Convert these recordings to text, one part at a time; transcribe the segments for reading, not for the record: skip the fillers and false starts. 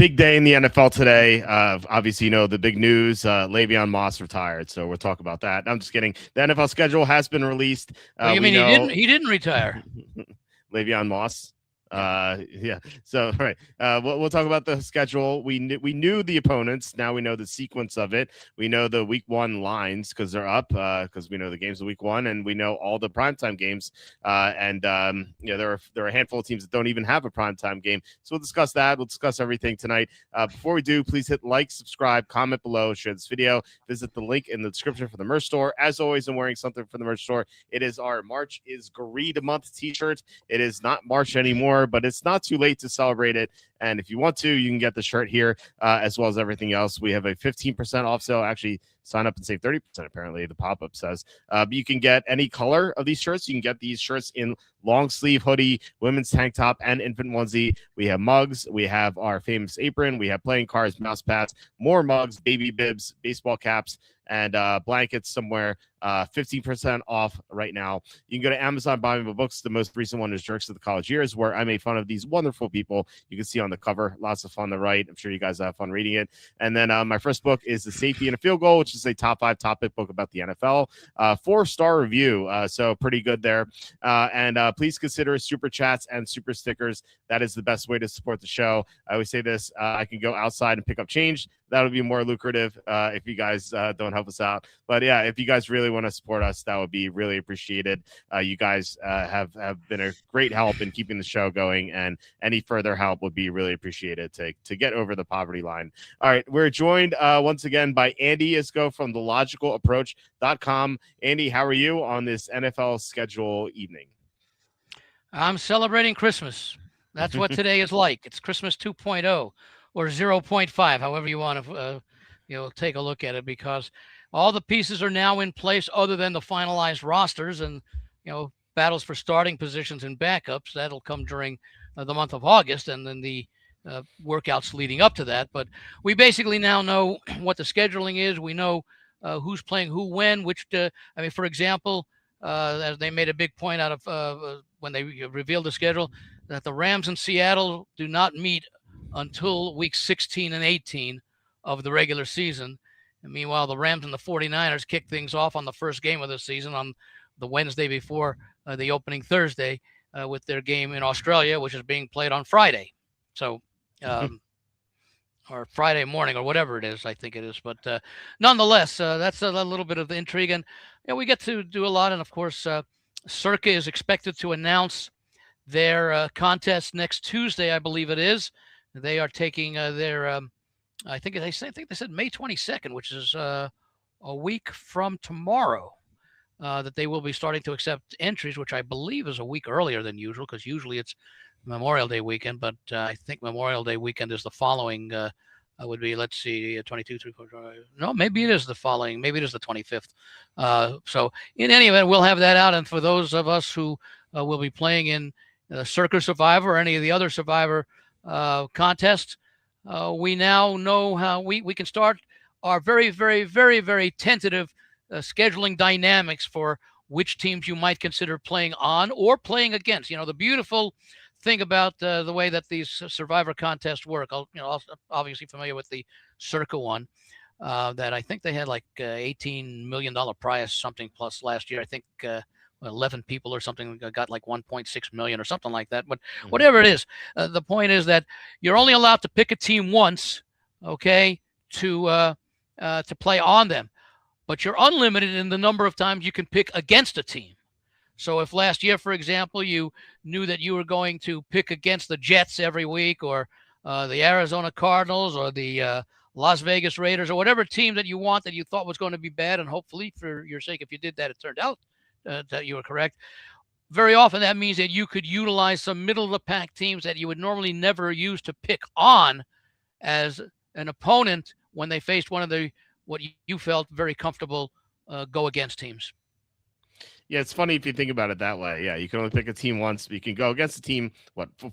big day in the NFL today. Obviously, the big news, Le'Veon Moss retired. So we'll talk about that. I'm just kidding. The NFL schedule has been released. You mean he didn't retire? Le'Veon Moss. Yeah. So, all right. We'll talk about the schedule. We knew the opponents. Now we know the sequence of it. We know the week 1 lines because they're up. Because we know the games of week 1, and we know all the primetime games. There are a handful of teams that don't even have a primetime game. So we'll discuss that. We'll discuss everything tonight. Before we do, please hit like, subscribe, comment below, share this video. Visit the link in the description for the merch store. As always, I'm wearing something from the merch store. It is our March is Greed Month T-shirt. It is not March anymore, but it's not too late to celebrate it. And if you want to, you can get the shirt here as well as everything else. We have a 15% off sale. Actually, sign up and save 30%, apparently, the pop-up says. But you can get any color of these shirts. You can get these shirts in long sleeve hoodie, women's tank top, and infant onesie. We have mugs. We have our famous apron. We have playing cards, mouse pads, more mugs, baby bibs, baseball caps, and blankets somewhere. 15% off right now. You can go to Amazon, buy me books. The most recent one is Jerks of the College Years, where I made fun of these wonderful people. You can see on the cover, lots of fun to write. I'm sure you guys have fun reading it. And then my first book is The Safety and a Field Goal, which is a top 5 topic book about the NFL. 4-star review, so pretty good there. And please consider super chats and super stickers. That is the best way to support the show. I always say this, I can go outside and pick up change. That'll be more lucrative if you guys don't help us out. But yeah, if you guys really want to support us, that would be really appreciated. You guys have been a great help in keeping the show going, and any further help would be really appreciated to get over the poverty line. All right, we're joined once again by Andy Iskoe from thelogicalapproach.com. Andy, how are you on this NFL schedule evening? I'm celebrating Christmas. That's what today is like. It's Christmas 2.0 or 0.5, however you want to take a look at it, because all the pieces are now in place other than the finalized rosters and battles for starting positions and backups. That'll come during the month of August, and then the workouts leading up to that. But we basically now know what the scheduling is. We know who's playing who when, for example, as they made a big point out of when they revealed the schedule, that the Rams in Seattle do not meet until week 16 and 18 of the regular season. And meanwhile, the Rams and the 49ers kick things off on the first game of the season on the Wednesday before the opening Thursday with their game in Australia, which is being played on Friday. So, or Friday morning or whatever it is, I think it is. But nonetheless, that's a little bit of the intrigue. And we get to do a lot. And, of course, Circa is expected to announce their contest next Tuesday, I believe it is. They are taking their I think they said May 22nd, which is a week from tomorrow, that they will be starting to accept entries, which I believe is a week earlier than usual, because usually it's Memorial Day weekend. But I think Memorial Day weekend is the following. Would be, let's see, 22, 3, 4, 5. No, maybe it is the following. Maybe it is the 25th. So in any event, we'll have that out. And for those of us who will be playing in Circa Survivor or any of the other Survivor contests, we now know how we can start our very, very, very, very tentative scheduling dynamics for which teams you might consider playing on or playing against. The beautiful thing about the way that these Survivor contests work, obviously familiar with the Circa one, that I think they had like $18 million prize something plus last year. I think 11 people or something got like 1.6 million or something like that. But whatever it is, the point is that you're only allowed to pick a team once, okay, to play on them. But you're unlimited in the number of times you can pick against a team. So if last year, for example, you knew that you were going to pick against the Jets every week, or the Arizona Cardinals, or the Las Vegas Raiders, or whatever team that you want that you thought was going to be bad, and hopefully for your sake, if you did that, it turned out that you were correct. Very often that means that you could utilize some middle-of-the-pack teams that you would normally never use to pick on as an opponent when they faced one of the what you felt very comfortable go-against teams. Yeah, it's funny if you think about it that way. Yeah, you can only pick a team once, but you can go against a team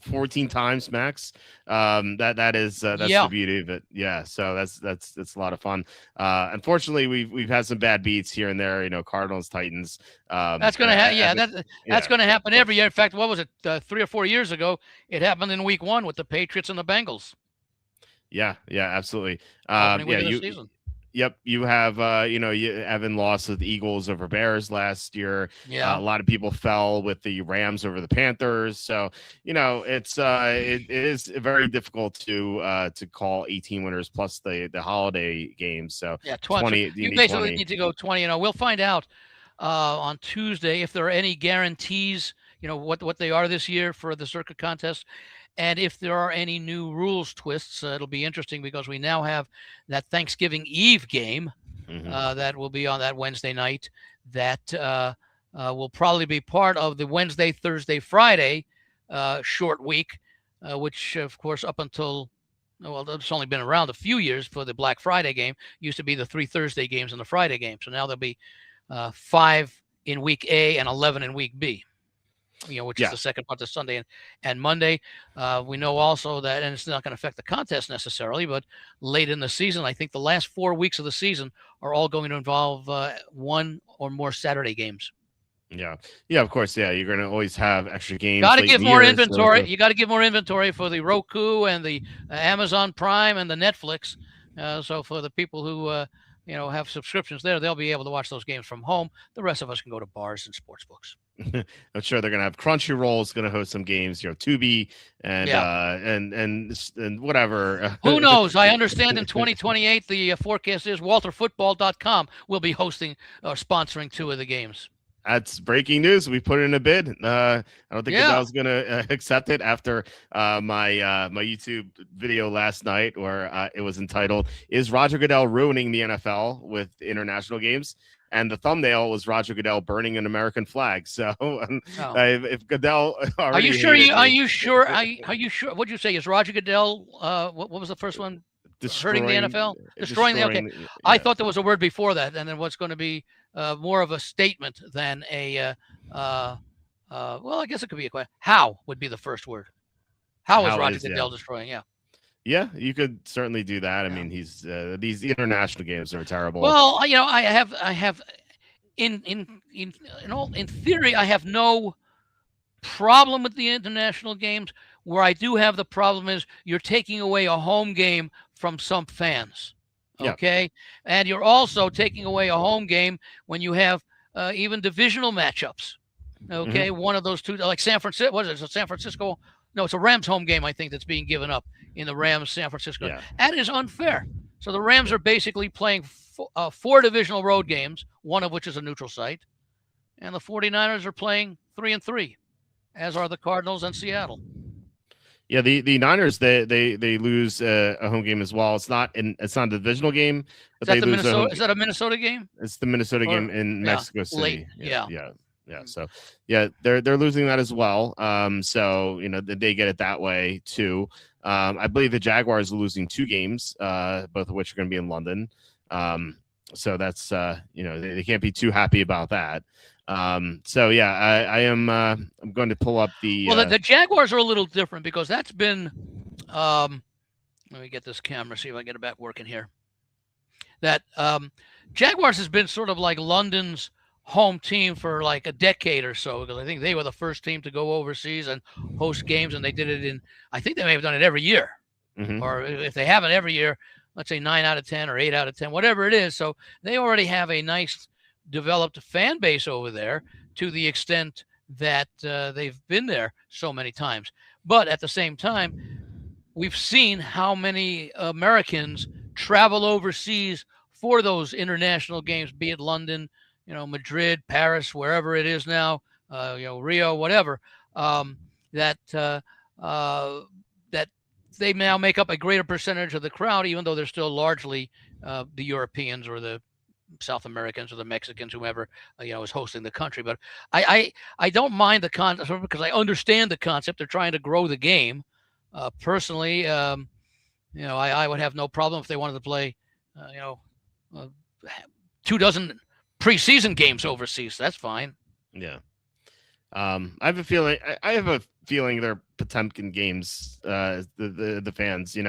14 times max. That's the beauty of it. Yeah, so that's a lot of fun. Unfortunately, we've had some bad beats here and there. Cardinals, Titans. That's going to happen. That's going to happen every year. In fact, what was it? 3 or 4 years ago, it happened in week 1 with the Patriots and the Bengals. Yeah, absolutely. Opening Yeah, week of the you. season. Yep, you have Evan lost with the Eagles over Bears last year. A Yeah. lot of people fell with the Rams over the Panthers. So it is very difficult to call 18 winners plus the holiday games. So Yeah, 20. 20, you You need basically 20. need to go 20. We'll find out on Tuesday if there are any guarantees. What they are this year for the circuit contest, and if there are any new rules twists. It'll be interesting because we now have that Thanksgiving Eve game that will be on that Wednesday night. That will probably be part of the Wednesday, Thursday, Friday short week, which of course up until well, it's only been around a few years for the Black Friday game. Used to be the 3 Thursday games and the Friday game. So now there'll be 5 in week A and 11 in week B, which is the second part of Sunday and Monday. We know also that, and it's not going to affect the contest necessarily, but late in the season, I think the last 4 weeks of the season are all going to involve one or more Saturday games. Yeah, of course. Yeah, you're going to always have extra games. Got to late give in the more year, inventory. You got to give more inventory for the Roku and the Amazon Prime and the Netflix. So for the people who have subscriptions there, they'll be able to watch those games from home. The rest of us can go to bars and sports books. I'm sure they're gonna have Crunchyroll is gonna host some games, Tubi and whatever. Who knows? I understand in 2028 the forecast is WalterFootball.com will be hosting or sponsoring 2 of the games. That's breaking news. We put in a bid. I don't think I was gonna accept it after my YouTube video last night, where it was entitled "Is Roger Goodell ruining the NFL with international games?" And the thumbnail was Roger Goodell burning an American flag. So if Goodell are you sure? Are you sure? What'd you say? Is Roger Goodell? What was the first one? Hurting the NFL, destroying the. Okay, yeah. I thought there was a word before that, and then what's going to be more of a statement than a. Well, I guess it could be a question. How would be the first word? How is Roger Goodell destroying? Yeah. Yeah, you could certainly do that. I mean, he's these international games are terrible. Well, I have, in theory, I have no problem with the international games. Where I do have the problem is you're taking away a home game from some fans. Okay, and you're also taking away a home game when you have even divisional matchups. Okay, one of those two, like San Francisco. What is it? San Francisco. No, it's a Rams home game, I think, that's being given up in the Rams San Francisco. Yeah. That is unfair. So the Rams are basically playing 4 divisional road games, one of which is a neutral site. And the 49ers are playing 3-3, as are the Cardinals and Seattle. Yeah, the Niners they lose a home game as well. It's not a divisional game, but they lose a home. Is that a Minnesota game? It's the Minnesota game in Mexico City. Late. Yeah. So they're losing that as well. So they get it that way too. I believe the Jaguars are losing 2 games, both of which are going to be in London. So that's they can't be too happy about that. So yeah, I am. I'm going to pull up the. Well, the Jaguars are a little different because that's been. Let me get this camera. See if I can get it back working here. That Jaguars has been sort of like London's home team for like a decade or so, because I think they were the first team to go overseas and host games, and they did it I think they may have done it every year, or if they haven't every year, let's say 9 out of 10 or 8 out of 10, whatever it is. So they already have a nice developed fan base over there to the extent that they've been there so many times. But at the same time, we've seen how many Americans travel overseas for those international games, be it London, Madrid, Paris, wherever it is now, Rio, whatever, that they now make up a greater percentage of the crowd, even though they're still largely the Europeans or the South Americans or the Mexicans, whomever, is hosting the country. But I don't mind the concept because I understand the concept. They're trying to grow the game. Personally, I would have no problem if they wanted to play, 24 preseason games overseas. That's fine. Yeah. I have a feeling. I have a feeling they're Potemkin games. The fans. I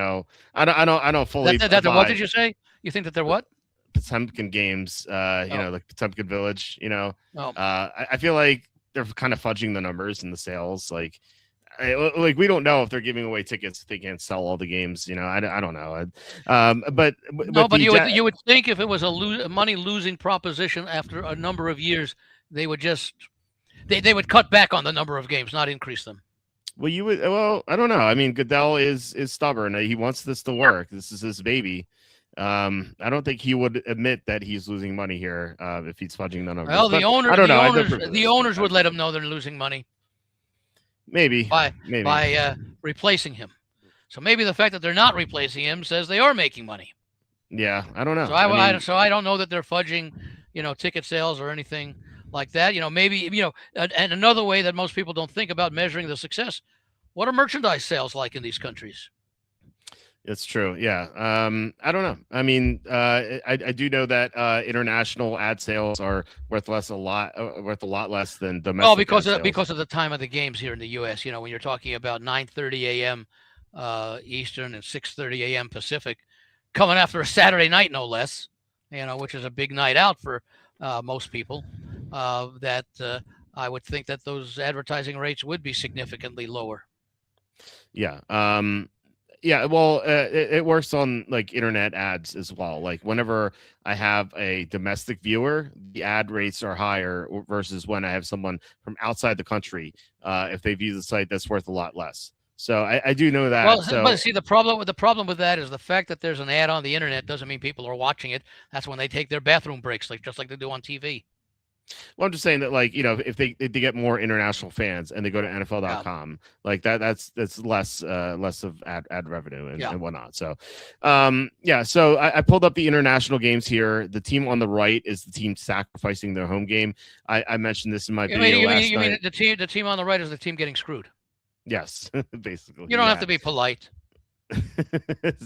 don't fully. What did you say? You think that they're what? Potemkin games. Like Potemkin Village. I feel like they're kind of fudging the numbers and the sales. Like, like we don't know if they're giving away tickets if they can't sell all the games. I don't know. But No, with but the you would think if it was a money losing proposition after a number of years, they would just they would cut back on the number of games, not increase them. well, I don't know. I mean, Goodell is stubborn. He wants this to work. This is his baby. I don't think he would admit that he's losing money here if he's fudging the numbers. Well, I don't know. The owners would let him know they're losing money. Maybe by replacing him. So maybe the fact that they're not replacing him says they are making money. Yeah, I don't know. So I don't know that they're fudging, ticket sales or anything like that. Maybe and another way that most people don't think about measuring the success. What are merchandise sales like in these countries? It's true. Yeah. I don't know. I mean, I do know that international ad sales are worth a lot less than domestic. Well, because of the time of the games here in the U.S. When you're talking about 9:30 a.m. Eastern and 6:30 a.m. Pacific, coming after a Saturday night, no less. Which is a big night out for most people. That I would think that those advertising rates would be significantly lower. Yeah. Yeah, well, it works on like internet ads as well. Like whenever I have a domestic viewer, the ad rates are higher versus when I have someone from outside the country. If they view the site, that's worth a lot less. So I do know that. Well, but see, the problem with that is the fact that there's an ad on the internet doesn't mean people are watching it. That's when they take their bathroom breaks, just like they do on TV. Well, I'm just saying that, like, if they get more international fans and they go to NFL.com, like that's less of ad revenue and whatnot. So, So I pulled up the international games here. The team on the right is the team sacrificing their home game. I mentioned this in my video last night. You mean the team on the right is the team getting screwed? Yes, basically. You don't have to be polite.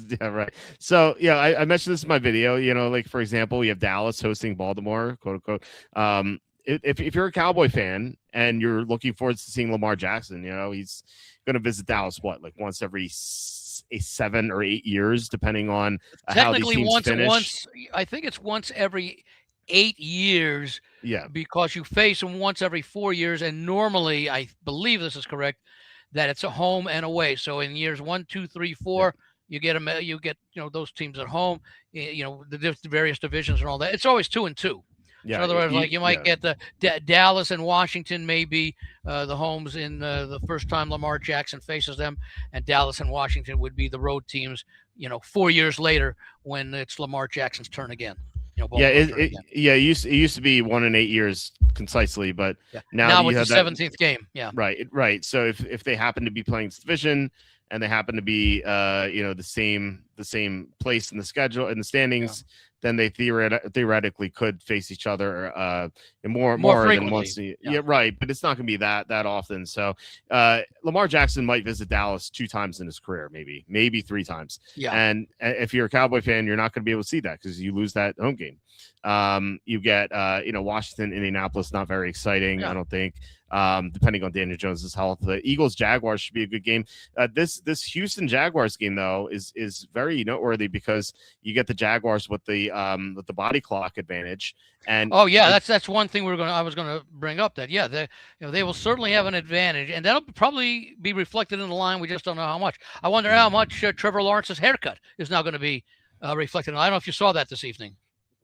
Yeah, right. So I mentioned this in my video. Like for example, we have Dallas hosting Baltimore, quote unquote. If you're a Cowboy fan and you're looking forward to seeing Lamar Jackson, he's going to visit Dallas once every 7 or 8 years, depending on how these teams finish. I think it's once every 8 years. Yeah, because you face them once every 4 years, and normally, I believe this is correct, that it's a home and away. So in years 1, 2, 3, 4, you get them. You get those teams at home. The various divisions and all that. It's always 2 and 2. Yeah. In other words, like you might get the Dallas and Washington, maybe the homes in the first time Lamar Jackson faces them, and Dallas and Washington would be the road teams. 4 years later when it's Lamar Jackson's turn again. It used to be 1 in 8 years concisely, but now with the 17th game. Yeah. Right. So if they happen to be playing this division and they happen to be the same place in the schedule in the standings, then they theoretically could face each other more than once. Yeah, right. But it's not going to be that often. So Lamar Jackson might visit Dallas 2 times in his career, maybe 3 times. Yeah. And if you're a Cowboy fan, you're not going to be able to see that because you lose that home game. You get Washington, Indianapolis, not very exciting. I don't think. Depending on Daniel Jones's health, the Eagles Jaguars should be a good game. This Houston Jaguars game though is very noteworthy because you get the Jaguars with the body clock advantage. And that's one thing I was gonna bring up. That they will certainly have an advantage, and that'll probably be reflected in the line. We just don't know how much. I wonder how much Trevor Lawrence's haircut is now going to be reflected. I don't know if you saw that this evening.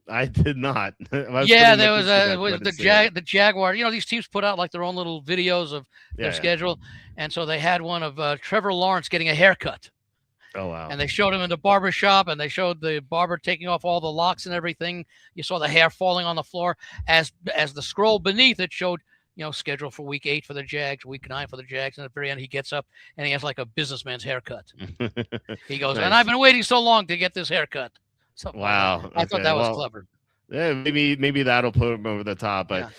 I did not. There was the Jaguar. These teams put out like their own little videos of their schedule, and so they had one of Trevor Lawrence getting a haircut. Oh wow! And they showed him in the barber shop, and they showed the barber taking off all the locks and everything. You saw the hair falling on the floor. As the scroll beneath it showed, schedule for week 8 for the Jags, week 9 for the Jags, and at the very end he gets up and he has like a businessman's haircut. He goes, nice. And I've been waiting so long to get this haircut. Wow! I thought that was clever. Yeah, maybe that'll put him over the top, but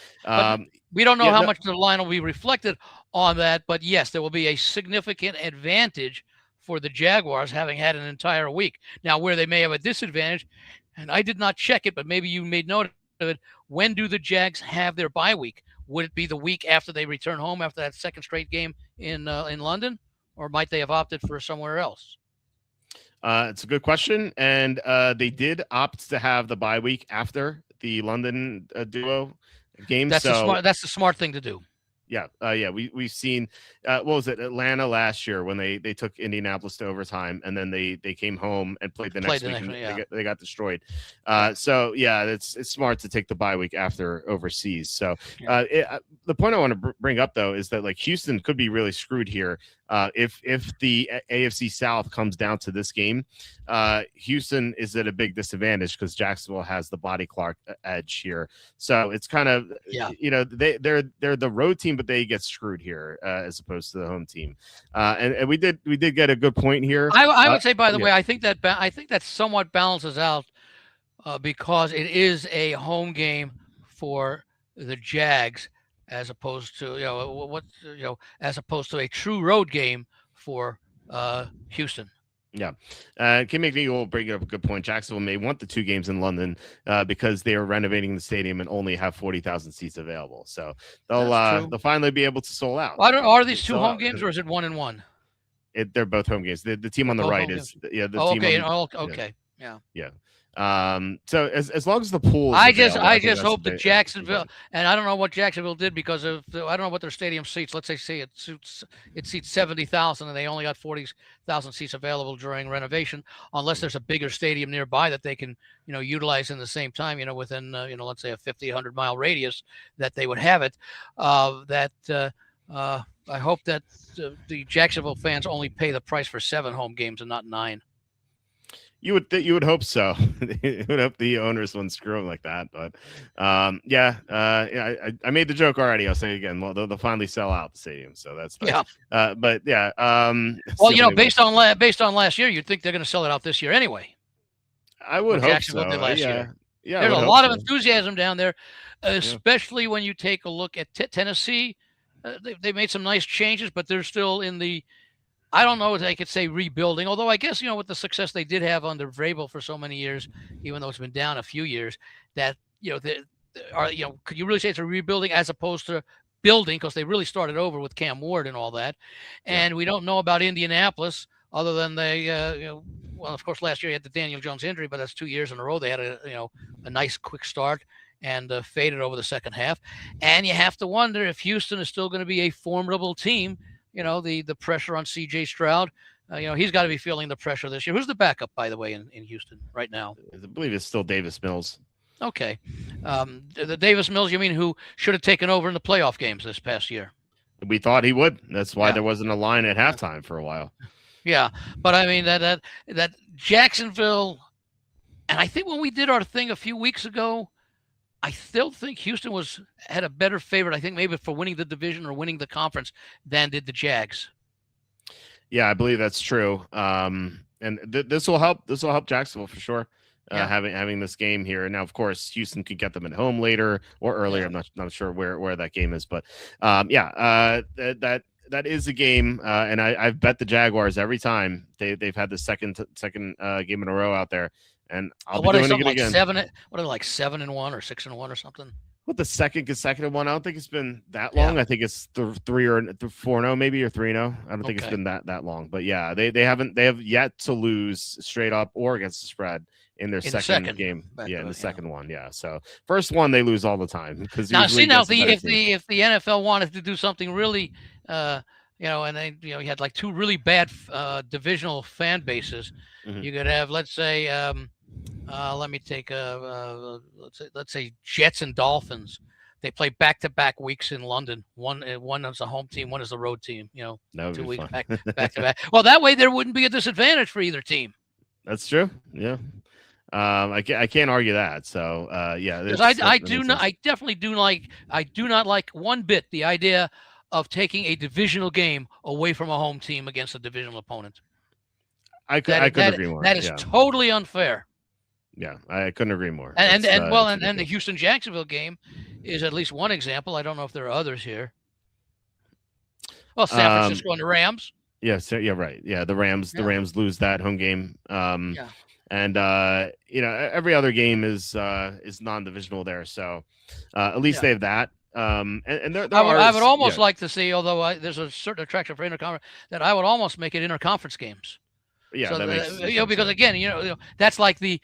we don't know how much the line will be reflected on that. But yes, there will be a significant advantage for the Jaguars having had an entire week. Now, where they may have a disadvantage, and I did not check it, but maybe you made note of it. When do the Jags have their bye week? Would it be the week after they return home after that second straight game in London, or might they have opted for somewhere else? It's a good question, and they did opt to have the bye week after the London duo game. That's the smart thing to do. Yeah. We've seen what was it, Atlanta last year when they took Indianapolis to overtime, and then they came home and played the next week, and one, yeah. they got destroyed. Yeah. So yeah, it's smart to take the bye week after overseas. So Yeah. the point I want to bring up though is that like Houston could be really screwed here if the AFC South comes down to this game. Houston is at a big disadvantage because Jacksonville has the body clock edge here. So it's kind of they're the road team, but they get screwed here as opposed to the home team. And we did get a good point here. I would say, by the way, I think that somewhat balances out because it is a home game for the Jags as opposed to as opposed to a true road game for Houston. Yeah. Kim McVie will bring up a good point. Jacksonville may want the 2 games in London because they are renovating the stadium and only have 40,000 seats available. So they'll finally be able to sold out. Are these 2 home games or is it 1 and 1? They're both home games. The team on the right is the team. Okay. Yeah. So as long as the pool, I just hope that Jacksonville, and I don't know what Jacksonville did because of I don't know what their stadium seats. Let's say it seats 70,000 and they only got 40,000 seats available during renovation, unless there's a bigger stadium nearby that they can utilize in the same time. Within let's say a 50-100 mile radius that they would have it. I hope that the Jacksonville fans only pay the price for 7 home games and not 9. You would hope so. You would hope the owners wouldn't screw them like that. But I made the joke already. I'll say it again. Well, they'll finally sell out the stadium, so that's fine. Yeah. But yeah. Well, based on last year, you'd think they're going to sell it out this year anyway. I would hope Jacksonville so. Did last year. Yeah. There's a lot of enthusiasm down there, especially when you take a look at Tennessee. They made some nice changes, but they're still in the. I don't know if they could say rebuilding, although I guess, with the success they did have under Vrabel for so many years, even though it's been down a few years, that, could you really say it's a rebuilding as opposed to building? Because they really started over with Cam Ward and all that. And we don't know about Indianapolis other than they, well, of course, last year you had the Daniel Jones injury, but that's 2 years in a row. They had a nice quick start and faded over the second half. And you have to wonder if Houston is still going to be a formidable team. The pressure on C.J. Stroud. He's got to be feeling the pressure this year. Who's the backup, by the way, in Houston right now? I believe it's still Davis Mills. Okay. The Davis Mills, you mean, who should have taken over in the playoff games this past year? We thought he would. That's why there wasn't a line at halftime for a while. Yeah. But, I mean, that Jacksonville, and I think when we did our thing a few weeks ago, I still think Houston had a better favorite, I think maybe for winning the division or winning the conference than did the Jags. Yeah, I believe that's true. And this will help. This will help Jacksonville for sure. Having this game here. Now, of course, Houston could get them at home later or earlier. I'm not sure where that game is, but that is a game. And I've bet the Jaguars every time they've had the second game in a row out there. And I'll be doing it again. 7-1 or 6-1 or something? What, the second consecutive one? I don't think it's been that long. I think it's 3 or 4-0 maybe, or 3-0. I don't think it's been that long. But yeah, they have yet to lose straight up or against the spread in their second game. In the second one. Yeah. So first one they lose all the time because if the NFL wanted to do something really and they you had like 2 really bad divisional fan bases, you could have, let's say let me take let's say Jets and Dolphins. They play back-to-back weeks in London. One is the home team, one is the road team. 2 weeks back to back. Well, that way there wouldn't be a disadvantage for either team. That's true. Yeah. I can't argue that. So I do not like one bit the idea of taking a divisional game away from a home team against a divisional opponent. I couldn't agree more. That is totally unfair. Yeah, I couldn't agree more. And the Houston Jacksonville game is at least one example. I don't know if there are others here. Well, San Francisco and the Rams. Yes, right. Yeah, the Rams Rams lose that home game. And every other game is non-divisional there. So at least they have that. And I would almost like to see, although there's a certain attraction for interconference, that I would almost make it interconference games. Yeah, so that makes because again, that's like the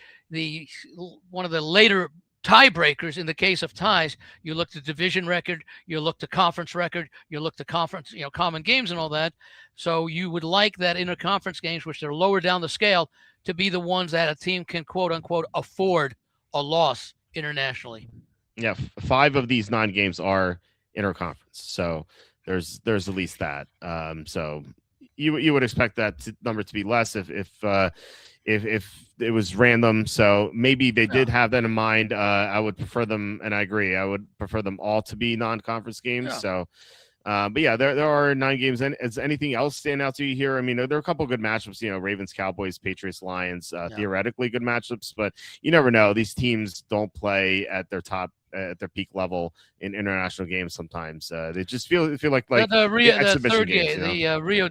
one of the later tiebreakers. In the case of ties, you look to division record, you look to conference record, you look to conference, common games and all that. So you would like that interconference games, which are lower down the scale, to be the ones that a team can quote unquote afford a loss internationally. Yeah, 5 of these 9 games are interconference, so there's at least that. So you would expect that number to be less if it was random. So maybe they did have that in mind. I would prefer them, and I agree. I would prefer them all to be non-conference games. Yeah. So, but yeah, there are 9 games. And is anything else stand out to you here? I mean, there are a couple of good matchups. Ravens, Cowboys, Patriots, Lions. Theoretically good matchups, but you never know. These teams don't play at their top. At their peak level in international games, sometimes they just feel like the exhibition third games, game, the Rio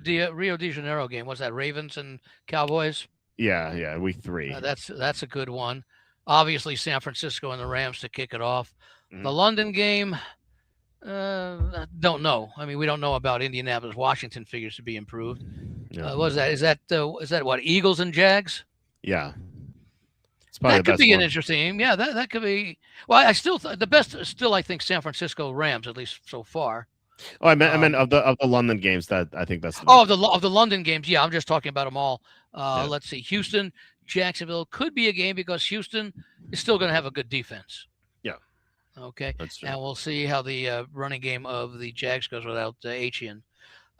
de Janeiro game. Was that Ravens and Cowboys? Yeah, week 3. That's a good one. Obviously, San Francisco and the Rams to kick it off. Mm-hmm. The London game, don't know. I mean, we don't know about Indianapolis. Washington figures to be improved. Yeah. What is that? Is that what, Eagles and Jags? Yeah. That could be an interesting game. Yeah, that could be. Well, I still the best. Still, I think San Francisco Rams, at least so far. Oh, I meant of the London games. That I think that's of the London games. Yeah, I'm just talking about them all. Let's see, Houston, Jacksonville could be a game because Houston is still going to have a good defense. Yeah. Okay. That's true. And we'll see how the running game of the Jags goes without Etienne.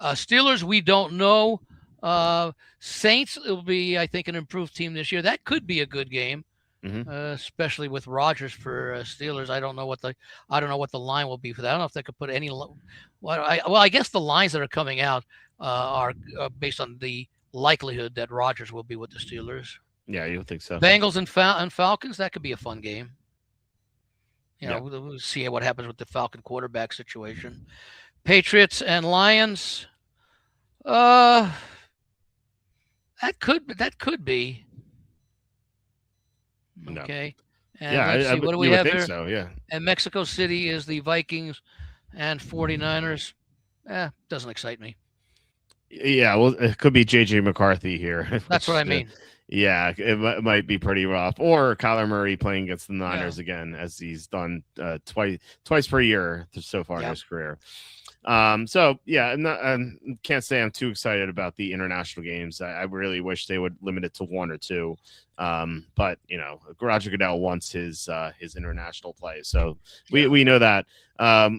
Steelers, we don't know. Saints will be, I think, an improved team this year. That could be a good game, especially with Rodgers for Steelers. I don't know what the line will be for that. I don't know if they could put any. I guess the lines that are coming out are based on the likelihood that Rodgers will be with the Steelers. Yeah, you would think so. Bengals and Falcons. That could be a fun game. We'll see what happens with the Falcon quarterback situation. Patriots and Lions. That could be. Okay. No. And what do we have here? So, yeah. And Mexico City is the Vikings and 49ers. Doesn't excite me. Yeah, well, it could be J.J. McCarthy here. That's what I mean. Yeah, it might be pretty rough. Or Kyler Murray playing against the Niners again, as he's done twice per year so far in his career. So yeah, can't say I'm too excited about the international games. I really wish they would limit it to 1 or 2. But Roger Goodell wants his international play, so we know that.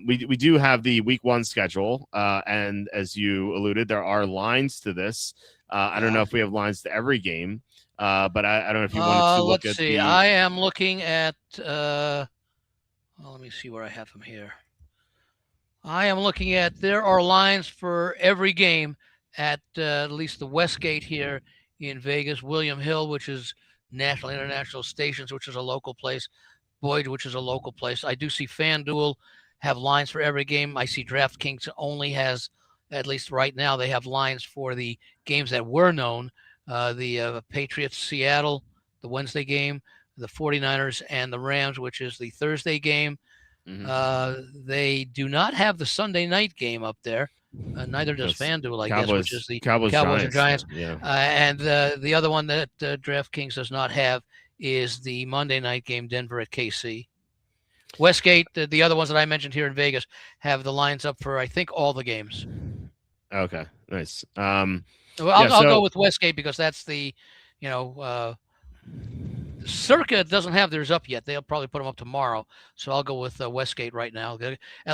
We do have the week 1 schedule, and as you alluded, there are lines to this. I don't know if we have lines to every game, but I don't know if you wanted to look at. Let's see. I am looking at. Let me see where I have them here. I am looking at. There are lines for every game at least the Westgate here in Vegas, William Hill, which is National International Stations, which is a local place, Boyd, which is a local place. I do see FanDuel have lines for every game. I see DraftKings only has, at least right now, they have lines for the games that were known. The Patriots, Seattle, the Wednesday game, the 49ers, and the Rams, which is the Thursday game. They do not have the Sunday night game up there. Neither does FanDuel, I guess, which is the Cowboys and Giants. Yeah. And the other one that DraftKings does not have is the Monday night game, Denver at KC. Westgate, the other ones that I mentioned here in Vegas, have the lines up for, I think, all the games. Okay, nice. I'll go with Westgate because that's the, Circa doesn't have theirs up yet. They'll probably put them up tomorrow. So I'll go with Westgate right now.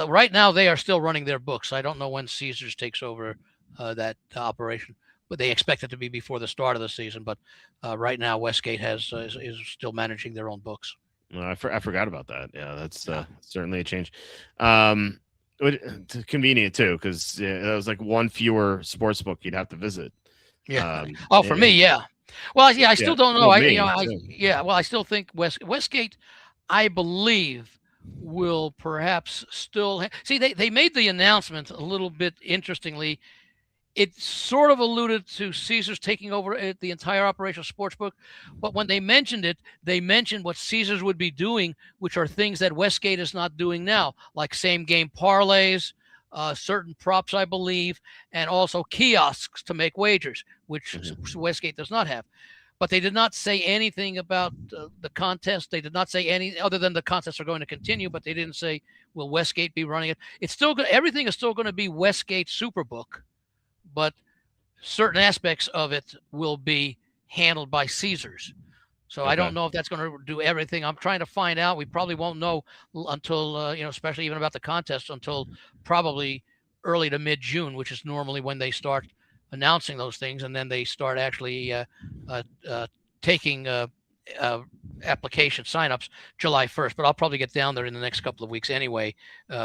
Right now, they are still running their books. I don't know when Caesars takes over that operation, but they expect it to be before the start of the season. But right now, Westgate is still managing their own books. I forgot about that. Yeah, that's certainly a change. Convenient too, because it was like one fewer sports book you'd have to visit. Yeah. For me, yeah. Well, yeah, I still don't know. I still think Westgate, I believe, will perhaps still see. They made the announcement a little bit interestingly. It sort of alluded to Caesars taking over the entire operation of Sportsbook. But when they mentioned it, they mentioned what Caesars would be doing, which are things that Westgate is not doing now, like same game parlays, certain props, I believe, and also kiosks to make wagers, which Westgate does not have. but they did not say anything about the contest. They did not say any other than the contests are going to continue, but they didn't say will Westgate be running it. It's still everything is still going to be Westgate Superbook, but certain aspects of it will be handled by Caesars. So I don't know if that's going to do everything. I'm trying to find out. We probably won't know until especially even about the contest until probably early to mid June, which is normally when they start announcing those things, and then they start actually taking application signups July 1st. But I'll probably get down there in the next couple of weeks anyway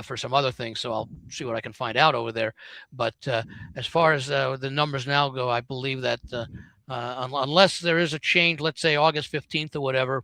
for some other things. So I'll see what I can find out over there. But as far as the numbers now go, I believe that unless there is a change, let's say August 15th or whatever,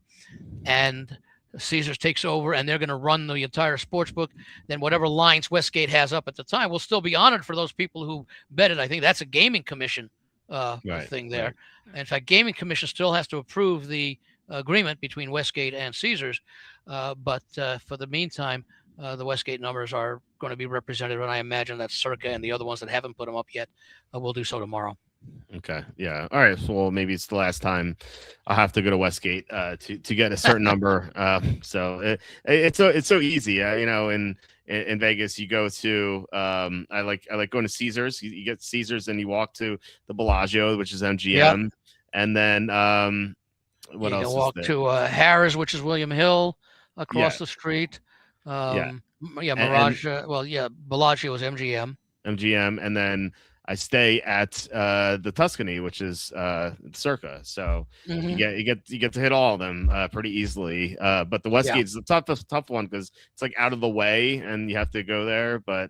and Caesars takes over and they're going to run the entire sports book, then whatever lines Westgate has up at the time will still be honored for those people who betted. I think that's a gaming commission thing there. Right. And in fact, gaming commission still has to approve the agreement between Westgate and Caesars. But for the meantime, the Westgate numbers are going to be represented, and I imagine that Circa and the other ones that haven't put them up yet will do so tomorrow. Okay. Yeah. All right. So, well, maybe it's the last time I'll have to go to Westgate to get a certain number. So it's so easy. In Vegas, you go to I like going to Caesars. You get Caesars and you walk to the Bellagio, which is MGM, yep. And then what else? You walk to Harrah's, which is William Hill, across the street. Mirage. Bellagio is MGM. And then I stay at the Tuscany, which is Circa. So you get to hit all of them pretty easily. But the Westgate is the tough one because it's like out of the way and you have to go there. But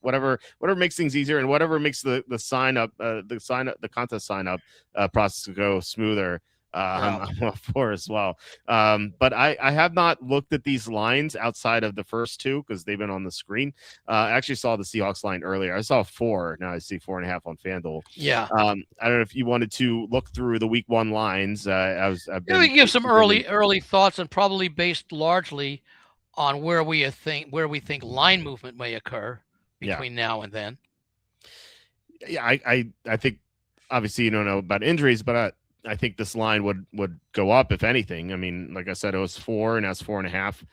whatever makes things easier and whatever makes the contest sign up process go smoother. I'm up for as well. But I have not looked at these lines outside of the first two because they've been on the screen. I actually saw the Seahawks line earlier. I saw 4. Now I see 4.5 on FanDuel. Yeah. I don't know if you wanted to look through the week 1 lines. We can give some early thoughts, and probably based largely on where we think line movement may occur between now and then. Yeah, I think obviously you don't know about injuries, but I think this line would go up if anything. I mean, like I said, it was 4 and that's 4.5.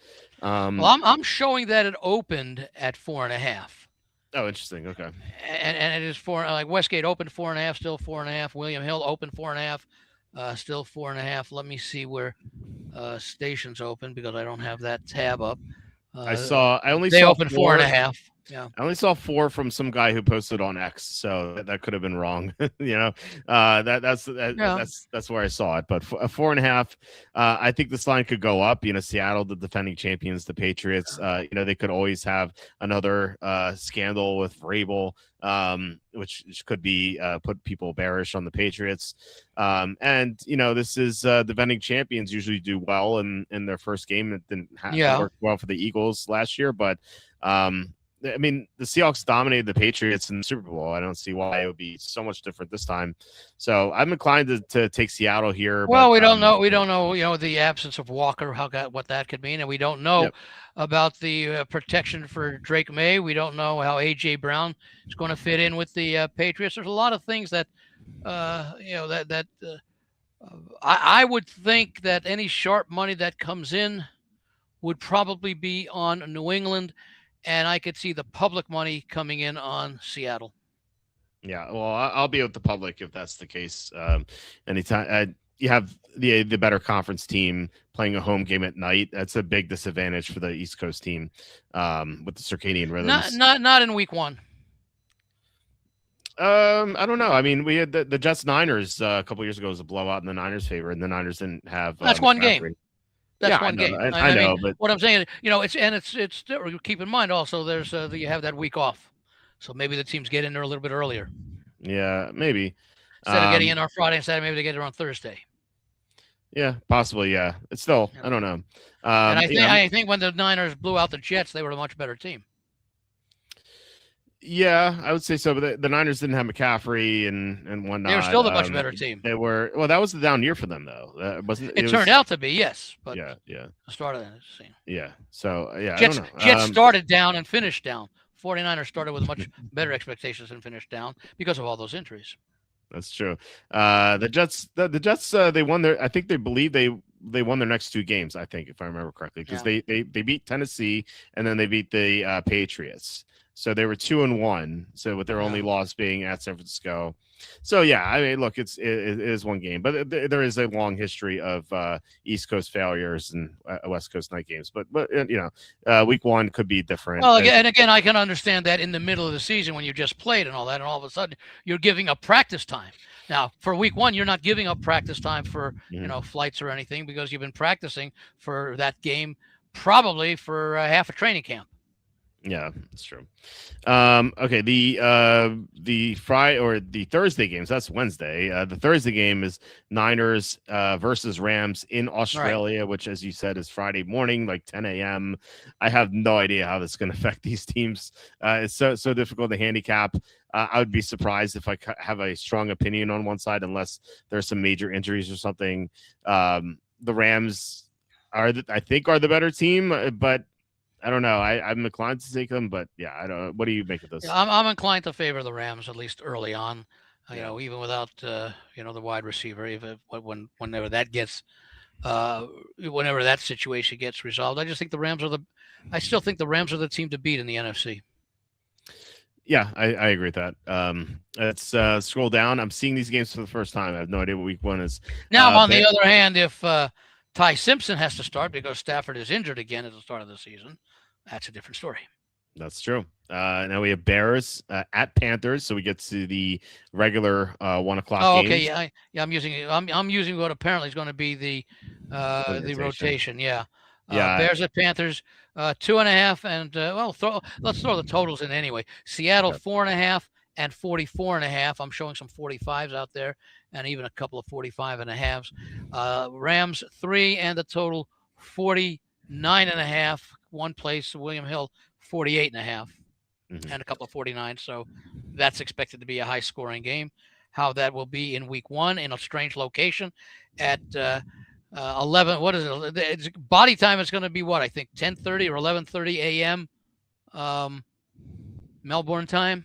Well, I'm showing that it opened at 4.5. Oh, interesting. Okay. And it is 4. Like Westgate opened 4.5, still 4.5. William Hill opened 4.5, still 4.5. Let me see where stations open because I don't have that tab up. They opened 4.5. Yeah. I only saw 4 from some guy who posted on X, so that could have been wrong. That's where I saw it. But 4.5, I think this line could go up. Seattle, the defending champions, the Patriots. They could always have another scandal with Vrabel, which could be put people bearish on the Patriots. This is defending champions usually do well in their first game. It didn't work well for the Eagles last year, but I mean, the Seahawks dominated the Patriots in the Super Bowl. I don't see why it would be so much different this time. So I'm inclined to take Seattle here. Well, we don't know. We don't know, the absence of Walker, what that could mean. And we don't know about the protection for Drake May. We don't know how A.J. Brown is going to fit in with the Patriots. There's a lot of things that, I would think that any sharp money that comes in would probably be on New England. And I could see the public money coming in on Seattle. Yeah, well, I'll be with the public if that's the case. Anytime you have the better conference team playing a home game at night, that's a big disadvantage for the East Coast team with the circadian rhythms. Not in week 1. I don't know. I mean, we had the Jets Niners a couple years ago was a blowout in the Niners' favor, and the Niners didn't have. That's one game. That's one game. I know, but what I'm saying, it's still, keep in mind also there's you have that week off, so maybe the teams get in there a little bit earlier. Yeah, maybe instead of getting in on Friday and Saturday, maybe they get there on Thursday. Yeah, possibly. Yeah, it's still I don't know. And I think when the Niners blew out the Jets, they were a much better team. Yeah, I would say so. But the Niners didn't have McCaffrey and whatnot. They were still the much better team. They were. Well, that was the down year for them, though. It turned out to be, yes. But yeah. The start of that scene. Yeah. So yeah, Jets started down and finished down. 49ers started with much better expectations and finished down because of all those injuries. That's true. The Jets, they won their. I think they believe they won their next two games. I think, if I remember correctly, because Yeah. they beat Tennessee and then they beat the Patriots. So they were 2-1. So with their only Yeah. loss being at San Francisco. So yeah, I mean, look, it is one game, but there is a long history of East Coast failures and West Coast night games. But week one could be different. Well, again, I can understand that in the middle of the season when you just played and all that, and all of a sudden you're giving up practice time. Now, for week one, you're not giving up practice time for flights or anything because you've been practicing for that game probably for half a training camp. Yeah, that's true. Okay, the Friday or the Thursday games, that's Wednesday. The Thursday game is Niners versus Rams in Australia, which, as you said, is Friday morning, like 10 a.m. I have no idea how this is going to affect these teams. It's so difficult to handicap. I would be surprised if I have a strong opinion on one side, unless there's some major injuries or something. The Rams I think are the better team, but I don't know. I'm inclined to take them, but yeah, I don't. What do you make of this? Yeah, I'm inclined to favor the Rams at least early on. Yeah. Even without the wide receiver, whenever that gets whenever that situation gets resolved, I still think the Rams are the team to beat in the NFC. Yeah, I agree with that. Let's scroll down. I'm seeing these games for the first time. I have no idea what week one is. Now, on the other hand, if Ty Simpson has to start because Stafford is injured again at the start of the season, that's a different story. That's true. Now we have Bears at Panthers, so we get to the regular 1 o'clock. Oh, games. okay. Yeah. I'm using what apparently is going to be the rotation. Yeah. Bears at Panthers, 2.5, and let's throw the totals in anyway. Seattle 4.5 and 44.5. I'm showing some 45s out there, and even a couple of 45.5s. Rams 3 and the total 49.5. One place, William Hill 48.5, and a couple of 49. So that's expected to be a high scoring game. How that will be in week one in a strange location at 11. What is it? It's body time is going to be what I think 10:30 or 11:30 a.m. Melbourne time.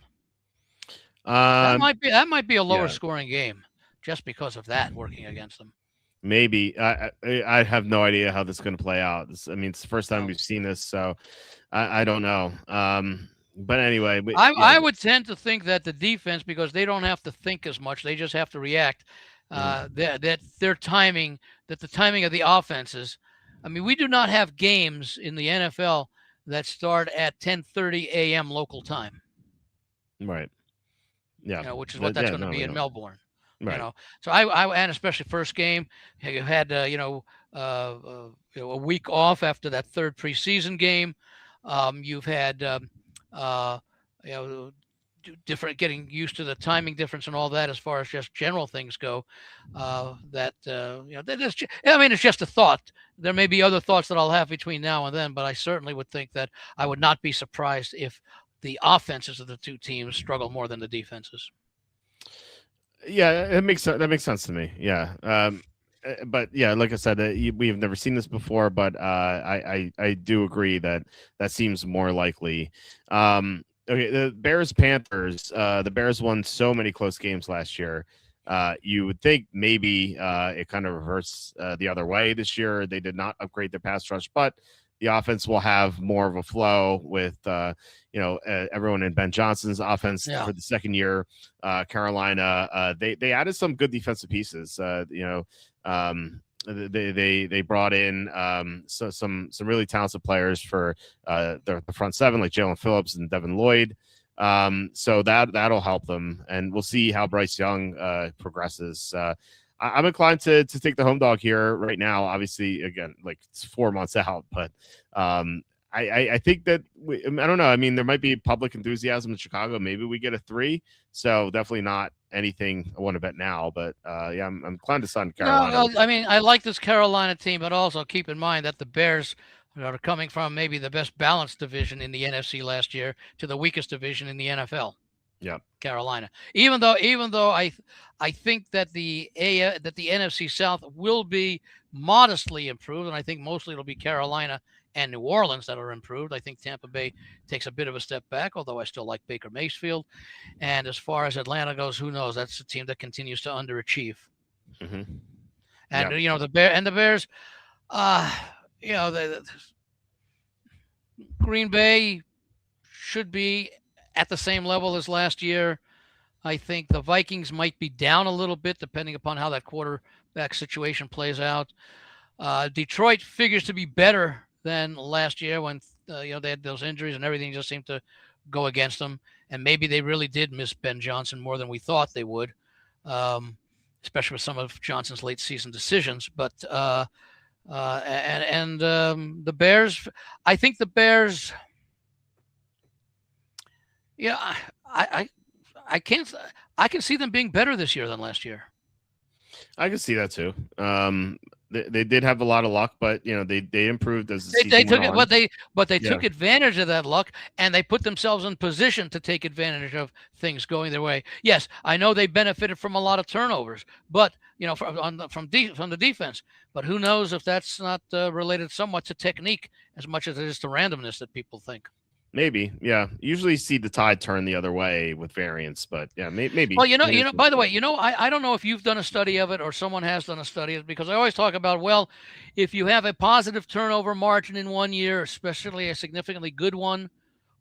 That might be a lower scoring game just because of that working against them. Maybe. I have no idea how this is going to play out. It's the first time we've seen this, so I don't know. But anyway, I would tend to think that the defense, because they don't have to think as much, they just have to react. That their timing, that the timing of the offenses. I mean, we do not have games in the NFL that start at 10:30 a.m. local time. Right. Yeah. Which is what that's going to be in Melbourne. Right. So I and especially first game, you had a week off after that third preseason game. You've had different, getting used to the timing difference and all that as far as just general things go. It's just a thought. There may be other thoughts that I'll have between now and then, but I certainly would think that I would not be surprised if the offenses of the two teams struggle more than the defenses. Yeah, that makes sense to me. Yeah. But yeah, like I said, we have never seen this before, but I do agree that seems more likely. Okay, the Bears Panthers. The Bears won so many close games last year. You would think maybe it kind of reverts the other way this year. They did not upgrade their pass rush, but the offense will have more of a flow with everyone in Ben Johnson's offense for the second year. Carolina, they added some good defensive pieces. They brought in some really talented players for the front seven, like Jalen Phillips and Devin Lloyd. So that'll help them, and we'll see how Bryce Young progresses. I'm inclined to take the home dog here right now. Obviously, again, like it's 4 months out, but I think that I don't know. I mean, there might be public enthusiasm in Chicago. Maybe we get a 3. So definitely not anything I want to bet now. But I'm inclined to sign Carolina. No, I mean, I like this Carolina team, but also keep in mind that the Bears are coming from maybe the best balanced division in the NFC last year to the weakest division in the NFL. Yeah, Carolina. Even though I think that the NFC South will be modestly improved, and I think mostly it'll be Carolina and New Orleans that are improved. I think Tampa Bay takes a bit of a step back, although I still like Baker Mayfield. And as far as Atlanta goes, who knows? That's a team that continues to underachieve. Mm-hmm. And Yeah. the Bears, uh, the Green Bay should be at the same level as last year. I think the Vikings might be down a little bit depending upon how that quarterback situation plays out. Detroit figures to be better than last year when they had those injuries and everything just seemed to go against them. And maybe they really did miss Ben Johnson more than we thought they would, especially with some of Johnson's late season decisions. But the Bears, I think the Bears. Yeah, I can't. I can see them being better this year than last year. I can see that too. They did have a lot of luck, but they improved as the They season took went it, on. but they took advantage of that luck, and they put themselves in position to take advantage of things going their way. Yes, I know they benefited from a lot of turnovers, but from the defense. But who knows if that's not related somewhat to technique as much as it is to randomness that people think. Maybe, yeah. Usually see the tide turn the other way with variance, but yeah, maybe. Well, by the way, I don't know if you've done a study of it or someone has done a study of it, because I always talk about, well, if you have a positive turnover margin in one year, especially a significantly good one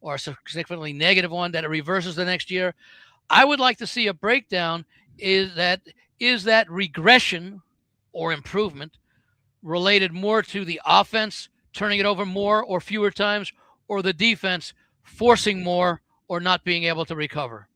or a significantly negative one that it reverses the next year, I would like to see a breakdown. Is that regression or improvement related more to the offense turning it over more or fewer times, or the defense forcing more or not being able to recover?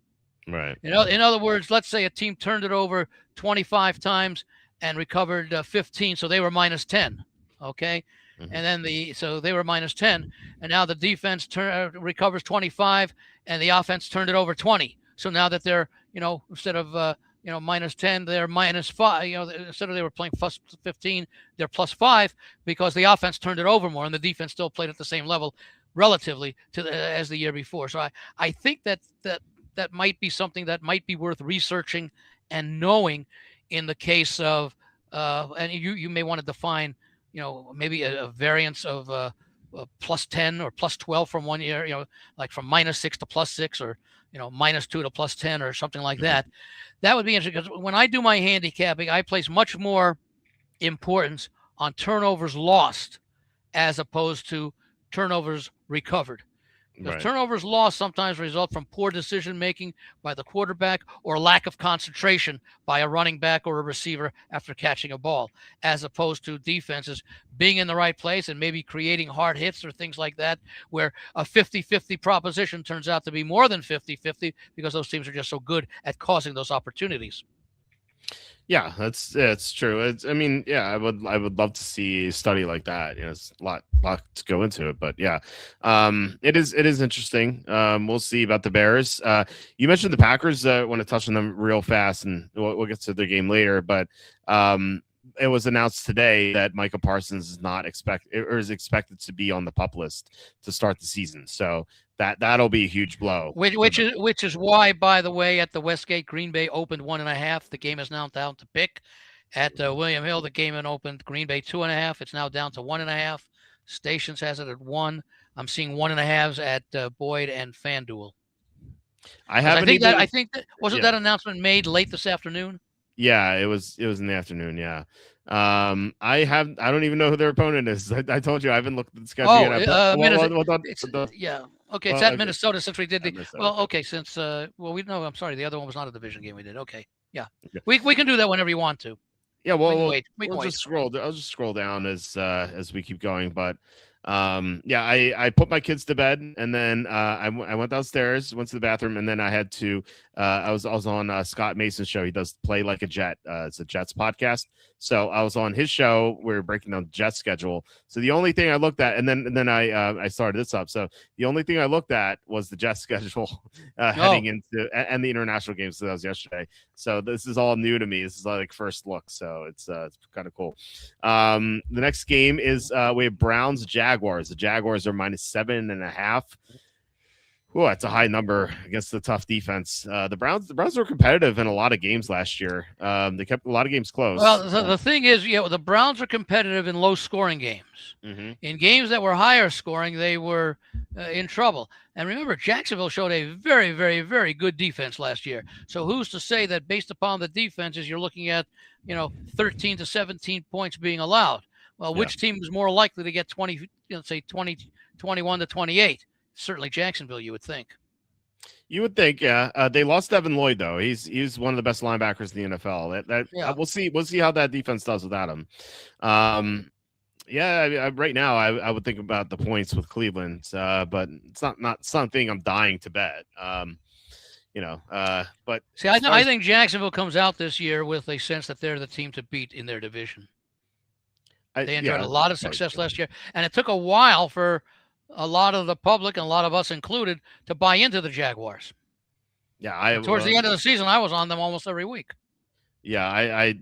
Right. In other words, let's say a team turned it over 25 times and recovered 15, so they were minus 10. Okay, Mm-hmm. and then so they were minus 10, and now the defense recovers 25, and the offense turned it over 20. So now that they're instead of minus 10, they're minus 5. Instead of they were playing plus 15, they're plus 5 because the offense turned it over more, and the defense still played at the same level relatively as the year before. So I think that might be something that might be worth researching and knowing in the case of and you may want to define maybe a variance of plus 10 or plus 12 from one year, like from minus 6 to plus 6, or minus 2 to plus 10 or something like that. That would be interesting, because when I do my handicapping, I place much more importance on turnovers lost as opposed to turnovers recovered. Because Right. turnovers lost sometimes result from poor decision making by the quarterback or lack of concentration by a running back or a receiver after catching a ball, as opposed to defenses being in the right place and maybe creating hard hits or things like that, where a 50-50 proposition turns out to be more than 50-50 because those teams are just so good at causing those opportunities. Yeah, it's true. I mean, yeah, I would love to see a study like that. It's a lot to go into it, but yeah, it is interesting. We'll see about the Bears. You mentioned the Packers. I want to touch on them real fast, and we'll get to their game later. But it was announced today that Micah Parsons is expected to be on the PUP list to start the season. So that'll be a huge blow. Which is why, by the way, at the Westgate, Green Bay opened 1.5. The game is now down to pick. At William Hill, the game opened Green Bay 2.5. It's now down to 1.5. Stations has it at 1. I'm seeing 1.5s at Boyd and FanDuel. I think that wasn't that announcement made late this afternoon. Yeah, it was in the afternoon. Yeah. I don't even know who their opponent is. I told you I haven't looked at the schedule yet. Yeah. Okay, it's at Minnesota, since we did since we know. I'm sorry, the other one was not a division game we did. Okay, yeah, we can do that whenever you want to. Yeah, we'll just scroll. I'll just scroll down as we keep going. But I put my kids to bed, and then I went downstairs, went to the bathroom, and then I had to. I was on Scott Mason's show. He does Play Like a Jet. It's a Jets podcast. So I was on his show. We were breaking down the Jets schedule. So the only thing I looked at, and then I started this up. So the only thing I looked at was the Jets schedule heading into and the international games. So that was yesterday. So this is all new to me. This is like first look. So it's kind of cool. The next game is we have Browns Jaguars. The Jaguars are -7.5. Oh, that's a high number against the tough defense. The Browns were competitive in a lot of games last year. They kept a lot of games close. Well, the thing is, the Browns are competitive in low-scoring games. Mm-hmm. In games that were higher scoring, they were in trouble. And remember, Jacksonville showed a very, very, very good defense last year. So who's to say that based upon the defenses, you're looking at, 13 to 17 points being allowed? Well, Yeah. which team is more likely to get 20, say 20, 21 to 28? Certainly Jacksonville, you would think. You would think, yeah. They lost Devin Lloyd though. He's one of the best linebackers in the NFL. Yeah. We'll see how that defense does without him. Yeah, right now I would think about the points with Cleveland, but it's not something I'm dying to bet. But see, I think Jacksonville comes out this year with a sense that they're the team to beat in their division. They enjoyed a lot of success last year, and it took a while for a lot of the public and a lot of us included to buy into the Jaguars. Yeah, towards the end of the season, I was on them almost every week. Yeah,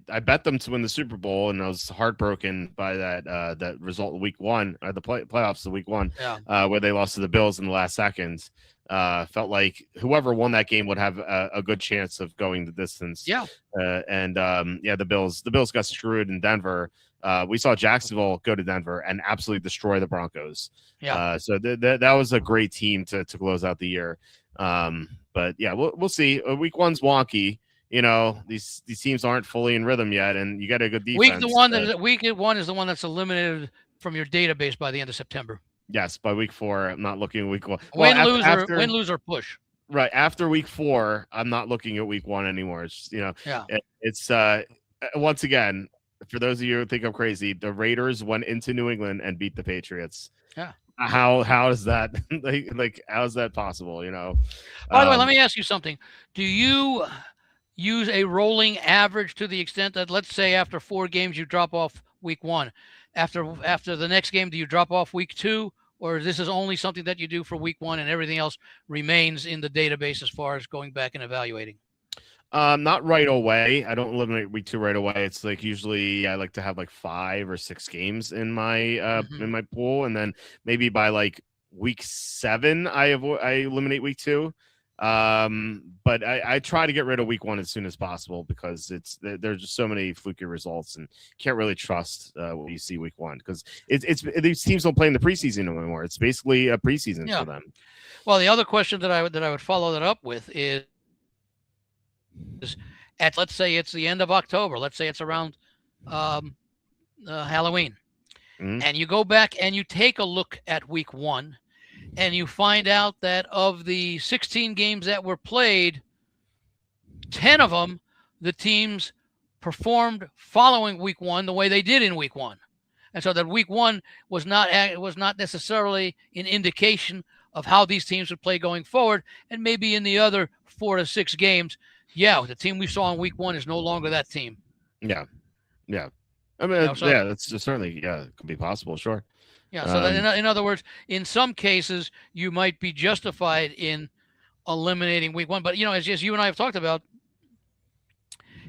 I bet them to win the Super Bowl, and I was heartbroken by that result of Week 1, or the playoffs of Week 1, where they lost to the Bills in the last seconds. Felt like whoever won that game would have a good chance of going the distance. Yeah, the Bills got screwed in Denver. We saw Jacksonville go to Denver and absolutely destroy the Broncos. Yeah. So that was a great team to close out the year. But yeah, we'll see. Week 1's wonky. These teams aren't fully in rhythm yet, and you got a good defense. Week 1 is the one that's eliminated from your database by the end of September. Yes, by week 4, I'm not looking at week 1. Win, lose, or push. Right after week 4, I'm not looking at week 1 anymore. It's it's once again, for those of you who think I'm crazy, the Raiders went into New England and beat the Patriots. Yeah. How is that like how is that possible? By the way, let me ask you something. Do you use a rolling average to the extent that, let's say, after 4 games you drop off week 1, after the next game, do you drop off week 2, or this is only something that you do for week 1 and everything else remains in the database as far as going back and evaluating? Not right away. I don't eliminate week 2 right away. It's like usually I like to have like 5 or 6 games in my in my pool, and then maybe by like week 7 I eliminate week 2. But I try to get rid of week 1 as soon as possible, because there's just so many fluky results, and can't really trust what you see week 1, because it's these teams don't play in the preseason anymore. It's basically a preseason for them. Well, the other question that I would follow that up with is let's say it's the end of October. Let's say it's around Halloween, and you go back and you take a look at week 1. And you find out that of the 16 games that were played, 10 of them, the teams performed following week 1 the way they did in week 1. And so that week 1 was not necessarily an indication of how these teams would play going forward. And maybe in the other 4 to 6 games, the team we saw in week 1 is no longer that team. Yeah. I mean, that's certainly, it could be possible, sure. Yeah, so in other words, in some cases, you might be justified in eliminating week 1. But, as you and I have talked about,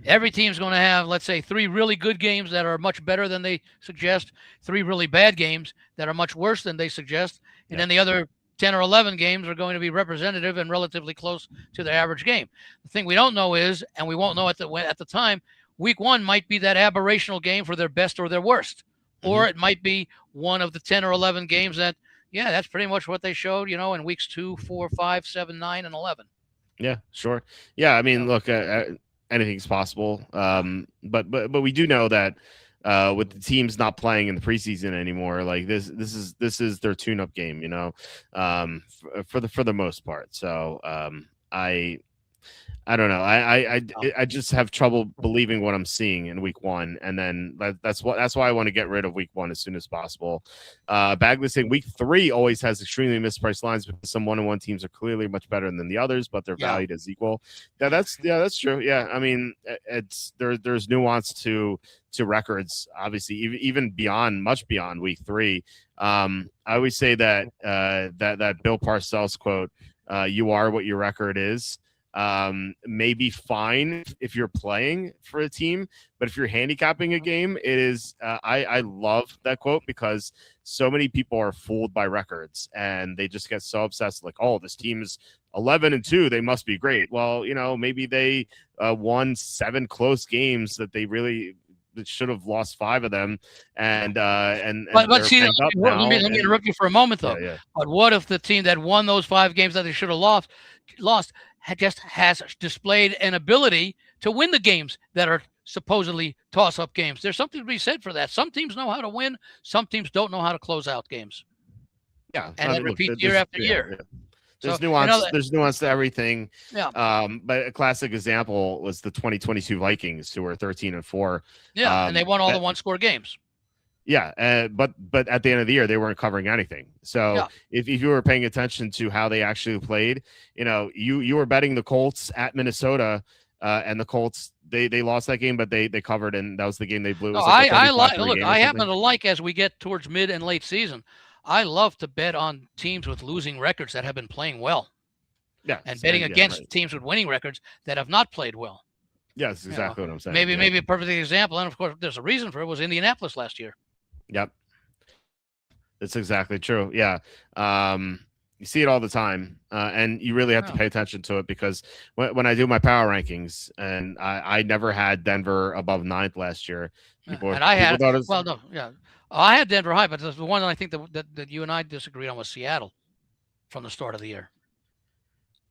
every team's going to have, let's say, 3 really good games that are much better than they suggest, 3 really bad games that are much worse than they suggest, and then the other 10 or 11 games are going to be representative and relatively close to their average game. The thing we don't know is, and we won't know at the time, week 1 might be that aberrational game for their best or their worst. Or it might be one of the 10 or 11 games that, that's pretty much what they showed, in weeks 2, 4, 5, 7, 9, and 11. Yeah, sure. Yeah, I mean, look, anything's possible. But we do know that with the teams not playing in the preseason anymore, like this is their tune-up game, for the most part. So I don't know. I just have trouble believing what I'm seeing in week 1, and then that's why I want to get rid of week 1 as soon as possible. Bagley saying week 3 always has extremely mispriced lines because some 1-on-1 teams are clearly much better than the others, but they're valued as equal. That's true. Yeah, I mean, there's nuance to records, obviously, even much beyond week 3. I always say that Bill Parcells quote, "You are what your record is." may be fine if you're playing for a team, but if you're handicapping a game, it is. I love that quote because so many people are fooled by records and they just get so obsessed, like, oh, this team is 11-2, they must be great. Well, maybe they won 7 close games that they really should have lost 5 of them, and but see, let me interrupt you for a moment though. Yeah. But what if the team that won those 5 games that they should have lost has displayed an ability to win the games that are supposedly toss-up games? There's something to be said for that. Some teams know how to win, some teams don't know how to close out games. Yeah, and then repeat year after year. Yeah. There's nuance. There's nuance to everything. Yeah. But a classic example was the 2022 Vikings, who were 13-4. Yeah, and they won all the one-score games. Yeah, but at the end of the year, they weren't covering anything. So if you were paying attention to how they actually played, you were betting the Colts at Minnesota, and the Colts they lost that game, but they covered, and that was the game they blew. I happen to like, as we get towards mid and late season, I love to bet on teams with losing records that have been playing well. Yeah, and betting against teams with winning records that have not played well. Yeah, that's exactly what I'm saying. Maybe a perfect example, and of course, there's a reason for it, was Indianapolis last year. Yep, that's exactly true. Yeah, you see it all the time, and you really have to pay attention to it because when I do my power rankings, and I never had Denver above 9th last year. I had Denver high, but the one that I think that you and I disagreed on was Seattle from the start of the year.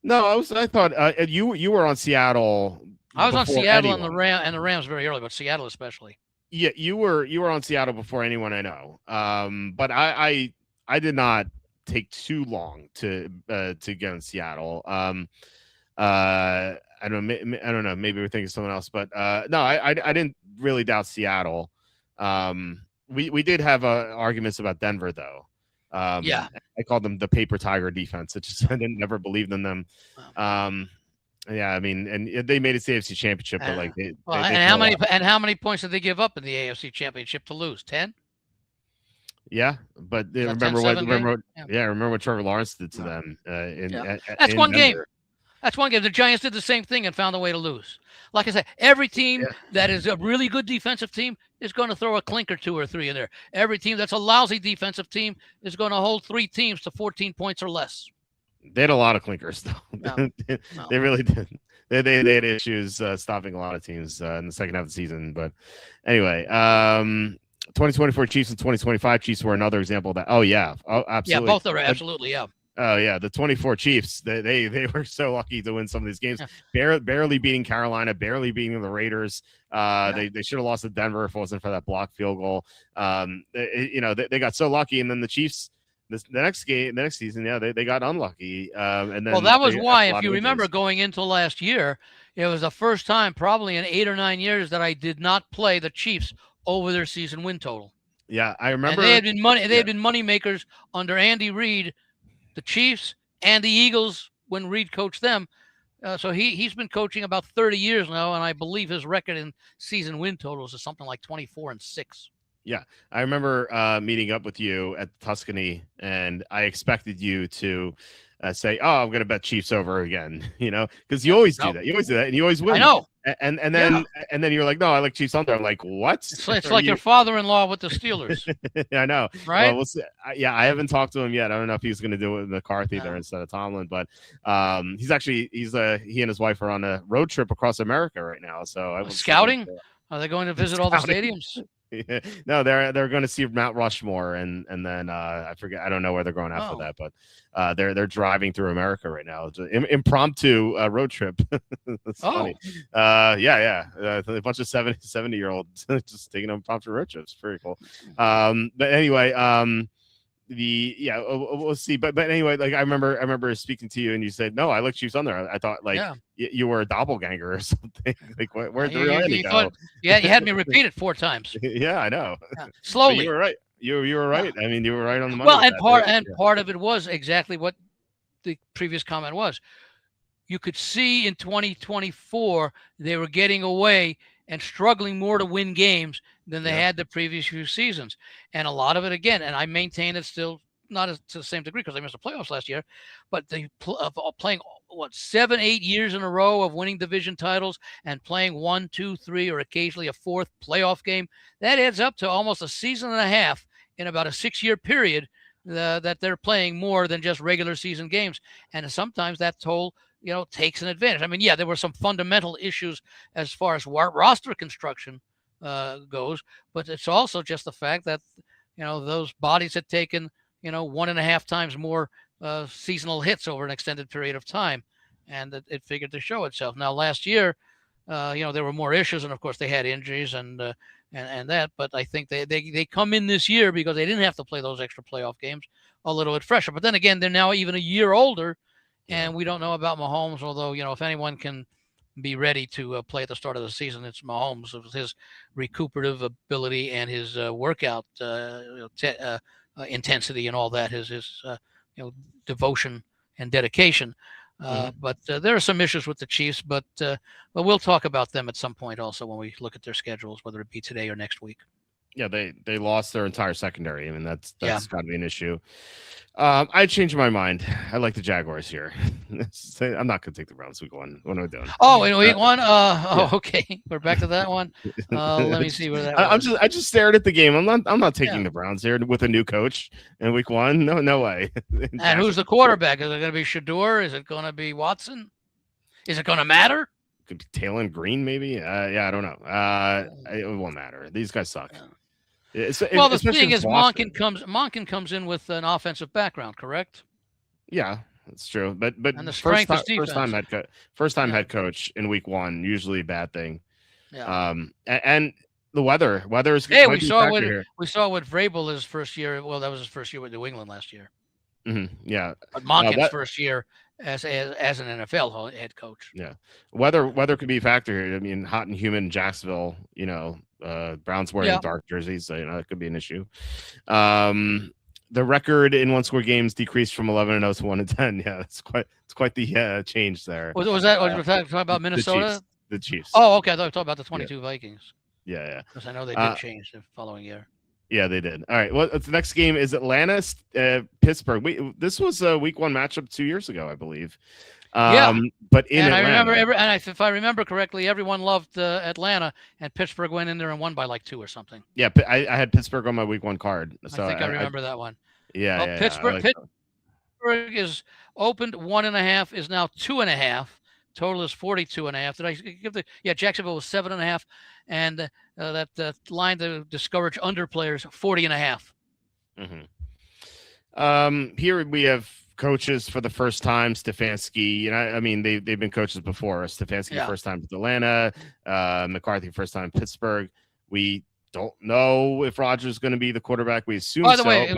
No, I thought you were on Seattle. I was on Seattle and the Rams very early, but Seattle especially. Yeah, you were on Seattle before anyone I know. But I did not take too long to get on Seattle. I don't know. Maybe we're thinking someone else, but no, I didn't really doubt Seattle. We did have arguments about Denver though. I called them the paper tiger defense. I didn't never believed in them. Yeah, I mean, and they made it to the AFC Championship, but like, how many points did they give up in the AFC Championship to lose? 10. Yeah, but remember what Trevor Lawrence did to them. That's one game. That's one game. The Giants did the same thing and found a way to lose. Like I said, every team that is a really good defensive team is going to throw a clink or 2 or 3 in there. Every team that's a lousy defensive team is going to hold 3 teams to 14 points or less. They had a lot of clinkers, though. No. They really did. They had issues stopping a lot of teams in the second half of the season. But anyway, 2024 Chiefs and 2025 Chiefs were another example of that. Oh, absolutely. Yeah, both are absolutely, yeah. Oh yeah, the 24 Chiefs. They were so lucky to win some of these games. Barely beating Carolina, barely beating the Raiders. They should have lost to Denver if it wasn't for that blocked field goal. They got so lucky, and then the Chiefs. The next season, they got unlucky. And then that was why, if you remember, going into last year, it was the first time probably in 8 or 9 years that I did not play the Chiefs over their season win total. Yeah, I remember. And they had been money. They had been money makers under Andy Reid. The Chiefs and the Eagles when Reid coached them. So he's been coaching about 30 years now, and I believe his record in season win totals is something like 24-6. Yeah, I remember meeting up with you at Tuscany, and I expected you to say, "Oh, I'm going to bet Chiefs over again," because you always do that. You always do that, and you always win. I know. And then you're like, "No, I like Chiefs under." I'm like, "What?" It's like your father-in-law with the Steelers. I know, right? Well, we'll see. I haven't talked to him yet. I don't know if he's going to do it with McCarthy there instead of Tomlin, but he and his wife are on a road trip across America right now. So scouting. Are they going to visit all the stadiums? No, they're going to see Mount Rushmore, and then I forget. I don't know where they're going after that, but they're driving through America right now. It's an impromptu road trip. That's funny. A bunch of 70-year-olds just taking impromptu road trips. Very cool. But anyway, we'll see. But anyway, like I remember speaking to you, and you said, "No, I like Chiefs on there." I thought you were a doppelganger or something. Like where'd the real Andy go? You had me repeat it 4 times. Yeah, I know. Slowly. But you were right. You were right. I mean, you were right on the money. Well, part of it was exactly what the previous comment was. You could see in 2024 they were getting away and struggling more to win games than they had the previous few seasons. And a lot of it, again, and I maintain it still not as, to the same degree because they missed the playoffs last year, but playing what 7, 8 years in a row of winning division titles and playing 1, 2, 3, or occasionally a fourth playoff game. That adds up to almost a season and a half in about a 6-year period that they're playing more than just regular season games, and sometimes that toll takes an advantage. I mean, yeah, there were some fundamental issues as far as roster construction goes, but it's also just the fact that those bodies had taken 1.5 times more seasonal hits over an extended period of time, and it figured to show itself. Now last year, there were more issues, and of course they had injuries and that, but I think they come in this year because they didn't have to play those extra playoff games a little bit fresher. But then again, they're now even a year older, and we don't know about Mahomes, although if anyone can be ready to play at the start of the season, it's Mahomes with his recuperative ability and his workout intensity and all that, his devotion and dedication. But there are some issues with the Chiefs, but we'll talk about them at some point also when we look at their schedules, whether it be today or next week. Yeah, they lost their entire secondary. I mean, that's got to be an issue. I changed my mind. I like the Jaguars here. I'm not going to take the Browns week 1. What am I doing? Oh, in week 1? Okay. We're back to that one. Let me see where that was. I just stared at the game. I'm not taking the Browns here with a new coach in week 1. No way. And who's the quarterback? Is it going to be Shador? Is it going to be Watson? Is it going to matter? Could be Taylor Green, maybe. I don't know. It won't matter. These guys suck. Well, the thing is, Monken comes in with an offensive background, correct? Yeah, that's true. But and the strength is defense. First time head coach in week 1, usually a bad thing. Yeah. And the weather is. Hey, we saw what Vrabel his first year. Well, that was his first year with New England last year. Mm-hmm. Yeah, but Monken's first year as an NFL head coach. Yeah, weather could be a factor here. I mean, hot and humid in Jacksonville. Browns wearing dark jerseys, so it could be an issue. The record in one-score games decreased from 11-0 to 1-10. Yeah, it's quite the change there. Was that what you were talking about? Minnesota? The Chiefs. Oh, okay. I thought you were talking about the 22 Vikings. Yeah. Because I know they did change the following year. Yeah, they did. All right. Well, the next game is Atlanta, Pittsburgh. This was a week 1 matchup 2 years ago, I believe. But in Atlanta, if I remember correctly, everyone loved Atlanta, and Pittsburgh went in there and won by like 2 or something. Yeah, I had Pittsburgh on my week 1 card. So I think I remember that one. Yeah, well, Pittsburgh is opened 1.5, is now 2.5. Total is 42.5. Did I give Jacksonville was 7.5, and that line to discourage under players 40.5. Here we have coaches for the first time. Stefanski, I mean they've been coaches before. Stefanski first time with Atlanta, McCarthy first time Pittsburgh. We don't know if Rodgers is going to be the quarterback. We assume. By the way,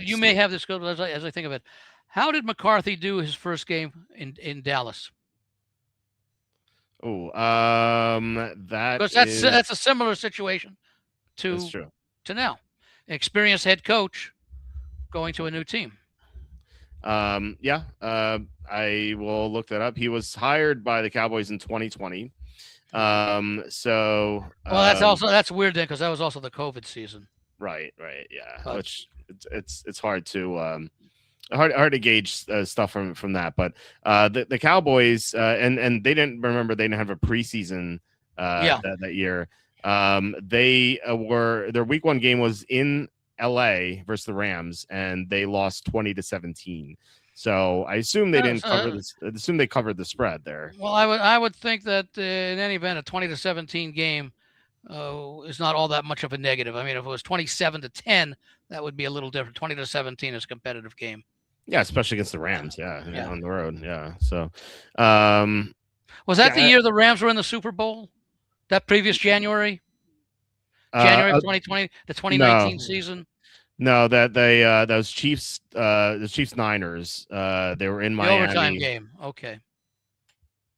you may have this as I think of it. How did McCarthy do his first game in Dallas? Oh, because that's a similar situation to now. An experienced head coach going to a new team. I will look that up. He was hired by the Cowboys in 2020. That's weird then, because that was also the COVID season. Right. Yeah. Which it's hard to hard to gauge stuff from that, but the Cowboys and they didn't have a preseason that year. Their week 1 game was in LA versus the Rams, and they lost 20-17. So I assume they didn't cover this. I assume they covered the spread there. Well, I would think that in any event, a 20-17 game is not all that much of a negative. I mean, if it was 27-10, that would be a little different. 20-17 is a competitive game. Yeah, especially against the Rams. Yeah, on the road. Yeah. So, was that the year the Rams were in the Super Bowl? That previous January of 2020, the 2019 season. No, that was Chiefs. The Chiefs Niners. They were in Miami. The overtime game. Okay.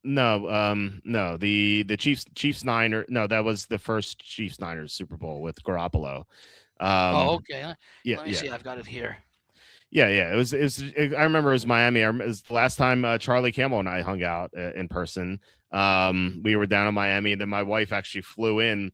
No. The Chiefs Niners. No, that was the first Chiefs Niners Super Bowl with Garoppolo. Okay. Let me see. I've got it here. Yeah. It was. I remember it was Miami. It was the last time Charlie Campbell and I hung out in person. We were down in Miami, and then my wife actually flew in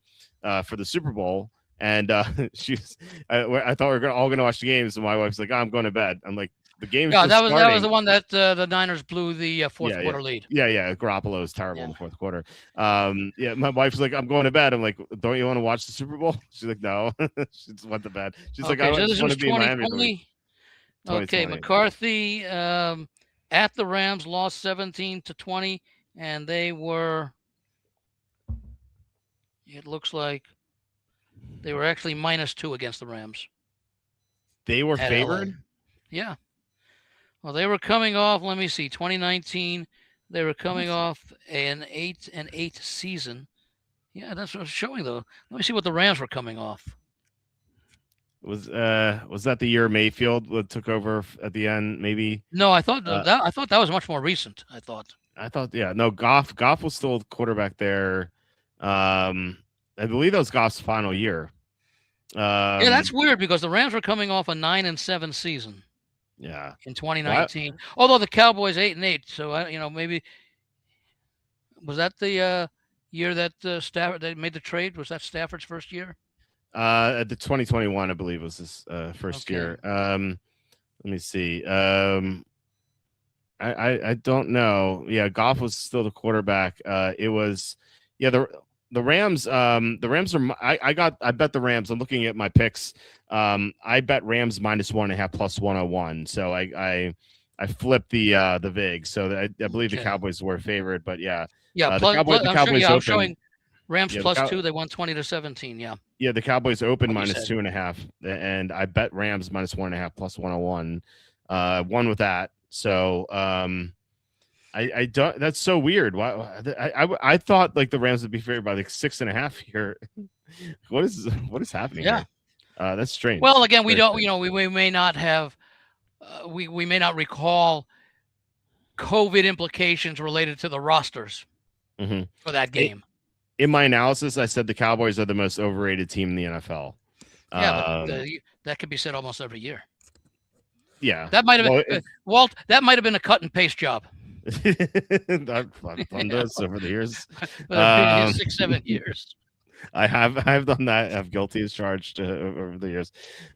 for the Super Bowl, and she's I thought we were all gonna watch the games, and my wife's like, oh, I'm going to bed. I'm like, the game's Yeah, just that was starting. the one that the Niners blew the fourth Yeah, yeah. quarter lead. Yeah. Garoppolo is terrible Yeah. in the fourth quarter. Yeah, my wife's like, I'm going to bed. I'm like, don't you want to watch the Super Bowl? She's like, no. She just went to bed. She's like, Okay, I so just this want was to be in Miami the week. 2020. Okay, 2020. McCarthy at the Rams lost 17-20, and they were. It looks like they were actually -2 against the Rams They were at LA. favored. Yeah. Well, they were coming off. Let me see. 2019, they were coming off an 8-8 season. Yeah, that's what it's showing though. Let me see what the Rams were coming off. Was that the year Mayfield took over at the end? Maybe. No, I thought that was much more recent. I thought. Yeah. No, Goff was still quarterback there. I believe that was Goff's final year. Yeah, that's weird because the Rams were coming off a 9-7 season. Yeah. In 2019, although the Cowboys 8-8, so maybe was that the year that Stafford they made the trade? Was that Stafford's first year? The 2021, I believe, was his first year. Let me see. I don't know. Yeah, Goff was still the quarterback. It was the Rams. The Rams are. I bet the Rams. I'm looking at my picks. I bet Rams -1.5 plus 101. So I flipped the vig. So I believe the Cowboys were favored, but yeah. Yeah, the Cowboys I'm open. showing Rams +2. They won 20-17. Yeah. Yeah, the Cowboys open -2.5, and I bet Rams -1.5 plus 101. Won with that. So I don't. That's so weird. Why? I thought like the Rams would be favored by like 6.5 here. What is happening? Yeah, here? That's strange. Well, again, we don't. We may not have. We may not recall COVID implications related to the rosters for that game. In my analysis, I said the Cowboys are the most overrated team in the NFL. Yeah, but that could be said almost every year. Yeah, that might have been Walt. That might have been a cut and paste job. I've done this over the years. 6-7 years. I have done that. I'm guilty as charged over the years.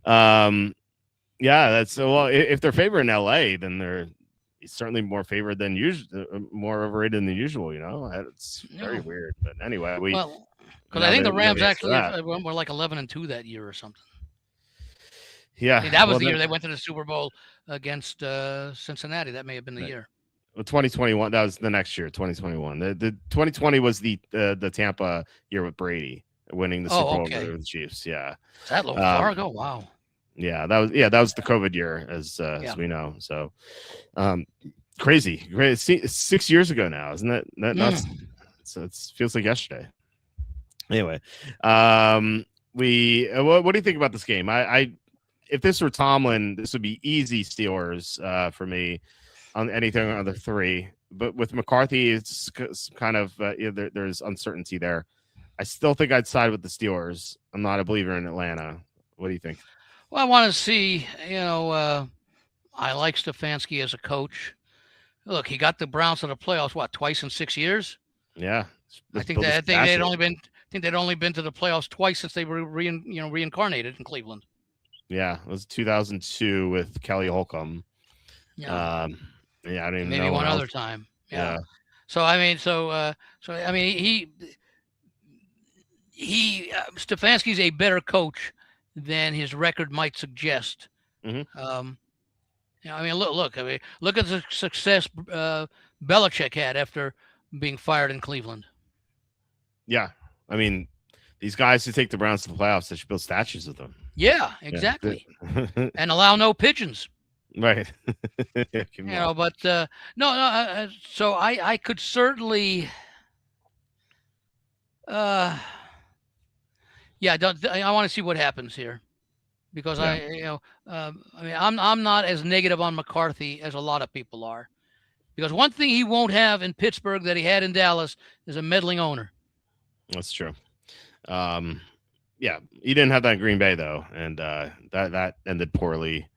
Yeah, that's well. If they're favored in LA, then they're certainly more favored than usual, more overrated than usual. It's very weird. But anyway, because I think the Rams actually were like 11-2 that year or something. Yeah, that was the year they went to the Super Bowl against Cincinnati. That may have been the year. Well, 2021. That was the next year. 2021. The 2020 was the Tampa year with Brady winning the Super Bowl with the Chiefs. Yeah, is that far ago? Wow. Yeah, that was the COVID year, as we know. So, crazy. 6 years ago now, isn't it? That's so it feels like yesterday. Anyway, what do you think about this game? If this were Tomlin, this would be easy Steelers for me on anything on the three. But with McCarthy, it's kind of there's uncertainty there. I still think I'd side with the Steelers. I'm not a believer in Atlanta. What do you think? Well, I want to see. I like Stefanski as a coach. Look, he got the Browns to the playoffs twice in 6 years. Yeah, I think they'd only been to the playoffs twice since they were reincarnated in Cleveland. Yeah, it was 2002 with Kelly Holcomb. Yeah, I don't even know. Maybe one other time. Yeah. So I mean, he Stefanski's a better coach than his record might suggest. I mean, look at the success Belichick had after being fired in Cleveland. Yeah, I mean, these guys who take the Browns to the playoffs, they should build statues of them. Yeah, exactly, and allow no pigeons. Right. But no. So I could certainly. I want to see what happens here, because I'm not as negative on McCarthy as a lot of people are, because one thing he won't have in Pittsburgh that he had in Dallas is a meddling owner. That's true. Yeah, he didn't have that in Green Bay though, and that ended poorly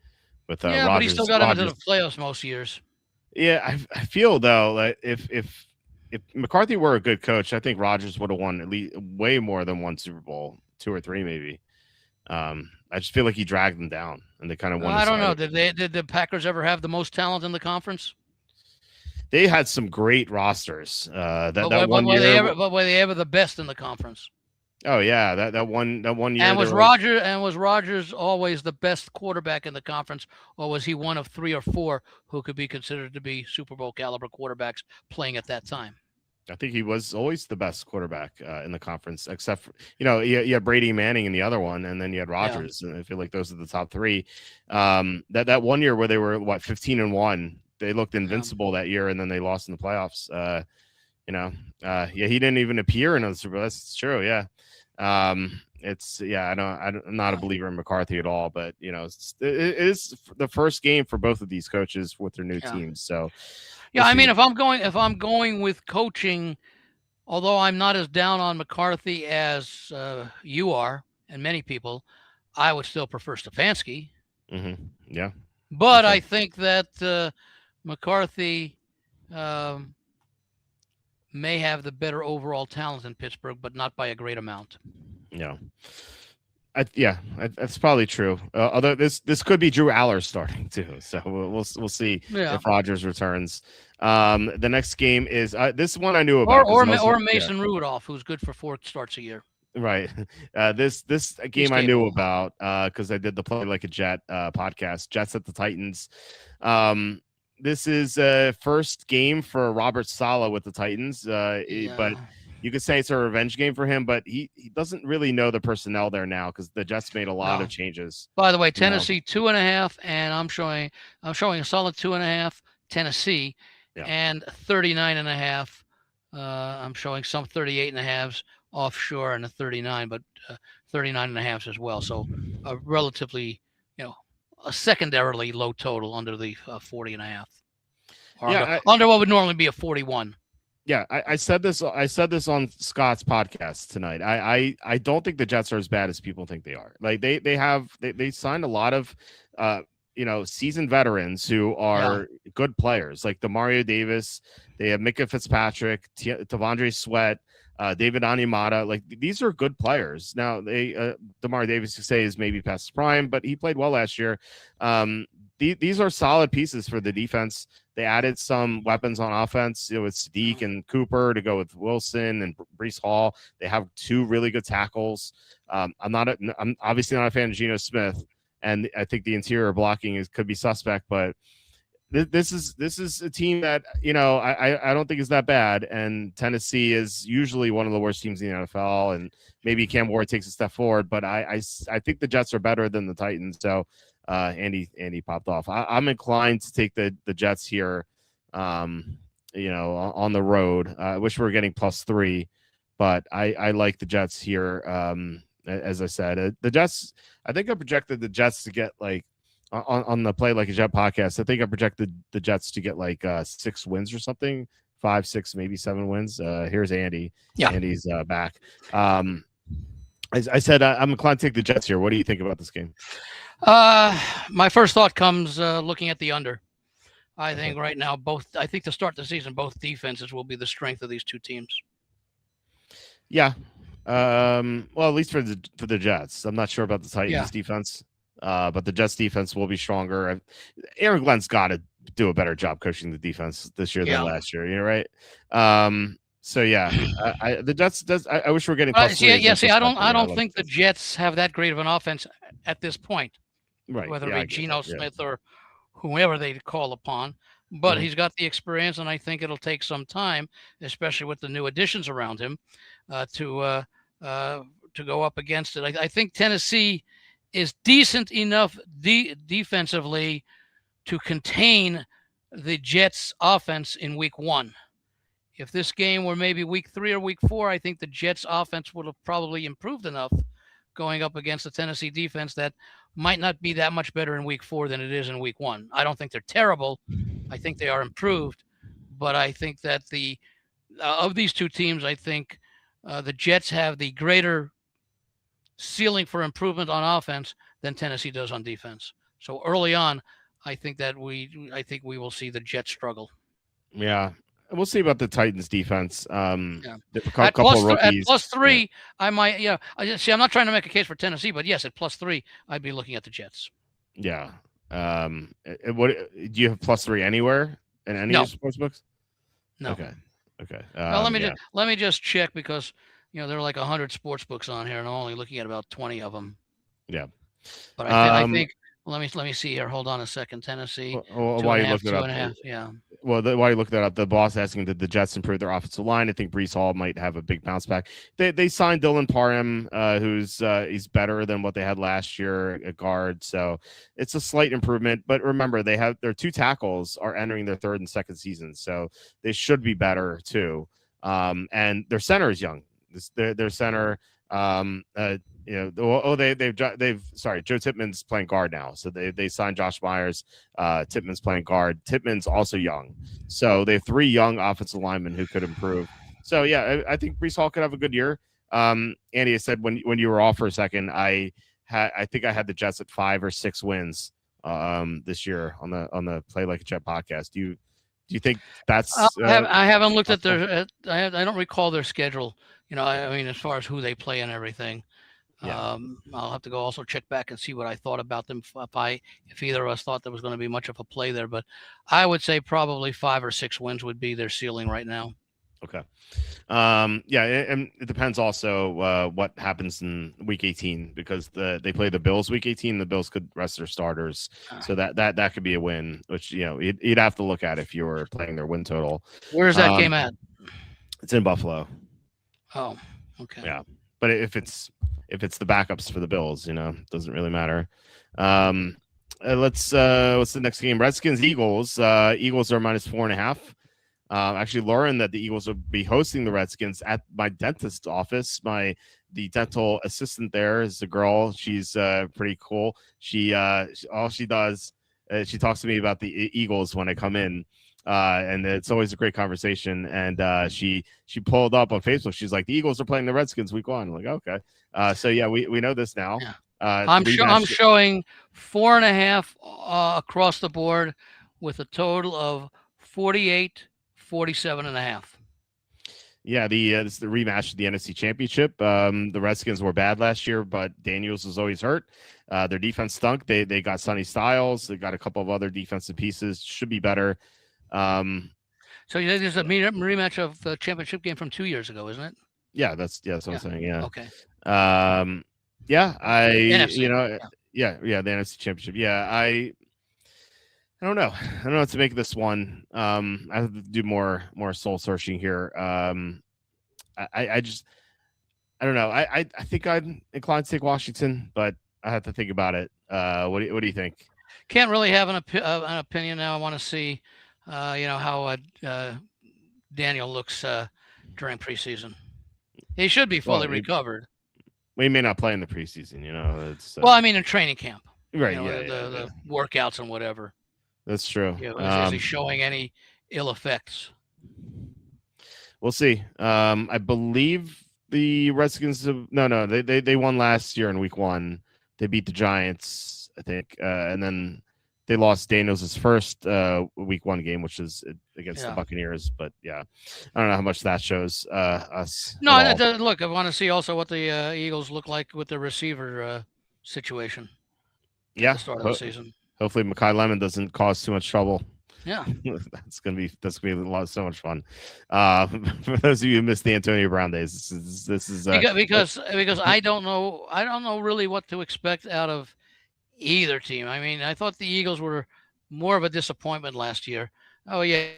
with Rodgers. But he still got him into the playoffs most years. Yeah, I feel though like if McCarthy were a good coach, I think Rodgers would have won at least way more than one Super Bowl, 2 or 3 maybe. I just feel like he dragged them down, and they kind of won I don't inside know. of it. Did the Packers ever have the most talent in the conference? They had some great rosters. That But that one year. were they ever the best in the conference? Oh yeah, that one year And they was were like, Rogers always the best quarterback in the conference, or was he one of 3 or 4 who could be considered to be Super Bowl caliber quarterbacks playing at that time? I think he was always the best quarterback in the conference, except for, you had Brady Manning in the other one, and then you had Yeah. Rodgers, and I feel like those are the top three. That one year where they were 15-1, they looked invincible that year, and then they lost in the playoffs. He didn't even appear in the Super Bowl. That's true. Yeah. I'm not a believer in McCarthy at all, but it is the first game for both of these coaches with their new teams. So yeah, we'll I mean, see. if I'm going with coaching, although I'm not as down on McCarthy as you are and many people, I would still prefer Stefanski. Yeah. But Okay. I think that McCarthy may have the better overall talent in Pittsburgh, but not by a great amount. Yeah. That's probably true. Although this could be Drew Aller starting too, so we'll see if Rodgers returns. The next game is this one I knew about, or Mason Rudolph, who's good for 4 starts a year. Right. This game I knew about because I did the Play Like a Jet podcast. Jets at the Titans. This is first game for Robert Saleh with the Titans, but you could say it's a revenge game for him, but he doesn't really know the personnel there now because the Jets made a lot of changes. By the way, Tennessee 2.5, and I'm showing a solid 2.5 Tennessee, and 39.5. I'm showing some 38.5s offshore and a 39, but 39.5s as well. So a relatively, a secondarily low total under the 40.5. Under what would normally be a 41. Yeah, I said this on Scott's podcast tonight. I don't think the Jets are as bad as people think they are. Like they signed a lot of seasoned veterans who are good players, like Demario Davis. They have Micah Fitzpatrick, Tavondre Sweat, David Onyemata. Like these are good players. Now Demario Davis, you say, is maybe past his prime, but he played well last year. These are solid pieces for the defense. They added some weapons on offense, with Sadiq and Cooper to go with Wilson and Breece Hall. They have 2 really good tackles. I'm obviously not a fan of Geno Smith, and I think the interior blocking could be suspect. But this is a team that I don't think is that bad. And Tennessee is usually one of the worst teams in the NFL, and maybe Cam Ward takes a step forward. But I think the Jets are better than the Titans. So. Andy popped off. I'm inclined to take the Jets here, on the road. I wish we were getting +3, but I like the Jets here. As I said, the Jets. I think I projected the Jets to get like on the Play Like a Jet podcast. I think I projected the Jets to get like 6 wins or something, 5, 6, maybe 7 wins. Here's Andy. Yeah, Andy's back. I said I'm inclined to take the Jets here. What do you think about this game? My first thought comes looking at the under. I think right now I think to start the season, both defenses will be the strength of these 2 teams. Yeah. Well, at least for the Jets. I'm not sure about the Titans defense, but the Jets defense will be stronger. Aaron Glenn's got to do a better job coaching the defense this year than last year. Right? So the Jets I wish we were getting. I don't think the Jets have that great of an offense at this point. Right. Whether it be Geno Smith or whoever they call upon, but he's got the experience, and I think it'll take some time, especially with the new additions around him, to go up against it. I think Tennessee is decent enough defensively to contain the Jets' offense in week 1. If this game were maybe week 3 or week 4, I think the Jets' offense would have probably improved enough going up against the Tennessee defense that might not be that much better in week 4 than it is in week 1. I don't think they're terrible. I think they are improved, but I think that of these 2 teams, I think the Jets have the greater ceiling for improvement on offense than Tennessee does on defense. So early on, I think we will see the Jets struggle. Yeah. We'll see about the Titans defense. Yeah. A couple of At rookies. plus Yeah, three, I might. See, I'm not trying to make a case for Tennessee, but yes, at plus three, I'd be looking at the Jets. yeah. What do you have +3 anywhere in any of No, your sports books? no. Okay, okay. Well, Yeah, let me just check because there are like 100 sports books on here, and I'm only looking at about 20 of them. yeah. But I Um, think let me see here. Hold on a second. Tennessee, two While and a you half, look it two up, and a half. Yeah. while you look that up, the boss asking did the Jets improve their offensive line? I think Brees Hall might have a big bounce back. They signed Dylan Parham, who's he's better than what they had last year at guard, so it's a slight improvement. But remember, they have their two tackles are entering their third and second season, so they should be better too. And their center is young. Their center, they've sorry, Joe Tippmann's playing guard now, so they signed Josh Myers. Tippmann's playing guard. Tippmann's also young, so they have three young offensive linemen who could improve. So yeah, I think Brees Hall could have a good year. Andy, I said when you were off for a second, I think I had the Jets at 5 or 6 wins this year on the Play Like a Jet podcast. Do you think that's I haven't looked at their. I don't recall their schedule. I mean, as far as who they play and everything. Yeah. I'll have to go also check back and see what I thought about them. If either of us thought there was going to be much of a play there, but I would say probably 5 or 6 wins would be their ceiling right now. Okay. Yeah, and it depends also what happens in week 18 because they play the Bills week 18. The Bills could rest their starters, so that could be a win, which you'd have to look at if you were playing their win total. Where's that game at? It's in Buffalo. Oh, okay. Yeah, but if it's the backups for the Bills, it doesn't really matter. What's the next game? Redskins Eagles. Eagles are -4.5. Actually learned that the Eagles will be hosting the Redskins at my dentist's office. The dental assistant there is a girl. She's pretty cool. All she does, she talks to me about the Eagles when I come in. And it's always a great conversation. And she pulled up on Facebook. She's like, the Eagles are playing the Redskins week 1. I'm like, okay. So yeah, we know this now. Yeah. I'm showing 4.5 across the board with a total of 47.5. Yeah, this is the rematch of the NFC Championship. The Redskins were bad last year, but Daniels was always hurt. Their defense stunk. They got Sonny Styles. They got a couple of other defensive pieces. Should be better. So you think there's a rematch of the championship game from 2 years ago, isn't it? Yeah, that's what I'm saying. Yeah. Okay. Yeah, NFC, the NFC Championship. Yeah, I don't know. I don't know what to make of this one. I have to do more soul searching here. I don't know. I think I'm inclined to take Washington, but I have to think about it. What do you think? Can't really have an opinion now. I want to see, how Daniel looks during preseason. He should be fully recovered. We may not play in the preseason. It's well, I mean, in training camp, right? The workouts and whatever. That's true. Is he showing any ill effects? We'll see. I believe the Redskins they won last year in week 1. They beat the Giants, I think, and then they lost Daniels' first week 1 game, which is against the Buccaneers. But yeah, I don't know how much that shows us. No, look, I want to see also what the Eagles look like with the receiver situation. Yeah, at the start of the season. Hopefully, Mekhi Lemon doesn't cause too much trouble. Yeah, that's gonna be so much fun. For those of you who missed the Antonio Brown days, this is because I don't know really what to expect out of either team. I mean, I thought the Eagles were more of a disappointment last year. Oh yeah,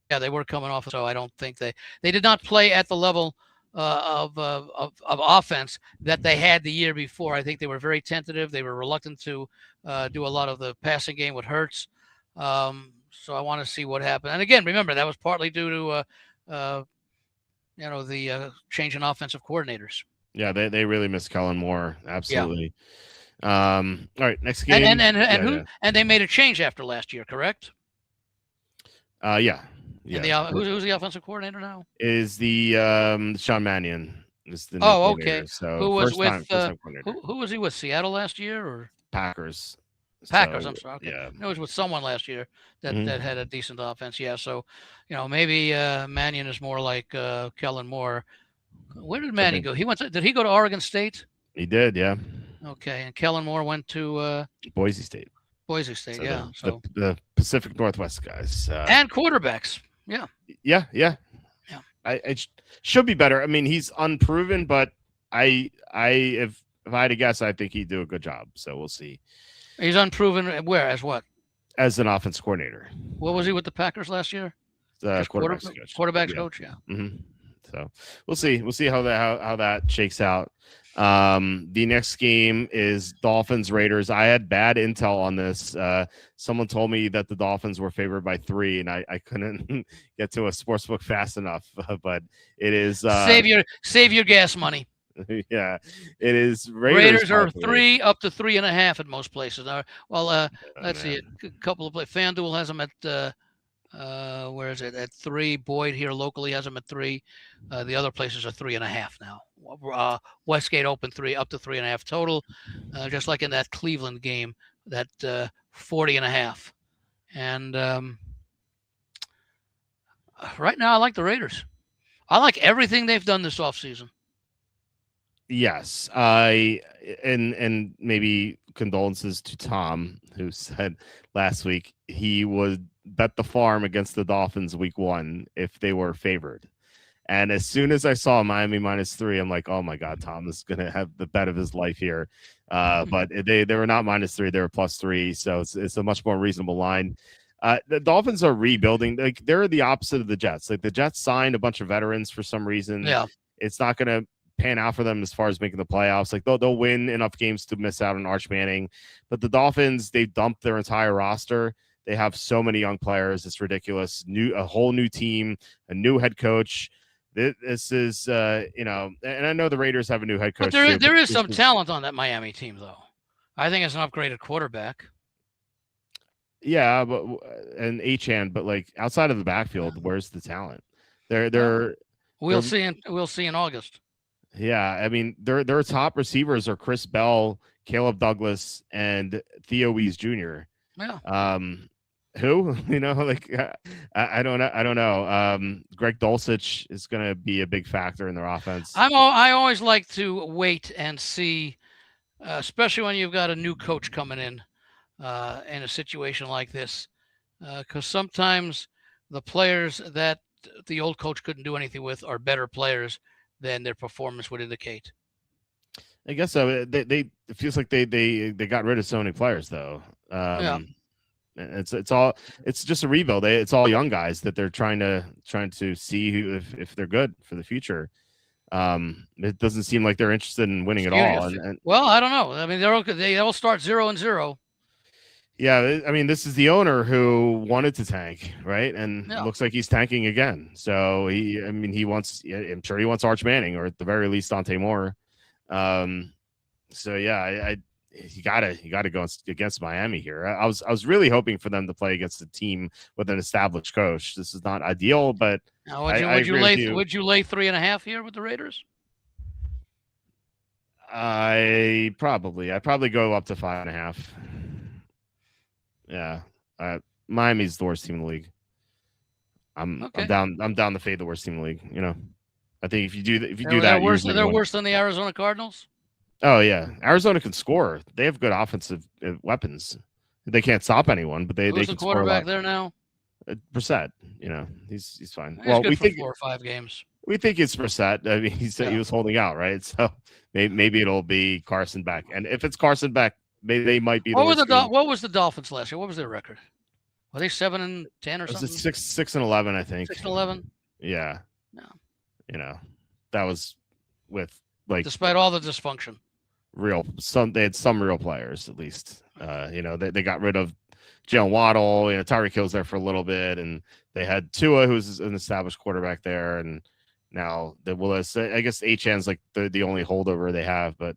they were coming off, so I don't think they did not play at the level of offense that they had the year before. I think they were very tentative. They were reluctant to do a lot of the passing game with Hurts. So I want to see what happened. And again, remember that was partly due to the change in offensive coordinators. Yeah, they really miss Kellen Moore. Absolutely. Yeah. All right, next game. And they made a change after last year, correct? Yeah. Yeah. And who's the offensive coordinator now? Is the Sean Mannion. Is the okay. So who was with who was he with? Seattle last year or Packers? Packers. I'm So sorry. Okay, yeah. it was with someone last year that Mhm. that had a decent offense. Yeah, so maybe Mannion is more like Kellen Moore. Where did Could Mannion be. go? Did he go to Oregon State? He did, yeah. Okay, and Kellen Moore went to Boise State. Boise State. So Yeah, the so the Pacific Northwest guys. and quarterbacks. Yeah, Yeah, yeah. yeah. Should be better. I mean, he's unproven, but if I had to guess, I think he'd do a good job. So we'll see. He's unproven. Where as what? As an offense coordinator, What was he with the Packers last year? the Just quarterback's coach. quarterbacks Yeah. coach. Yeah. hmm So we'll see. We'll see how that shakes out. The next game is Dolphins Raiders. I had bad intel on this. Someone told me that the Dolphins were favored by 3, and I couldn't get to a sportsbook fast enough. But it is Save your gas money. yeah, it is Raiders by are 3 up to 3.5 at most places. Well, let's see. Man. A couple of places. FanDuel has them at where is it? At 3. Boyd here locally has them at 3. The other places are 3.5 now. Westgate open 3 up to 3.5 total. Just like in that Cleveland game, that 40.5. And right now, I like the Raiders. I like everything they've done this offseason. Yes, and maybe condolences to Tom, who said last week he would bet the farm against the Dolphins week 1 if they were favored. And as soon as I saw Miami -3, I'm like, oh my God, Tom is going to have the bet of his life here. But they were not -3, they were +3, so it's a much more reasonable line. The Dolphins are rebuilding. Like, they're the opposite of the Jets. Like, the Jets signed a bunch of veterans for some reason. Yeah. It's not going to pan out for them as far as making the playoffs. Like, they'll win enough games to miss out on Arch Manning, but the Dolphins, they dumped their entire roster. They have so many young players, it's ridiculous. A whole new team, a new head coach. This is and I know the Raiders have a new head coach, but there is some talent on that Miami team, though. I think it's an upgraded quarterback. Yeah, but and Achane, but like outside of the backfield, where's the talent? We'll see in August. Yeah, I mean, their top receivers are Chris Bell, Caleb Douglas, and Theo Wees Jr. Yeah. Who I don't know. Greg Dulcich is going to be a big factor in their offense. I always like to wait and see, especially when you've got a new coach coming in a situation like this, because sometimes the players that the old coach couldn't do anything with are better players than their performance would indicate. I guess so. It feels like they got rid of so many players though. Yeah. It's just a rebuild. It's all young guys that they're trying to see if they're good for the future. It doesn't seem like they're interested in winning at all. Well, I don't know. I mean, they all start 0-0. Yeah, I mean, this is the owner who wanted to tank, right? And it looks like he's tanking again. So I'm sure he wants Arch Manning, or at the very least Dante Moore. So yeah, you gotta go against Miami here. I was really hoping for them to play against a team with an established coach. This is not ideal, but now, would you lay 3.5 here with the Raiders? I'd probably go up to 5.5. Yeah, Miami's the worst team in the league. I'm down to fade the worst team in the league. I think if you do that, they're worse than the Arizona Cardinals. Oh yeah, Arizona can score. They have good offensive weapons. They can't stop anyone, but they can the quarterback there now. Brissett, he's fine. We think 4 or 5 games. We think it's Brissett. I mean, he said he was holding out, right? So maybe it'll be Carson Beck, and if it's Carson Beck, they might be. What was the Dolphins last year? What was their record? Were they 7-10 or something? It was 6-11, I think. 6-11. Yeah. No. That was with despite all the dysfunction. They had some real players at least. They got rid of Jalen Waddle. Tyreek Hill's there for a little bit, and they had Tua, who's an established quarterback there, and now I guess Achane's like the only holdover they have, but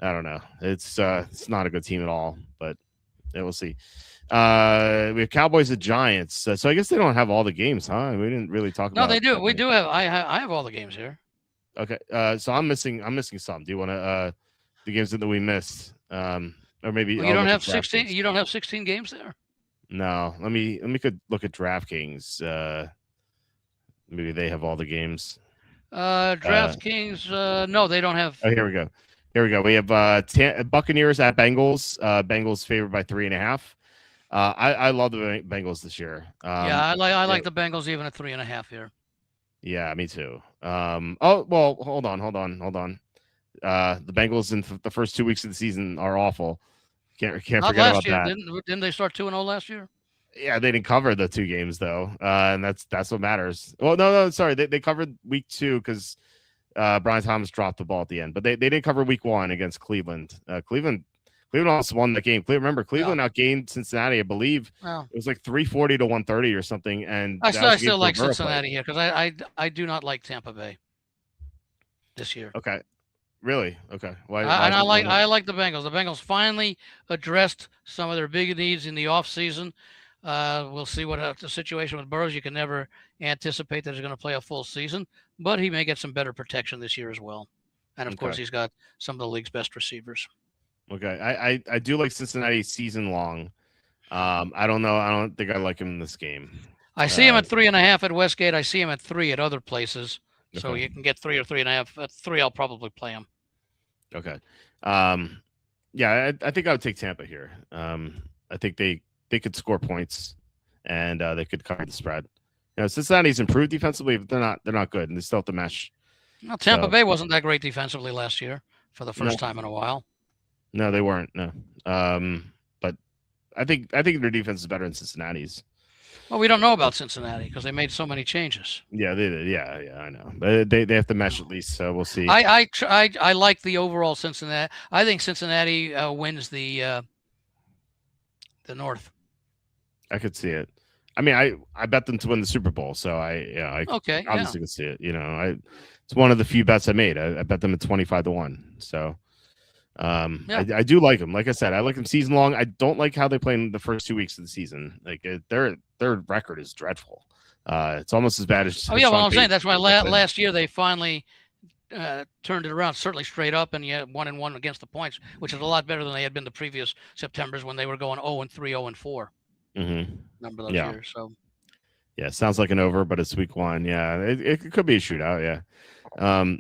I don't know. It's not a good team at all, but we'll see. We have Cowboys and Giants, so I guess they don't have all the games, huh? We didn't really talk about. No, they do. We do have. I have all the games here. Okay, so I'm missing some. Do you want to the games that we missed? I or maybe Well, you I'll don't look at have 16. DraftKings. You don't have 16 games there. No, let me could look at DraftKings. Maybe they have all the games. DraftKings. No, they don't have. Oh, here we go. Here we go. We have Buccaneers at Bengals. Bengals favored by 3.5. I love the Bengals this year. Yeah, I yeah, like the Bengals even at 3.5 here. yeah, me too. Oh well, hold on. The Bengals in the first 2 weeks of the season are awful. Can't Not forget last about year. that. Didn't they start 2-0 last year? Yeah, they didn't cover the 2 games though, and that's what matters. Well, no, sorry, they covered week 2 because Brian Thomas dropped the ball at the end, but they didn't cover week 1 against Cleveland. Cleveland almost won the game. Remember, Cleveland outgained Cincinnati. I believe Well, it was like 340 to 130 or something, and I that was still against like Rivera played. Cincinnati here because I do not like Tampa Bay this year. Okay, really? Okay, And why not? I like the Bengals. The Bengals finally addressed some of their big needs in the offseason. We'll see what the situation with Burrows. You can never anticipate that he's going to play a full season, but he may get some better protection this year as well. And of course, Okay. he's got some of the league's best receivers. Okay, I do like Cincinnati season long. I don't know. I don't think I like him in this game. I see him at 3.5 at Westgate. I see him at 3 at other places. So Okay. you can get 3 or 3.5. At 3, I'll probably play him. Okay. Yeah, I think I would take Tampa here. I think they could score points, and they could cover the spread. You know, Cincinnati's improved defensively, but they're not good, and they still have to mesh. Well, Tampa Bay wasn't that great defensively last year for the first time in a while. No, they weren't. No. But I think their defense is better than Cincinnati's. Well, we don't know about Cincinnati because they made so many changes. Yeah, they did. Yeah, I know. But they have to mesh at least, so we'll see. I like the overall Cincinnati. I think Cincinnati wins the North. I could see it. I mean, I bet them to win the Super Bowl, so I obviously could see it. You know, it's one of the few bets I made. I bet them at 25-1. So I do like them. Like I said, I like them season long. I don't like how they play in the first 2 weeks of the season. Like their record is dreadful. It's almost as bad as. Oh yeah, well I'm saying that's why last year they finally turned it around, certainly straight up, and yet 1-1 against the points, which is a lot better than they had been the previous Septembers when they were going 0-3, 0-4. Mm-hmm. Number those years. So yeah, sounds like an over, but it's week 1. Yeah, it could be a shootout. Yeah.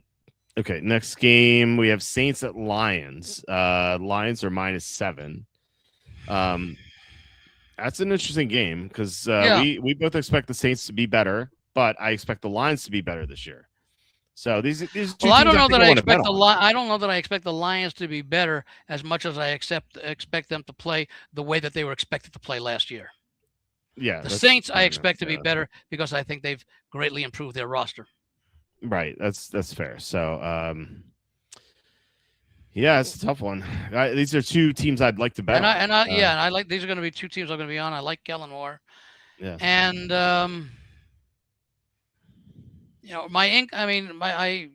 Okay, next game we have Saints at Lions. Lions are -7. That's an interesting game because we both expect the Saints to be better, but I expect the Lions to be better this year. So these two teams I don't know that I expect I don't know that I expect the Lions to be better as much as I expect them to play the way that they were expected to play last year. Yeah, the Saints I expect to be better because I think they've greatly improved their roster. Right, that's fair. So, yeah, it's a tough one. These are two teams I'd like to bet. And I like these are going to be two teams I'm going to be on. I like Kellen Moore. Yeah, and you know, I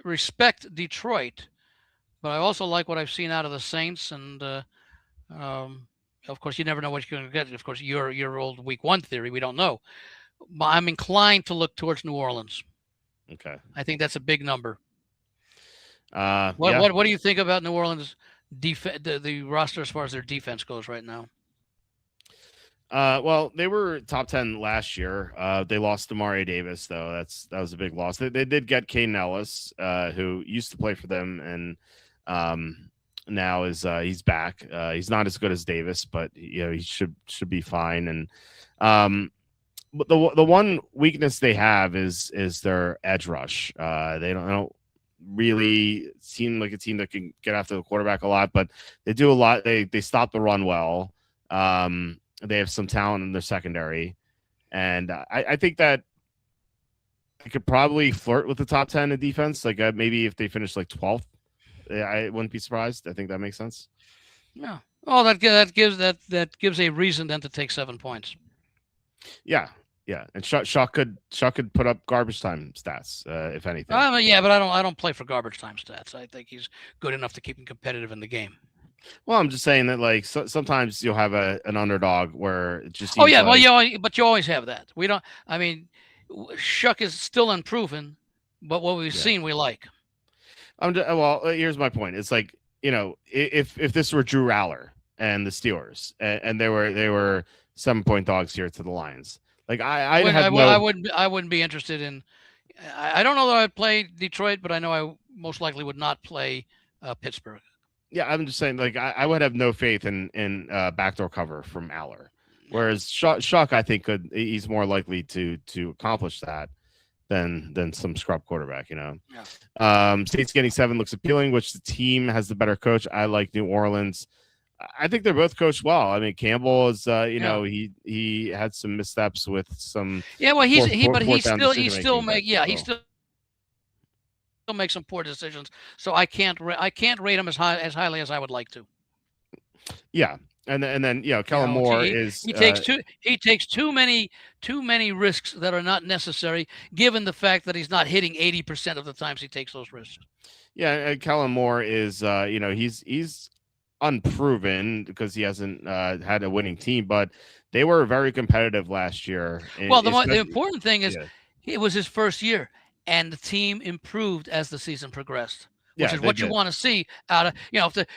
respect Detroit, but I also like what I've seen out of the Saints, and of course, you never know what you're going to get. Of course, your old week 1 theory, we don't know. But I'm inclined to look towards New Orleans. Okay. I think that's a big number. What do you think about New Orleans the roster as far as their defense goes right now? Well, they were top 10 last year. They lost to Mario Davis, though. That was a big loss. They did get Caden Ellis, who used to play for them, and now he's back. He's not as good as Davis, but he should be fine. And but the one weakness they have is their edge rush. They don't really seem like a team that can get after the quarterback a lot, but they do a lot. They stop the run well. They have some talent in their secondary, and I think that they could probably flirt with the top 10 in defense. Like maybe if they finish like 12th, I wouldn't be surprised. I think that makes sense. Yeah. Oh, that gives a reason then to take 7 points. Yeah. And Shaw could put up garbage time stats if anything. Yeah, but I don't play for garbage time stats. I think he's good enough to keep him competitive in the game. Well, I'm just saying that like sometimes you'll have an underdog where it just. Oh yeah, well but you always have that. We don't. I mean, Shuck is still unproven, but what we've seen we like. Well, here's my point. It's like if this were Drew Aller and the Steelers, and they were 7-point dogs here to the Lions, like I'd Wouldn't, have no. I wouldn't be interested in. I don't know that I'd play Detroit, but I know I most likely would not play Pittsburgh. Yeah, I'm just saying, like I would have no faith in backdoor cover from Aller, Yeah. whereas Shuck I think he's more likely to accomplish that than some scrub quarterback. Yeah. Saints getting 7 looks appealing, which the team has the better coach. I like New Orleans. I think they're both coached well. I mean, Campbell is, Yeah. he had some missteps with some. Yeah. Well, fourth he down still decision-making, make but he still. still makes some poor decisions. So I can't rate him as highly as I would like to. Yeah, and then Kellen Moore is he takes too many risks that are not necessary, given the fact that he's not hitting 80% of the times he takes those risks. Yeah, and Kellen Moore is he's unproven because he hasn't had a winning team, but they were very competitive last year. Well, the important thing is Yeah. it was his first year, and the team improved as the season progressed, which is what you want to see out of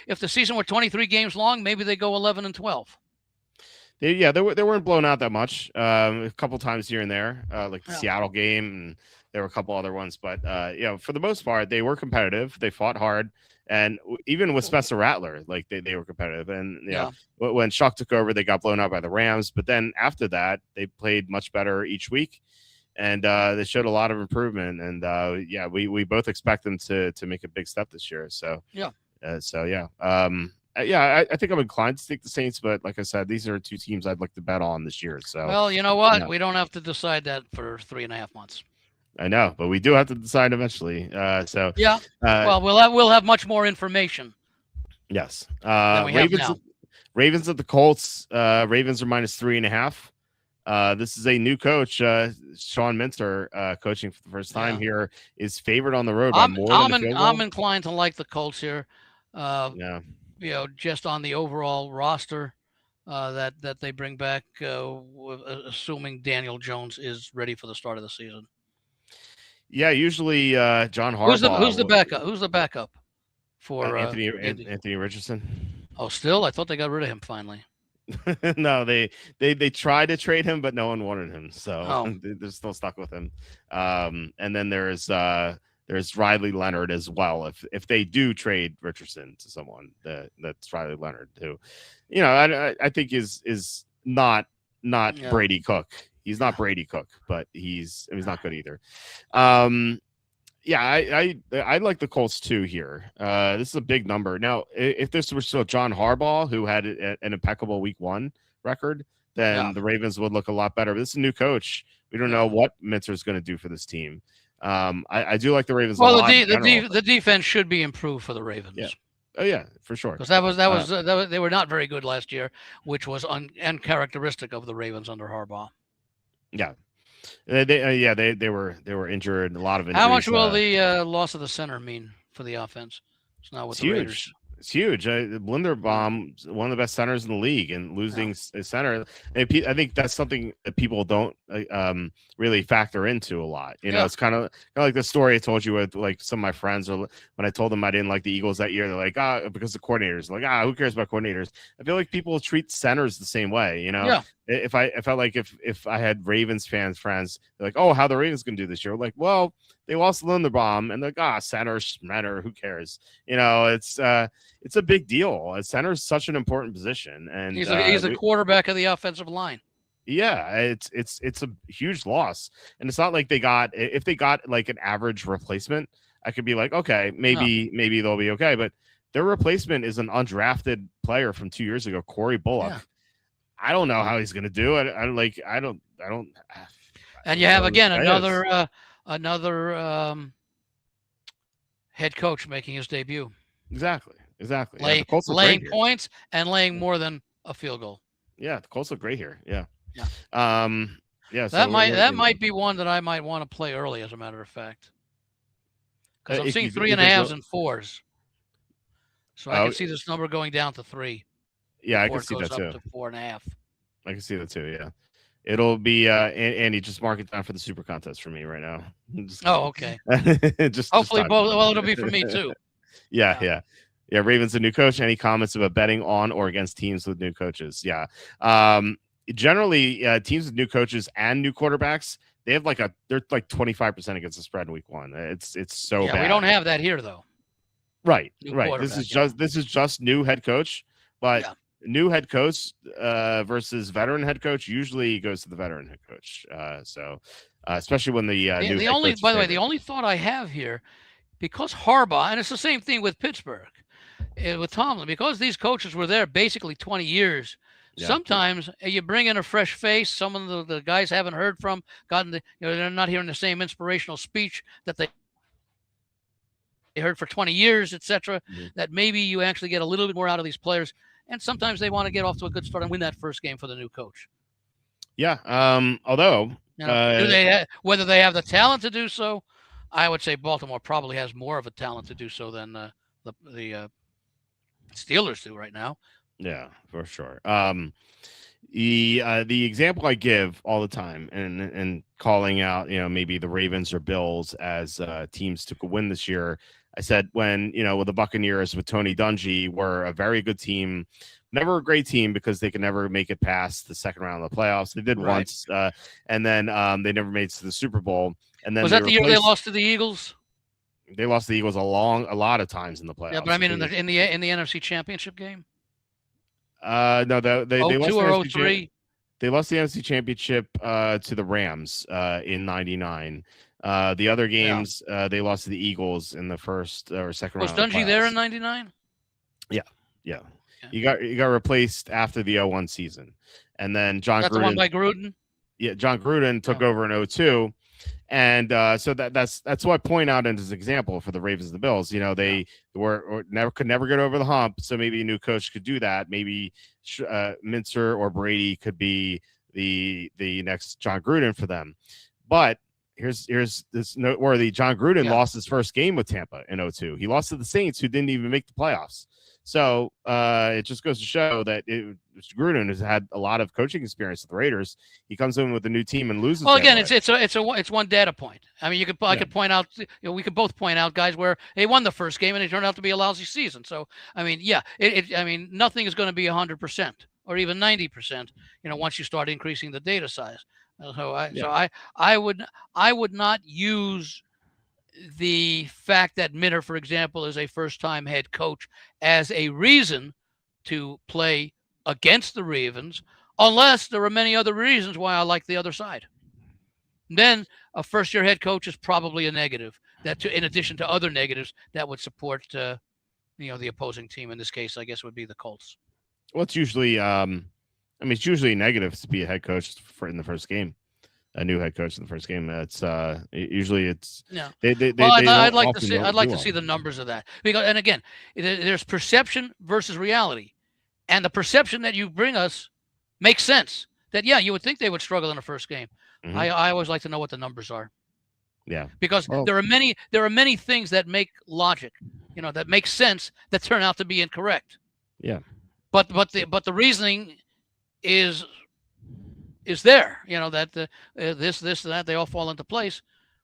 if the season were 23 games long, maybe they go 11-12. They weren't blown out that much. A couple times here and there, like the Seattle game, and there were a couple other ones. But for the most part, they were competitive. They fought hard, and even with Spencer Rattler, like they were competitive. And when Shuck took over, they got blown out by the Rams. But then after that, they played much better each week, and they showed a lot of improvement. And we both expect them to make a big step this year. So I think I'm inclined to take the Saints, but like I said, these are two teams I'd like to bet on this year. So, well, you know what? We don't have to decide that for 3.5 months. I know, but we do have to decide eventually. Well, we'll have much more information. Yes. Than we have now. Ravens at the Colts. Ravens are -3.5. This is a new coach, Sean Minter, coaching for the first time here. Is favored on the road by more than a field goal. I'm inclined to like the Colts here. Just on the overall roster that they bring back, assuming Daniel Jones is ready for the start of the season. Yeah, usually John Harbaugh. Who's the backup? Who's the backup for Anthony Richardson? Oh, still? I thought they got rid of him finally. No, they tried to trade him, but no one wanted him, so they're still stuck with him. And then there's Riley Leonard as well. If they do trade Richardson to someone, that's Riley Leonard, who, I think is not Brady Cook. He's not Brady Cook, but he's not good either. I like the Colts too here. This is a big number. Now, if this were still John Harbaugh, who had an impeccable Week 1 record, then the Ravens would look a lot better. But this is a new coach. We don't know what Minter is going to do for this team. I do like the Ravens. Well, the defense should be improved for the Ravens. Yeah. Oh yeah, for sure. Because that was they were not very good last year, which was uncharacteristic of the Ravens under Harbaugh. Yeah. They were injured. A lot of injuries. How much will the loss of the center mean for the offense? It's not with the Raiders. It's huge. Linderbaum, one of the best centers in the league, and losing a center, I think that's something that people don't really factor into a lot. It's kind of like the story I told you with like some of my friends, or when I told them I didn't like the Eagles that year, they're like, because the coordinators, like, who cares about coordinators? I feel like people treat centers the same way. If I had Ravens fans friends, they're like, oh, how the Ravens gonna do this year? Like, well, they lost Linderbaum, and they're like, center, who cares? It's a big deal. A center is such an important position, and he's a quarterback of the offensive line. Yeah, it's a huge loss, and it's not like if they got like an average replacement, I could be like, okay, maybe they'll be okay, but their replacement is an undrafted player from 2 years ago, Corey Bullock. Yeah. I don't know how he's going to do it. I don't. And you have again another head coach making his debut. Exactly. Laying points and laying more than a field goal. Yeah, the Colts look great here. Yeah. That might be one that I might want to play early, as a matter of fact, because I'm seeing 3.5s and 4s, so I can see this number going down to 3. Yeah, I can see that too. Up to 4.5. I can see that too. Yeah, it'll be Andy. Just mark it down for the super contest for me right now. Okay. just hopefully both. Well, it'll be for me too. Yeah. Yeah, Ravens a new coach. Any comments about betting on or against teams with new coaches? Yeah. Um, Generally, teams with new coaches and new quarterbacks, they're like 25% against the spread in week one. It's so Yeah, we don't bad. have that here though. Right, New right. This quarterback. is just new head coach, but Yeah. new head coach versus veteran head coach usually goes to the veteran head coach. Especially when the new The head only, coach is by the way, the favored. only thought I have here, because Harbaugh, and it's the same thing with Pittsburgh, with Tomlin, because these coaches were there basically 20 years. Yeah, Sometimes you bring in a fresh face, someone the guys haven't heard from, they're not hearing the same inspirational speech that they heard for 20 years, etc. mhm. That maybe you actually get a little bit more out of these players, and sometimes they want to get off to a good start and win that first game for the new coach. Yeah. Although, Whether they have the talent to do so, I would say Baltimore probably has more of a talent to do so than the Steelers do right now. yeah, for sure. The example I give all the time, and calling out, maybe the Ravens or Bills as teams to win this year. I said when with the Buccaneers with Tony Dungy were a very good team, never a great team because they could never make it past the second round of the playoffs. They did Right. once, and then they never made it to the Super Bowl. And then Was that the year they lost to the Eagles? They lost to the Eagles a lot of times in the playoffs. Yeah, but I mean in the NFC Championship game. No, they lost 02 or 03. They lost the NFC Championship to the Rams in '99. The other games, they lost to the Eagles in the first or second round. Was Dungy there in '99? Yeah. You got replaced after the 01 season, and then John That's Gruden. the one by Gruden. Yeah, John Gruden took over in 02. And so that's what I point out in this example for the Ravens and the Bills. They could never get over the hump. So maybe a new coach could do that. Maybe Mincer or Brady could be the next John Gruden for them. But here's this noteworthy: John Gruden lost his first game with Tampa in 02. He lost to the Saints, who didn't even make the playoffs. So it just goes to show that Gruden has had a lot of coaching experience with the Raiders. He comes in with a new team and loses. Well, again, it's one data point. I mean, I could point out, we could both point out guys where they won the first game and it turned out to be a lousy season. So I mean, I mean, nothing is going to be 100% or even 90%. Once you start increasing the data size. So I would not use the fact that Minter, for example, is a first-time head coach as a reason to play against the Ravens, unless there are many other reasons why I like the other side. Then a first-year head coach is probably a negative. In addition to other negatives that would support, the opposing team. In this case, I guess would be the Colts. Well, it's usually, it's usually negative to be a head coach in the first game. A new head coach in the first game. That's usually it's. Yeah. I'd like to see. I'd like to see the numbers of that because, and again, there's perception versus reality, and the perception that you bring us makes sense. That you would think they would struggle in the first game. Mm-hmm. I always like to know what the numbers are. Yeah. Because there are many things that make logic, that make sense that turn out to be incorrect. Yeah. But the reasoning is there, that this and that, they all fall into place.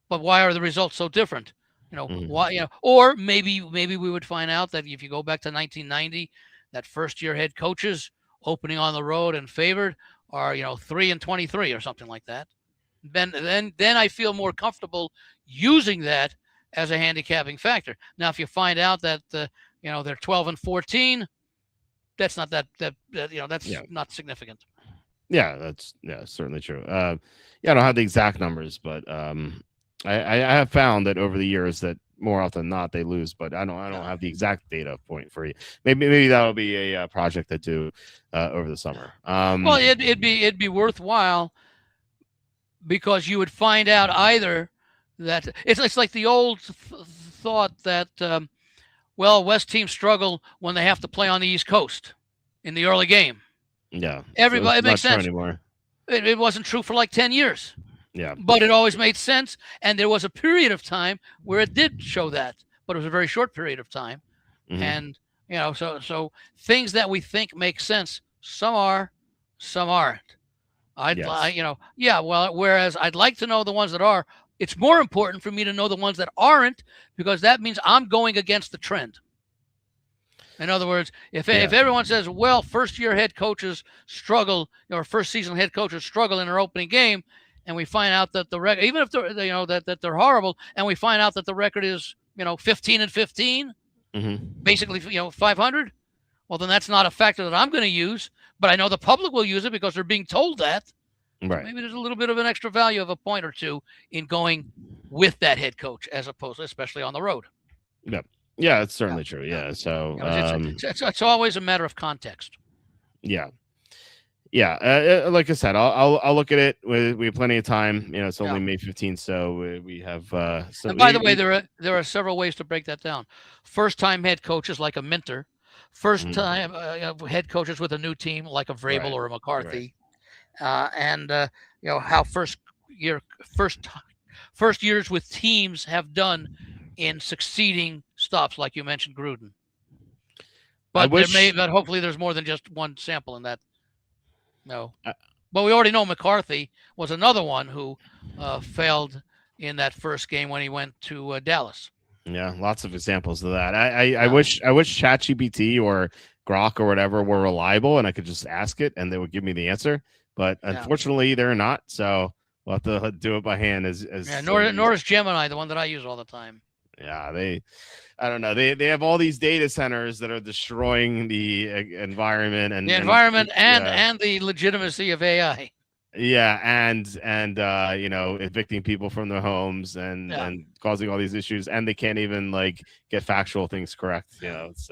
But why are the results so different? Why? Or maybe we would find out that if you go back to 1990, that first-year head coaches opening on the road and favored are 3-23 or something like that. Then I feel more comfortable using that as a handicapping factor. Now, if you find out that they're 12-14, that's not not significant. Yeah, that's certainly true. I don't have the exact numbers, but I have found that over the years that more often than not they lose, but I don't have the exact data point for you. Maybe that'll be a project to do over the summer. Well, it'd be worthwhile because you would find out either that it's like the old thought that West teams struggle when they have to play on the East Coast in the early game. Yeah, everybody, it makes sense. Anymore. It wasn't true for like 10 years. Yeah, but it always made sense, and there was a period of time where it did show that, but it was a very short period of time. Mm-hmm. And so things that we think make sense, some are, some aren't. Whereas I'd like to know the ones that are. It's more important for me to know the ones that aren't because that means I'm going against the trend. In other words, if Yeah. everyone says, well, first year head coaches struggle, or first season head coaches struggle in their opening game, and we find out that the record, even if they're that they're horrible, and we find out that the record is 15-15, basically 500, well then that's not a factor that I'm going to use, but I know the public will use it because they're being told that. So Right. maybe there's a little bit of an extra value of a point or two in going with that head coach as opposed to, especially on the road. Yeah. Yeah, it's Yeah, certainly true. yeah. Yeah. So It's always a matter of context. yeah. Yeah, like I said, I'll look at it. We have plenty of time. It's only May 15th, so we have. So And by the way, there are several ways to break that down. First time head coaches like a Minter, first time head coaches with a new team like a Vrabel or a McCarthy, and how first years with teams have done in succeeding stops, like you mentioned Gruden. But but hopefully there's more than just one sample in that. No, but we already know McCarthy was another one who failed in that first game when he went to Dallas. Yeah, lots of examples of that. I wish ChatGPT or Grok or whatever were reliable and I could just ask it and they would give me the answer. But unfortunately, they're not. So we'll have to do it by hand. Nor is Gemini, the one that I use all the time. Yeah, I don't know. They have all these data centers that are destroying the environment and and the legitimacy of AI. Yeah, and evicting people from their homes and causing all these issues, and they can't even get factual things correct. It's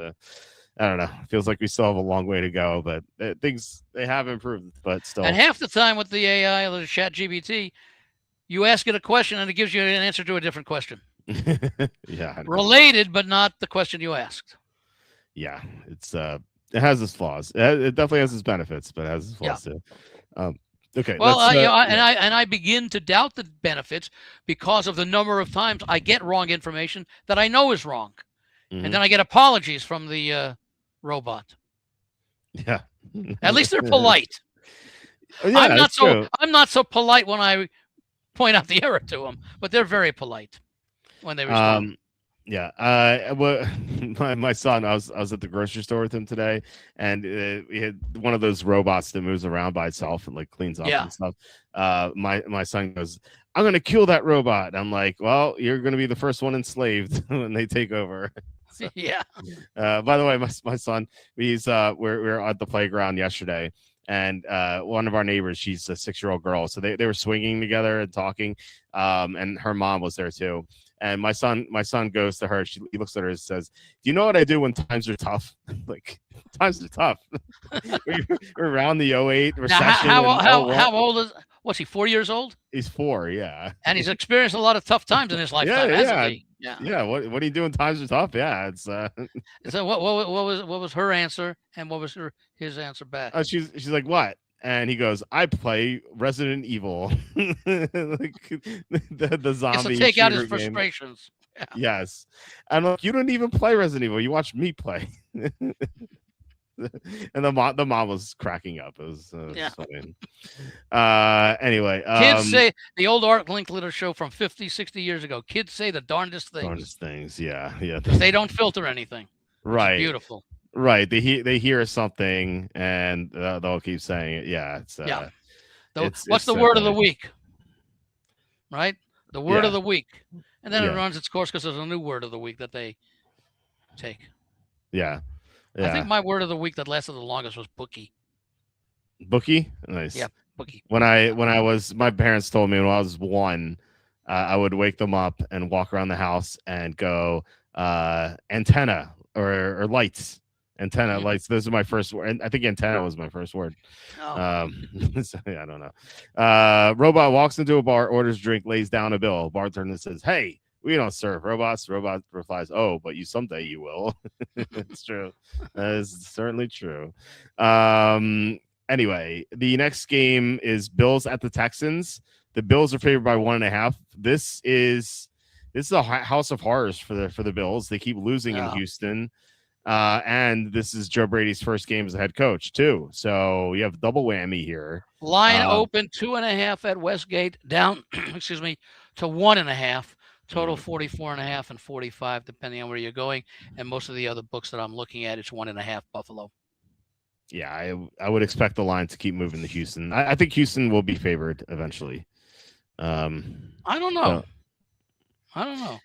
I don't know. It feels like we still have a long way to go, but they have improved, but still. And half the time with the AI or the ChatGPT, you ask it a question and it gives you an answer to a different question. Yeah, related, but not the question you asked. Yeah, it has its flaws. It definitely has its benefits, but it has its flaws too. Okay. Well, I begin to doubt the benefits because of the number of times I get wrong information that I know is wrong, and then I get apologies from the robot. Yeah. At least they're polite. Yeah, I'm not so polite when I point out the error to them, but they're very polite when they respond. My son, I was at the grocery store with him today, and we had one of those robots that moves around by itself and cleans up and stuff. My son goes, "I'm gonna kill that robot." I'm like, "Well, you're gonna be the first one enslaved when they take over." So, yeah. By the way, my son, we're at the playground yesterday, and one of our neighbors, she's a 6-year-old girl, so they were swinging together and talking, and her mom was there too. And my son goes to her. He looks at her and says, "Do you know what I do when times are tough?" Times are tough. we're around the 2008 recession. How old was he? 4 years old? He's 4, yeah. And he's experienced a lot of tough times in his lifetime, hasn't he? Yeah. What do you do when times are tough? Yeah, it's. So what was her answer, and what was his answer back? She's like, "What?" And he goes, "I play Resident Evil." the zombie. To take out his frustrations. Yeah. Yes. I'm like, "You don't even play Resident Evil. You watch me play." And the mom was cracking up. It was funny. Anyway, kids say, the old Art Linkletter show from 50, 60 years ago. Kids say the darndest things. Yeah. They don't filter anything. Right. It's beautiful. Right. They hear something and they'll keep saying it. Yeah. What's the word of the week? Right. The word of the week, and then it runs its course because there's a new word of the week that they take. Yeah. I think my word of the week that lasted the longest was bookie. Bookie? Nice. Yeah, bookie. When I was, my parents told me when I was 1, I would wake them up and walk around the house and go antenna or lights. Antenna, lights. Those are my first word. And I think antenna was my first word. Oh. So, I don't know. Robot walks into a bar, orders drink, lays down a bill. Bartender says, "Hey, we don't serve robots." Robot replies, "Oh, but someday you will." It's true. That is certainly true. Anyway, the next game is Bills at the Texans. The Bills are favored by 1.5. This is a house of horrors for the Bills. They keep losing in Houston. And this is Joe Brady's first game as a head coach too. So you have double whammy here. Line open 2.5 at Westgate, down, excuse me, to 1.5 Total 44.5 and 45, depending on where you're going. And most of the other books that I'm looking at, it's 1.5 Buffalo. Yeah, I would expect the line to keep moving to Houston. I think Houston will be favored eventually. I don't know. So, I don't know.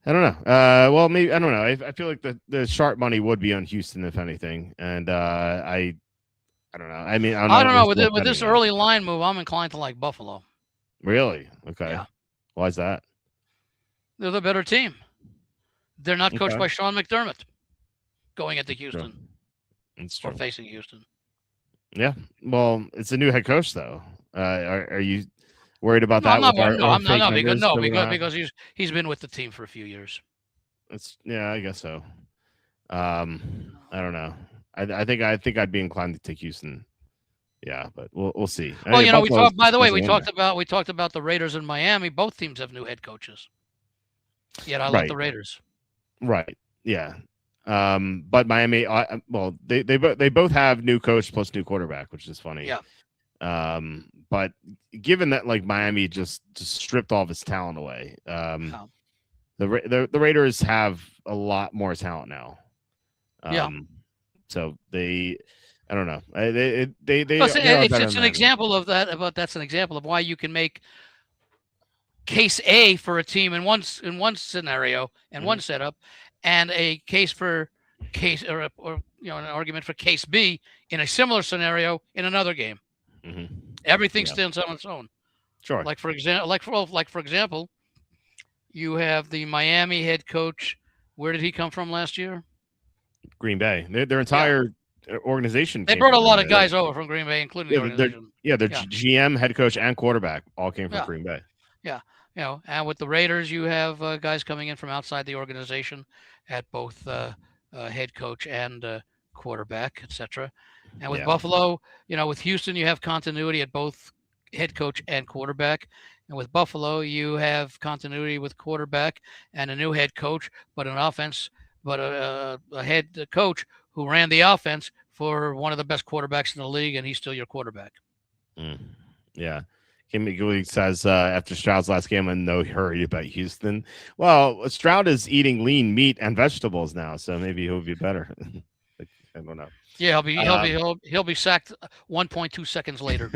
I don't know. Well, maybe I don't know. I feel like the sharp money would be on Houston if anything, and I don't know. I mean, I I don't know. There's With this early line move, I'm inclined to like Buffalo. Really? Okay. Yeah. Why is that? They're the better team. They're not coached by Sean McDermott going into Houston. That's true. Or facing Houston. Yeah. Well, it's a new head coach, though. Are you worried about that? Because he's been with the team for a few years. I guess so. I don't know. I think I'd be inclined to take Houston. Yeah, but we'll see. Well, we talked. By the way, we talked about the Raiders in Miami. Both teams have new head coaches. Yet I like the Raiders. Right. Yeah. But Miami, they both have new coach plus new quarterback, which is funny. Yeah. But given that like Miami just stripped all of its talent away, the Raiders have a lot more talent now. So I don't know. It's an example of that. That's an example of why you can make case A for a team in one scenario and one setup, and a case for or an argument for case B in a similar scenario in another game. Mm-hmm. Everything stands on its own. Sure. Like for example, you have the Miami head coach. Where did he come from last year? Green Bay. Their entire organization. They brought a lot of guys over from Green Bay, including the organization. Their GM, head coach, and quarterback all came from Green Bay. Yeah. And with the Raiders, you have guys coming in from outside the organization at both head coach and quarterback, etc. And with Buffalo, with Houston, you have continuity at both head coach and quarterback. And with Buffalo, you have continuity with quarterback and a new head coach, but an offense, but a head coach who ran the offense for one of the best quarterbacks in the league, and he's still your quarterback. Yeah. Kim McGooley says after Stroud's last game, I'm in no hurry about Houston. Well, Stroud is eating lean meat and vegetables now, so maybe he'll be better. I don't know. Yeah, he'll be sacked 1.2 seconds later.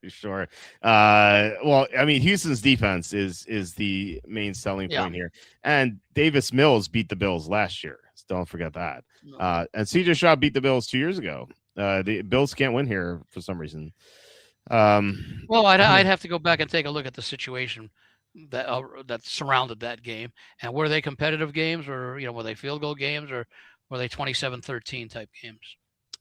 Sure. Well, I mean, Houston's defense is the main selling point here, and Davis Mills beat the Bills last year. So don't forget that. No. And CJ Stroud beat the Bills 2 years ago. The Bills can't win here for some reason. Well, I'd have to go back and take a look at the situation that surrounded that game, and were they competitive games, or were they field goal games, or were they 27-13 type games?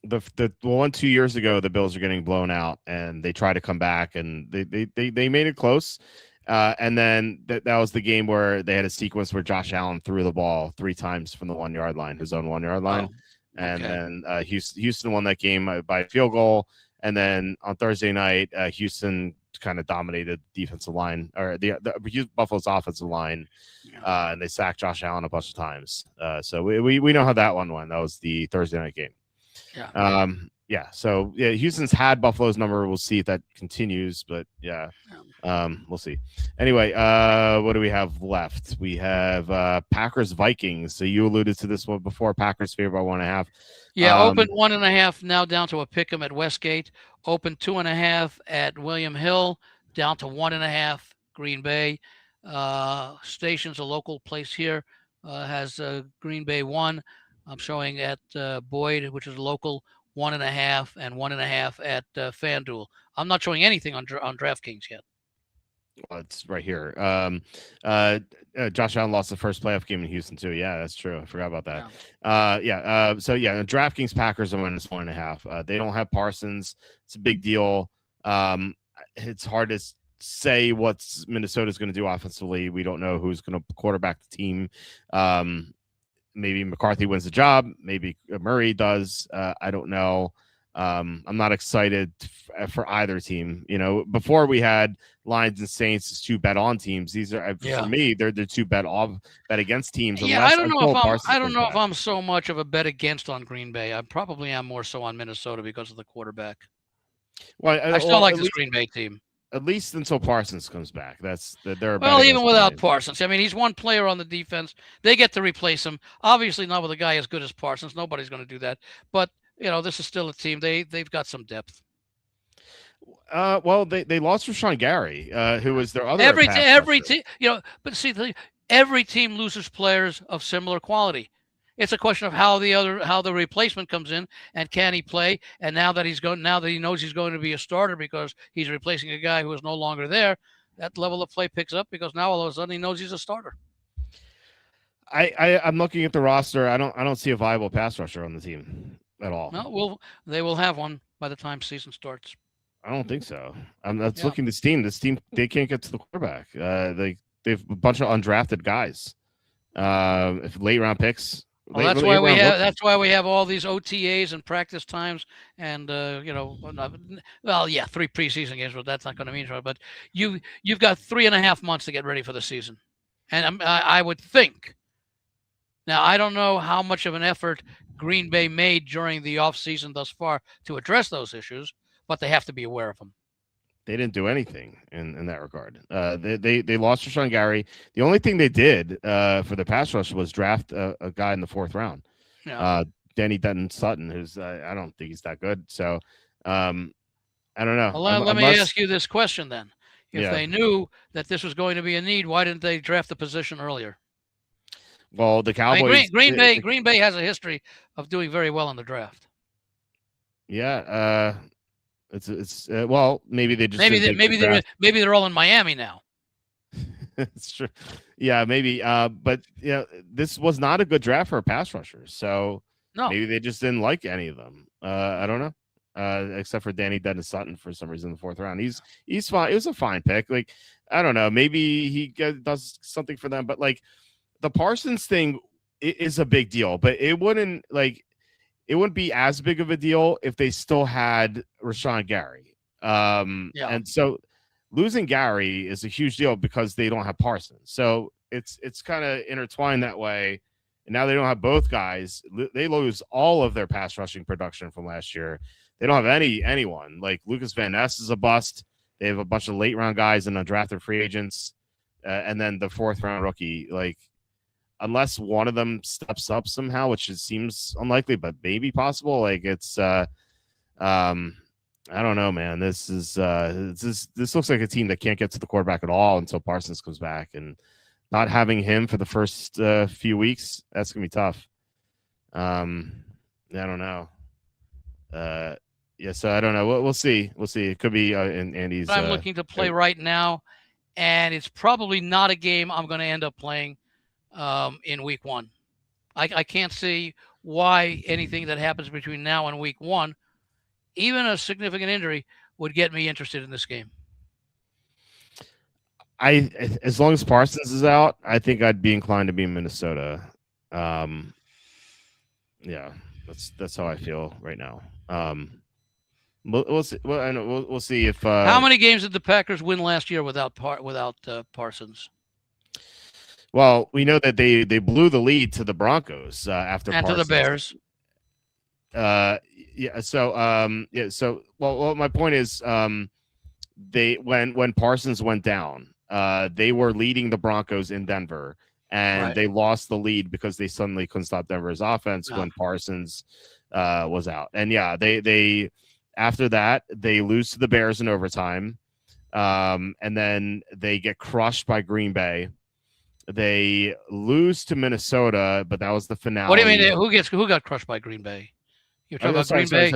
The 1-2 years ago, the Bills are getting blown out, and they try to come back, and they made it close. And then that was the game where they had a sequence where Josh Allen threw the ball 3 times from the 1 yard line, his own 1 yard line, and then Houston won that game by field goal. And then on Thursday night, Houston kind of dominated defensive line, or the Buffalo's offensive line, and they sacked Josh Allen a bunch of times. So we know how that one went. That was the Thursday night game. So Houston's had Buffalo's number. We'll see if that continues, but we'll see. Anyway, what do we have left? We have Packers Vikings. So you alluded to this one before. Packers favored by 1.5. Yeah, open 1.5, now down to a pick 'em at Westgate. Open 2.5 at William Hill, down to 1.5 Green Bay. Station's a local place here, has Green Bay 1. I'm showing at Boyd, which is local, 1.5, and 1.5 at FanDuel. I'm not showing anything on DraftKings yet. Well, it's right here. Josh Allen lost the first playoff game in Houston too. Yeah, that's true. I forgot about that. The DraftKings Packers are minus 1.5. They don't have Parsons. It's a big deal. It's hard to say what Minnesota's going to do offensively. We don't know who's going to quarterback the team. Maybe McCarthy wins the job. Maybe Murray does. I don't know. I'm not excited for either team. Before we had Lions and Saints as 2 bet on teams. These are for me. They're 2 bet against teams. I don't know if I'm so much of a bet against on Green Bay. I probably am more so on Minnesota because of the quarterback. Well, I still like this Green Bay team. at least until Parsons comes back. They're a bet Well, even against without Ryan. Parsons, I mean, he's one player on the defense. They get to replace him. Obviously, not with a guy as good as Parsons. Nobody's going to do that. But this is still a team. They've got some depth. Well, they lost Rashawn Gary, who was their other Every pass every rusher. team, but see, every team loses players of similar quality. It's a question of how the replacement comes in and can he play. And now that he knows he's going to be a starter because he's replacing a guy who is no longer there, that level of play picks up because now all of a sudden he knows he's a starter. I'm looking at the roster. I don't see a viable pass rusher on the team at all. No, they will have one by the time season starts. I don't think so. That's looking this team. This team, they can't get to the quarterback. They have a bunch of undrafted guys. Late round picks. Well, that's why we have all these OTAs and practice times, and 3 preseason games, but that's not going to mean much. But you've got 3.5 months to get ready for the season, and I would think. Now I don't know how much of an effort Green Bay made during the offseason thus far to address those issues, but they have to be aware of them. They didn't do anything in that regard. They lost Rashawn Gary. The only thing they did for the pass rush was draft a guy in the 4th round. Yeah. Danny Dutton Sutton, who's I don't think he's that good. So I don't know. Well, let me ask you this question then: if they knew that this was going to be a need, why didn't they draft the position earlier? Well, the Cowboys. Green Bay has a history of doing very well in the draft. Yeah. It's well, maybe they just maybe they're all in Miami now. It's true. Yeah, maybe. But this was not a good draft for a pass rusher. So maybe they just didn't like any of them. I don't know. Except for Danny Dennis Sutton for some reason in the 4th round. He's fine. It was a fine pick. Like, I don't know. Maybe he does something for them. But like the Parsons thing is a big deal. But it wouldn't be as big of a deal if they still had Rashawn Gary. And so losing Gary is a huge deal because they don't have Parsons. So it's kind of intertwined that way. And now they don't have both guys. They lose all of their pass rushing production from last year. They don't have anyone. Like Lucas Van Ness is a bust. They have a bunch of late round guys and undrafted free agents. And then the 4th round rookie, like, unless one of them steps up somehow, which it seems unlikely, but maybe possible. Like it's, I don't know, man. This looks like a team that can't get to the quarterback at all until Parsons comes back, and not having him for the first few weeks, that's gonna be tough. I don't know. So I don't know. We'll see. It could be in Andy's. I'm looking to play right now, and it's probably not a game I'm going to end up playing in week 1. I can't see why anything that happens between now and week 1, even a significant injury, would get me interested in this game. As long as Parsons is out, I think I'd be inclined to be in Minnesota. That's how I feel right now. We'll see. We'll see if. How many games did the Packers win last year without Parsons? Well, we know that they blew the lead to the Broncos after and Parsons. To the Bears. So my point is, when Parsons went down, they were leading the Broncos in Denver, and they lost the lead because they suddenly couldn't stop Denver's offense when Parsons was out. And they after that they lose to the Bears in overtime, and then they get crushed by Green Bay. They lose to Minnesota, but that was the finale. What do you mean? Who got crushed by Green Bay? You're talking about Green Bay?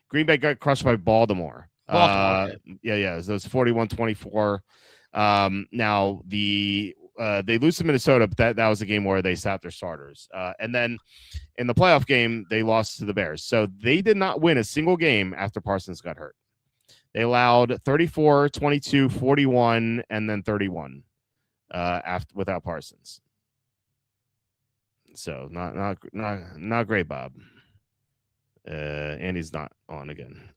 Green Bay got crushed by Baltimore. Okay. So it was 41-24. Now they lose to Minnesota, but that was a game where they sat their starters. And then in the playoff game, they lost to the Bears. So they did not win a single game after Parsons got hurt. They allowed 34, 22, 41, and then 31 without Parsons. So not great, Bob. Andy's not on again.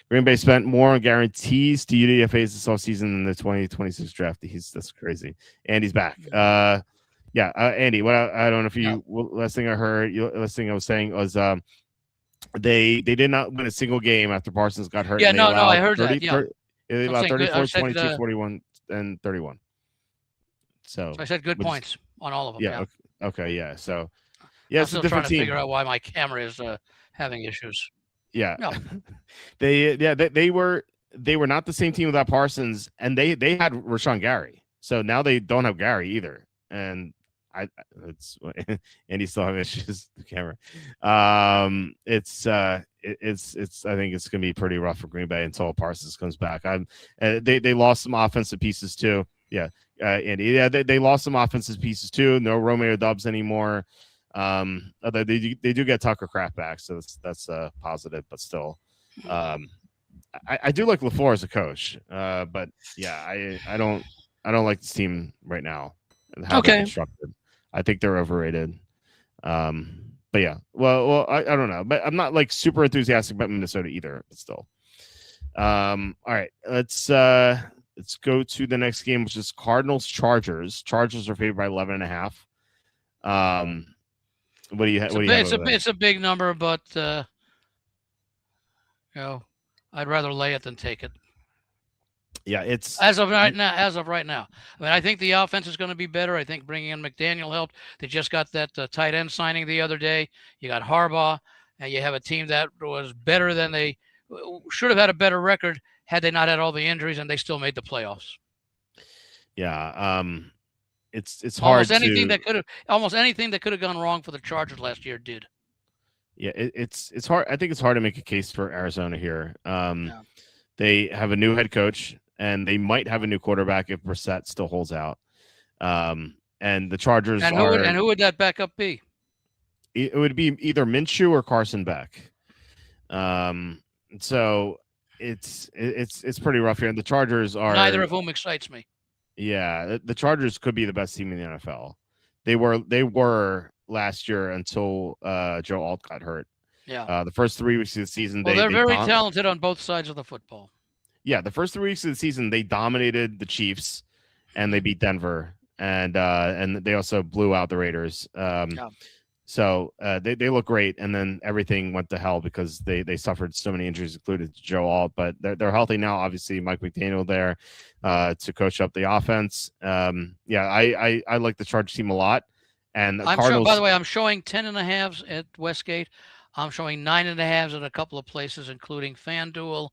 Green Bay spent more on guarantees to UDFAs this offseason than the 2026 draft. That's crazy. Andy's back. Andy, what I don't know if you last thing I was saying was they did not win a single game after Parsons got hurt. I heard 30, that. I'm about saying good. I 34, said 22, 41, and 31. So, I said good which is, points on all of them. yeah, Yeah. okay, yeah. So, yeah, I'm it's a still trying different to figure team. out why my camera is having issues. Yeah, Yeah. they were not the same team without Parsons, and they had Rashawn Gary. So now they don't have Gary either, and I it's and he still have issues with the camera. It's I think it's gonna be pretty rough for Green Bay until Parsons comes back. They lost some offensive pieces too. Yeah, Andy. Yeah, they lost some offensive pieces too. No Romeo Dubs anymore. Although they do get Tucker Kraft back, so that's a positive, but still, I do like LaFleur as a coach, but yeah, I don't like this team right now and how they're Okay. constructed. I think they're overrated. But yeah, well, I don't know, but I'm not like super enthusiastic about Minnesota either. But still, all right, let's go to the next game, which is Cardinals Chargers. Chargers are favored by 11.5. What do you what do you have over there? It's a big number, but I'd rather lay it than take it. Yeah, it's As of right now, I mean, I think the offense is going to be better. I think bringing in McDaniel helped. They just got that tight end signing the other day. You got Harbaugh, and you have a team that was better than they should have had a better record had they not had all the injuries, and they still made the playoffs. yeah. It's hard almost anything that could have gone wrong for the Chargers last year did. Yeah, it's hard. I think it's hard to make a case for Arizona here. Yeah. They have a new head coach, and they might have a new quarterback if Brissett still holds out. And the Chargers who would that backup be? It would be either Minshew or Carson Beck. So it's pretty rough here. And the Chargers are neither of whom excites me. Yeah, the Chargers could be the best team in the NFL. They were last year until Joe Alt got hurt. Yeah. The first 3 weeks of the season, they're very talented on both sides of the football. Yeah, the first 3 weeks of the season, they dominated the Chiefs, and they beat Denver, and they also blew out the Raiders. So they look great, and then everything went to hell because they suffered so many injuries, including Joe Alt. But they're healthy now. Obviously, Mike McDaniel there to coach up the offense. I like the Chargers team a lot. And the Cardinals. By the way, I'm showing 10.5s at Westgate. I'm showing 9.5s at a couple of places, including FanDuel.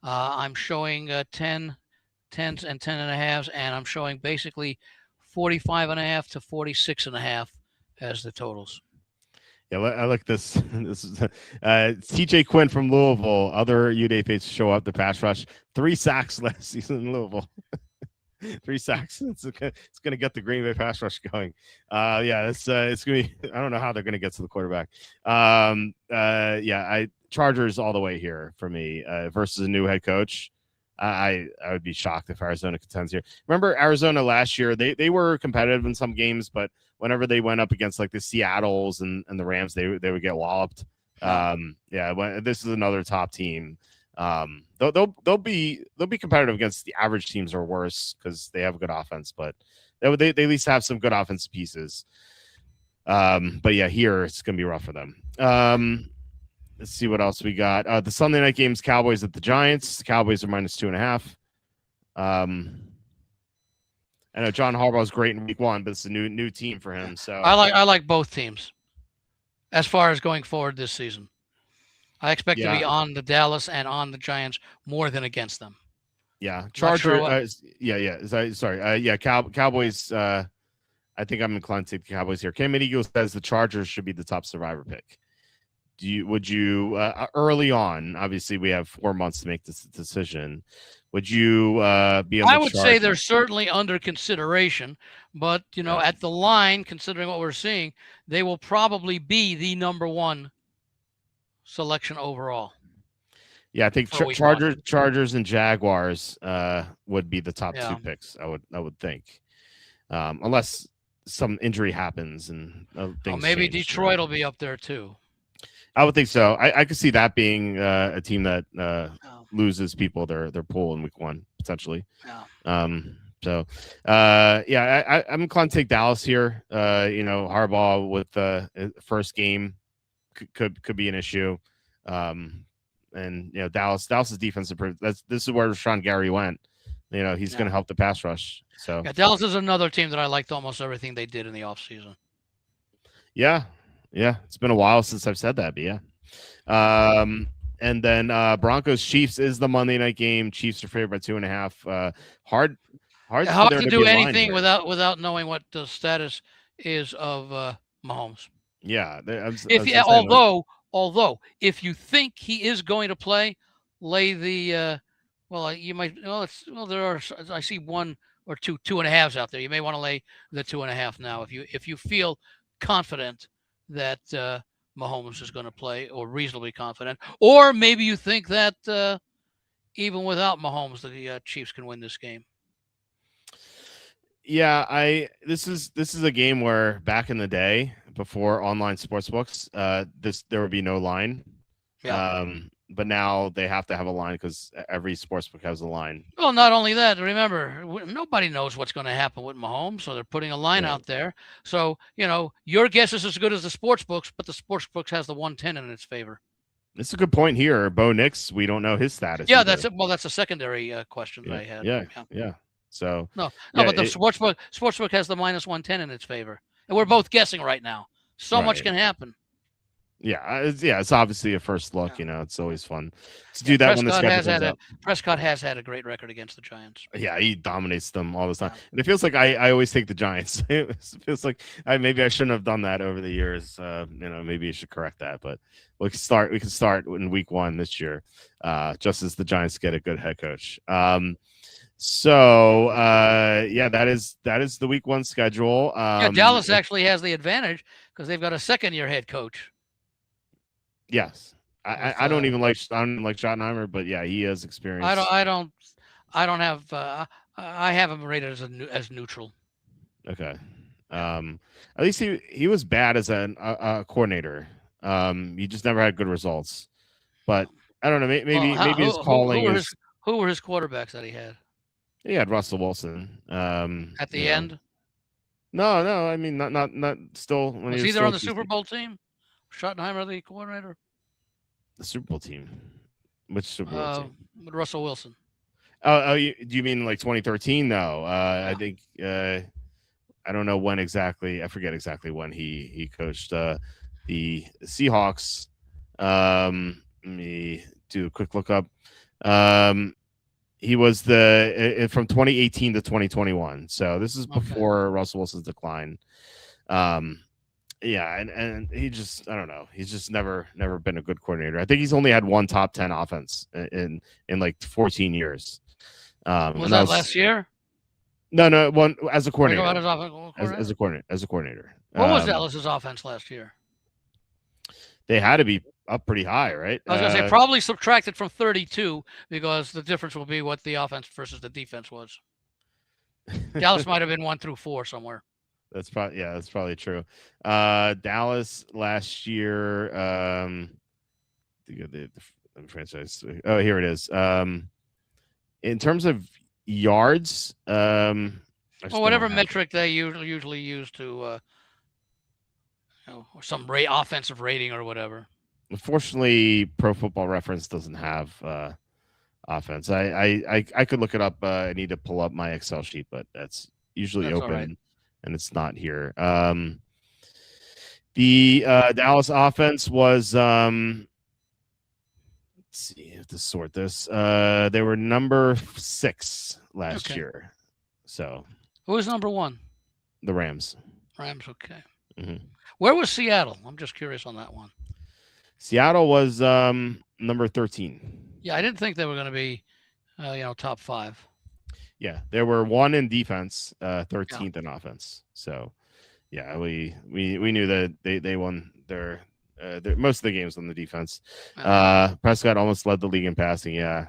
I'm showing 10s and 10.5s, and I'm showing basically 45.5 to 46.5 as the totals. Yeah, I like this. This is TJ Quinn from Louisville. Other UDA faces show up the pass rush. 3 sacks last season in Louisville. 3 sacks. It's gonna get the Green Bay pass rush going. It's gonna be. I don't know how they're gonna get to the quarterback. Chargers all the way here for me versus a new head coach. I would be shocked if Arizona contends here. Remember Arizona last year? They were competitive in some games, but whenever they went up against like the Seattles and the Rams, they would get walloped. This is another top team. They'll be competitive against the average teams or worse because they have a good offense, but they at least have some good offensive pieces. But yeah, here it's gonna be rough for them. Let's see what else we got. The Sunday night games: Cowboys at the Giants. The Cowboys are -2.5. I know John Harbaugh's great in week 1, but it's a new team for him. So I like both teams as far as going forward this season. I expect to be on the Dallas and on the Giants more than against them. Yeah, Chargers. Cowboys. I think I'm inclined to take the Cowboys here. Cam Eagle says the Chargers should be the top survivor pick. Would you early on? Obviously, we have 4 months to make this decision. Would you be on the I would say they're certainly under consideration, but at the line, considering what we're seeing, they will probably be the number 1 selection overall. Yeah, I think Chargers and Jaguars would be the top 2 picks. I would think, unless some injury happens and things. Maybe change, Detroit will be up there too. I would think so. I could see that being a team that loses people their pool in week 1 potentially. I'm inclined to take Dallas here. Harbaugh with the first game could be an issue. And Dallas's defense improved. This is where Rashawn Gary went. He's going to help the pass rush. So yeah, Dallas is another team that I liked almost everything they did in the offseason. Yeah. It's been a while since I've said that, but yeah. And then Broncos Chiefs is the Monday night game. Chiefs are favored by 2.5. Hard Hard there to to do be a line anything here. without knowing what the status is of Mahomes. Yeah, Although if you think he is going to play, lay the you might there are, I see one or two 2.5s out there. You may want to lay the 2.5 now if you feel confident that Mahomes is going to play, or reasonably confident, or maybe you think that even without Mahomes the Chiefs can win this game. Yeah, this is a game where back in the day, before online sportsbooks, there would be no line. Yeah. But now they have to have a line because every sportsbook has a line. Well, not only that, remember, nobody knows what's going to happen with Mahomes, so they're putting a line out there. So, your guess is as good as the sportsbooks, but the sportsbooks has the 110 in its favor. It's a good point here. Bo Nix, we don't know his status. Yeah, either. that's it. Well, that's a secondary question that I had. Yeah. So but the sportsbook has the minus 110 in its favor, and we're both guessing right now. So much can happen. Yeah, it's obviously a first look. It's always fun to do that when the schedule comes out. Prescott has had a great record against the Giants. Yeah, he dominates them all the time, and it feels like I always take the Giants. It feels like maybe I shouldn't have done that over the years. Maybe you should correct that. But we can start in week 1 this year, just as the Giants get a good head coach. So that is the week 1 schedule. Dallas actually has the advantage because they've got a second-year head coach. Yes, I don't even like Schottenheimer, but yeah, he has experience. I don't have. I have him rated as neutral. Okay, at least he was bad as a coordinator. He just never had good results. But I don't know. Maybe his calling is. Who were his quarterbacks that he had? He had Russell Wilson. At the end. No. I mean, not still. Was he there on the Super Bowl team? Schottenheimer the coordinator? The Super Bowl team. Which Super Bowl team? With Russell Wilson. Do you mean like 2013? No. I think I don't know when exactly. I forget exactly when he coached the Seahawks. Let me do a quick look up. He was from 2018 to 2021. So this is before Russell Wilson's decline. And he just, I don't know. He's just never been a good coordinator. I think he's only had one top 10 offense in like 14 years. Was that last year? No, one as a coordinator. As a coordinator. What was Dallas's offense last year? They had to be up pretty high, right? I was going to say probably subtracted from 32 because the difference will be what the offense versus the defense was. Dallas might have been 1 through 4 somewhere. That's probably true. Dallas last year, the franchise. Oh, here it is. In terms of yards, whatever metric they usually use to, some offensive rating or whatever. Unfortunately, Pro Football Reference doesn't have offense. I could look it up. I need to pull up my Excel sheet, but that's usually open. And it's not here. The Dallas offense was let's see, I have to sort this. They were number 6 last year. So who was number 1? The Rams. Okay. Mm-hmm. Where was Seattle? I'm just curious on that one. Seattle was number 13. Yeah, I didn't think they were going to be top 5. Yeah, there were 1 in defense, 13th in offense. So, yeah, we knew that they won their most of the games on the defense. Prescott almost led the league in passing. Yeah,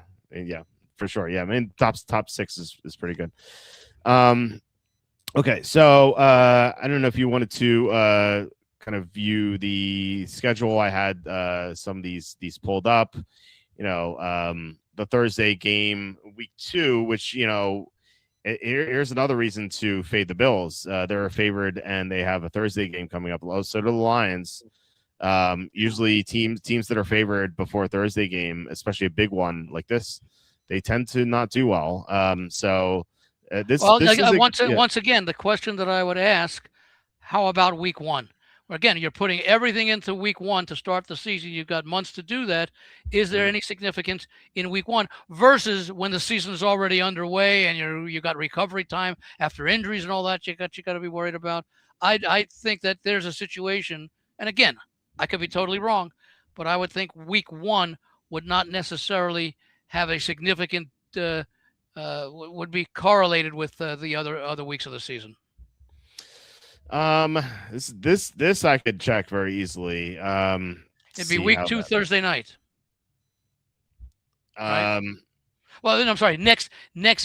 for sure. Yeah, I mean top 6 is pretty good. Okay, so I don't know if you wanted to kind of view the schedule. I had some of these pulled up. The Thursday game, week 2, which, here's another reason to fade the Bills. They're favored, and they have a Thursday game coming up. So do the Lions. Usually teams that are favored before Thursday game, especially a big one like this, they tend to not do well. This is Once again, the question that I would ask: how about week one? Again, you're putting everything into week one to start the season. You've got months to do that. Is there any significance in week one versus when the season is already underway and you got recovery time after injuries and all that you got to be worried about? I think that there's a situation, and again, I could be totally wrong, but I would think week one would not necessarily have a significant would be correlated with the other weeks of the season. This I could check very easily. It'd be week 2 Thursday night. Right? Well, then I'm sorry. Next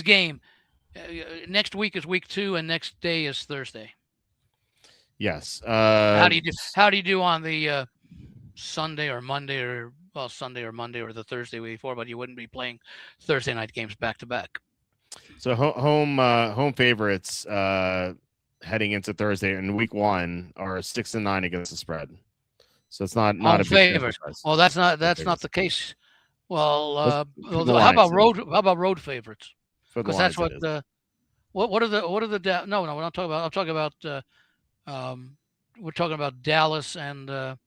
game, next week is week 2, and next day is Thursday. Yes. How do you do on the Sunday or Monday or Monday or the Thursday before? But you wouldn't be playing Thursday night games back to back. So home favorites heading into Thursday in week 1 are 6-9 against the spread. So it's not a big favorite. Well, that's not the case. Well, how about road favorites? Because that's what what are the no, we're not talking about. I'm talking about we're talking about Dallas and no,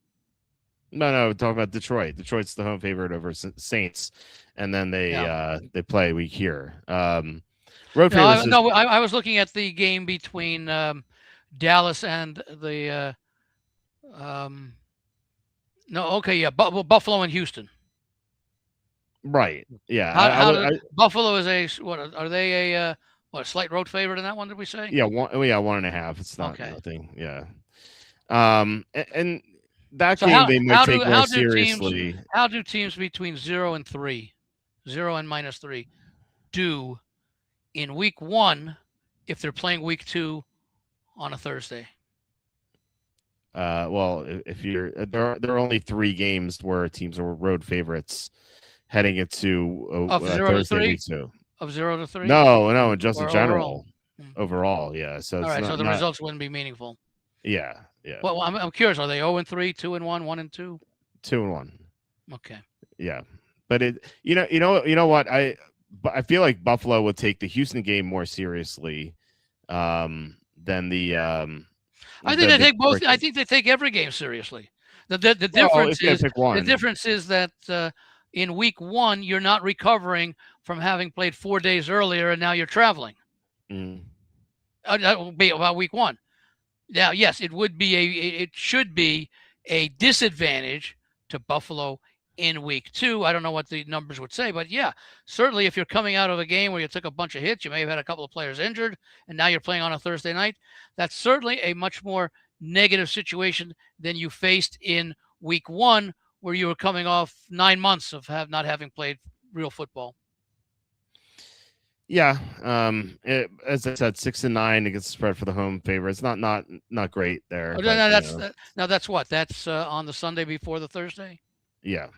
we're talking about Detroit. Detroit's the home favorite over Saints, and then they play a week here. Road favorites. I was looking at the game between Dallas and the Buffalo and Houston. Right. Yeah. Buffalo is what are they a slight road favorite in that one? Did we say? Yeah. 1.5. It's not nothing. Yeah. And that game they might take more seriously. How do teams between 0 and 3, 0 and -3, do in week 1 if they're playing week 2 on a Thursday? Well, if there are only 3 games where teams are road favorites heading into Thursday week 2. Of 0 to 3? No, just in general. Overall, yeah. So all right, so the results wouldn't be meaningful. Yeah. Well, I'm curious. Are they 0 and 3, 2 and 1, 1 and 2? 2 and 1. Okay. Yeah, but you know what I feel like Buffalo would take the Houston game more seriously than the. I think they take both. I think they take every game seriously. The difference is that in week 1 you're not recovering from having played 4 days earlier, and now you're traveling. That will be about week 1. Now, yes, it should be a disadvantage to Buffalo in week 2. I don't know what the numbers would say, but yeah, certainly if you're coming out of a game where you took a bunch of hits, you may have had a couple of players injured, and now you're playing on a Thursday night. That's certainly a much more negative situation than you faced in week 1, where you were coming off 9 months of not having played real football. Yeah, as I said, 6-9 against the spread for the home favorites. Not great there. That's what? That's on the Sunday before the Thursday. Yeah.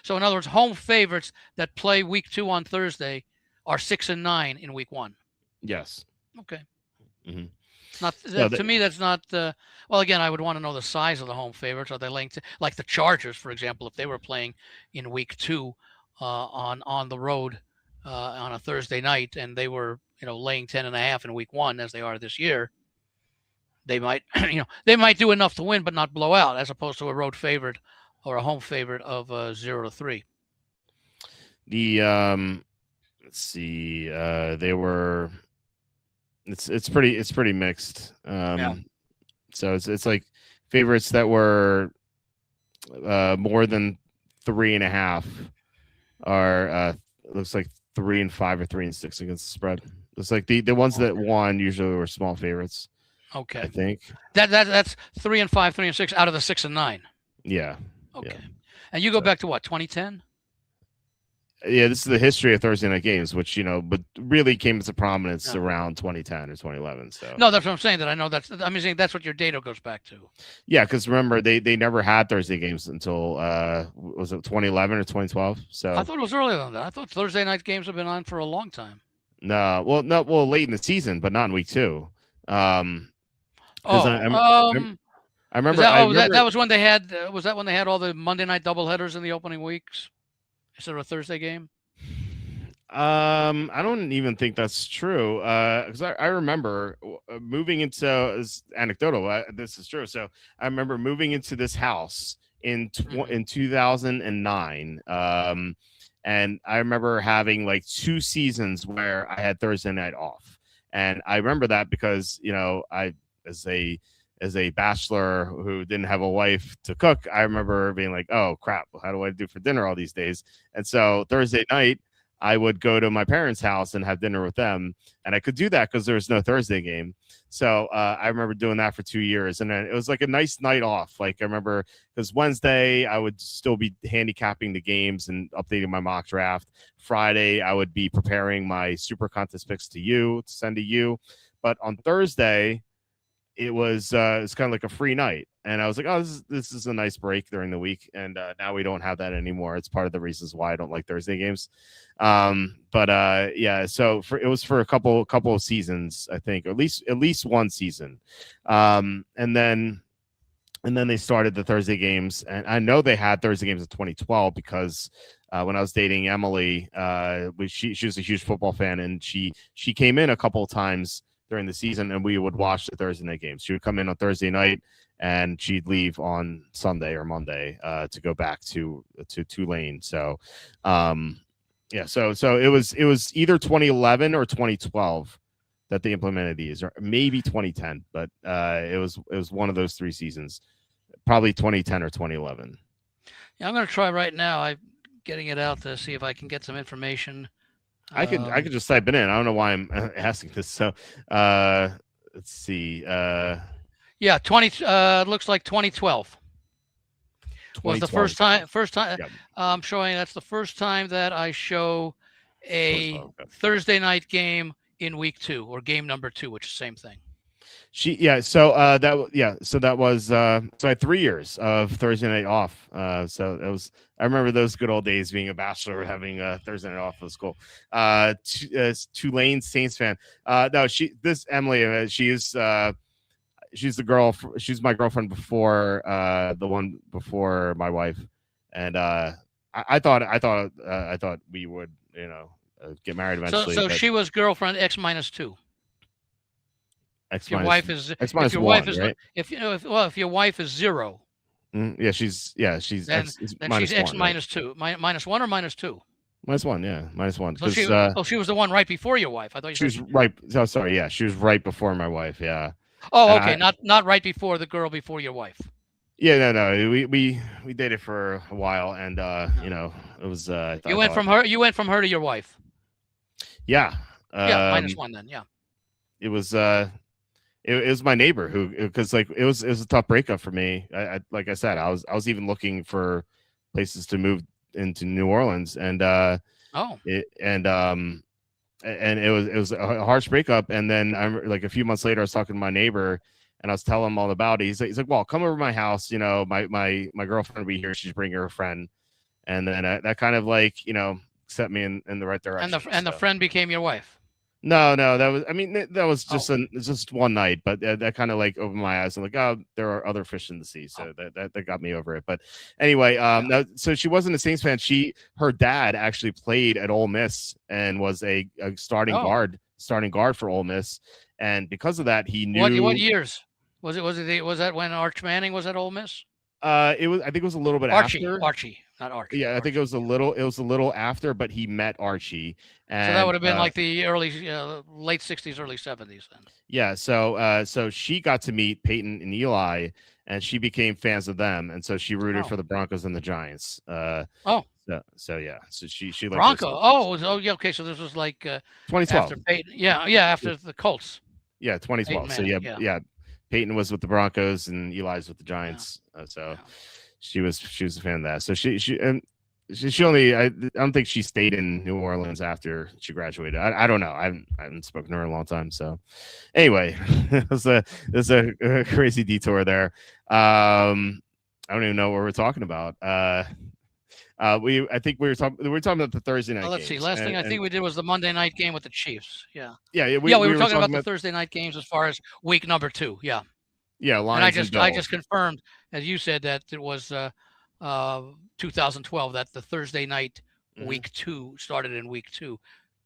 So in other words, home favorites that play week 2 on Thursday are 6-9 in week 1. Yes. Okay. Mm-hmm. To me, that's not. Well, again, I would want to know the size of the home favorites. Are they linked like the Chargers, for example, if they were playing in week 2 on the road on a Thursday night, and they were laying 10.5 in week 1 as they are this year, they might they might do enough to win but not blow out, as opposed to a road favorite or a home favorite of 0 to 3. The let's see, they were. It's pretty mixed. So it's like favorites that were more than 3.5 are looks like 3-5 or 3-6 against the spread. It's like the ones that won usually were small favorites. Okay, I think that's 3-5, 3-6 out of the 6-9. Yeah. Okay, yeah. And you go back to what, 2010? Yeah, this is the history of Thursday night games, which but really came into prominence around 2010 or 2011. So no, that's what I'm saying. I'm saying that's what your data goes back to. Yeah, because remember they never had Thursday games until was it 2011 or 2012? So I thought it was earlier than that. I thought Thursday night games have been on for a long time. No, late in the season, but not in week 2. I Is remember. that I oh that remember. was when they had was that when they had all the Monday night doubleheaders in the opening weeks instead of a Thursday game? I don't even think that's true. Because I remember moving into it's anecdotal. This is true. So I remember moving into this house Hmm. in 2009. And I remember having like 2 seasons where I had Thursday night off, and I remember that because I as a as a bachelor who didn't have a wife to cook, I remember being like, "Oh crap, how do I do for dinner all these days?" And so Thursday night I would go to my parents' house and have dinner with them, and I could do that because there was no Thursday game. So I remember doing that for 2 years, and then it was like a nice night off. Like I remember because Wednesday I would still be handicapping the games and updating my mock draft. Friday I would be preparing my super contest picks to send to you, but on Thursday it's kind of like a free night, and I was like, oh, this is a nice break during the week, and now we don't have that anymore. It's part of the reasons why I don't like Thursday games. But yeah, so it was for a couple of seasons, I think, at least one season. Um and then and then they started the Thursday games, and I know they had Thursday games in 2012 because when I was dating Emily, she was a huge football fan, and she came in a couple of times during the season, and we would watch the Thursday night games. She would come in on Thursday night, and she'd leave on Sunday or Monday to go back to Tulane. So, yeah, so it was either 2011 or 2012 that they implemented these, or maybe 2010, but it was one of those 3 seasons, probably 2010 or 2011. Yeah, I'm going to try right now. I'm getting it out to see if I can get some information. I could just type it in. I don't know why I'm asking this. So uh, let's see. Yeah, 20. Looks like 2012 was the 2012. First time. Yeah, I'm showing that's the first time that I show a 2012. Okay. Thursday night game in week 2 or game number 2, which is the same thing. So that was so I had 3 years of Thursday night off. So it was I remember those good old days being a bachelor, having a Thursday night off was cool. Tulane Saints fan. No, this Emily, she's the girl. She's my girlfriend before the one before my wife, and I thought we would get married So eventually. so But she was girlfriend X minus 2. X If your minus wife is X if minus your wife one, is right? if you know if your wife is 0, Yeah, she's then X is then she's minus X one, right? minus 2. Minus 1 or minus 2. Minus one, yeah, minus one So because she was the one right before your wife. I thought you she said was right. So sorry, yeah, she was right before my wife, yeah, Oh, and okay, not right before the girl before your wife. yeah, no, we dated for a while, and No. it was I You went thought, from her to your wife. yeah, Yeah, minus um, 1 then. Yeah. it was it was my neighbor who because like it was a tough breakup for me. Like I said, I was even looking for places to move into New Orleans, and Oh. it and it was a harsh breakup. And then I'm like a few months later, I was talking to my neighbor, and I was telling him all about it. He's like, well, come over to my house. My girlfriend will be here. She's bringing her friend, and then that kind of like set me in the right And direction. the So. friend became your wife. No, that was. I mean, that was Oh. just one night, but that kind of like opened my eyes. I'm like, oh, there are other fish in the sea, Oh. so that got me over it. But anyway, Yeah. so she wasn't a Saints fan. Her dad actually played at Ole Miss and was a Oh. starting guard for Ole Miss, and because of that, he What knew. years? Was that when Arch Manning was at Ole Miss? It was. I think it was a little bit Archie, after. Archie, not Arch. Yeah, I think it Archie. was a Yeah. little. It was a little after, but he met Archie, So that would and have been like the early late 60s, early 70s then. yeah, so she got to meet Peyton and Eli, and she became fans of them, and so she rooted Oh. for the Broncos and the Giants. Oh. So yeah, so she liked those Bronco. two teams. Oh, yeah, okay, so this was like 2012, after Peyton. Yeah, after the Colts. yeah, Peyton 2012. So Manning. yeah, Yeah. yeah, Peyton was with the Broncos and Eli's with the Yeah. Giants. So Yeah. she was a fan of that. So she only I don't think she stayed in New Orleans after she graduated. I don't know. I haven't spoken to her in a long time. So anyway, it was a crazy detour there. I don't even know what we're talking about. I think we were talking about the Thursday night Let's see. games, Last thing I think and we did was the Monday night game with the Chiefs. Yeah. yeah, Yeah, we we were were talking talking about the about Thursday night games as far as week number 2. Yeah. Yeah, And I Lions and just I just Bills. confirmed, as you said, that it was uh, 2012 that the Thursday night Hmm. week 2 started in week 2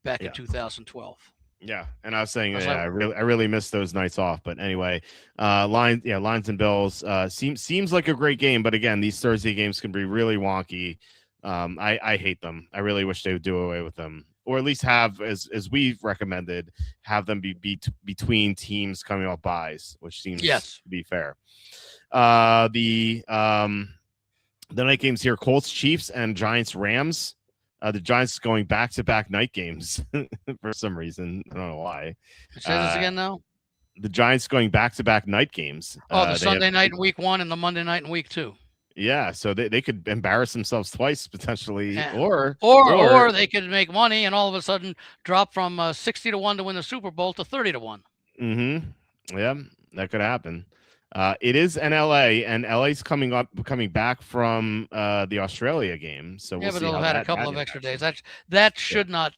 back in Yeah. 2012. Yeah, and I was saying, I was yeah, like, I really miss those nights off. But anyway, Lions and Bills seems like a great game, but again, these Thursday games can be really wonky. I hate them. I really wish they would do away with them, or at least have, as we've recommended, have them be between teams coming off buys, which seems yes. to be fair. The night games here: Colts, Chiefs, and Giants, Rams. The Giants going back-to-back night games for some reason. I don't know why. Say this Uh, again now. the Giants going back-to-back night games. Oh, the They have, Sunday night in week 1 and the Monday night in week 2. yeah, so they could embarrass themselves twice potentially, Yeah. or Or they could make money and all of a sudden drop from 60 to 1 to win the Super Bowl to 30 to 1. yeah, that could happen. It is in LA, and LA's coming back from the Australia game, so Yeah, we'll but see they'll how have had a that couple of extra impacts days. them. That Yeah. should not,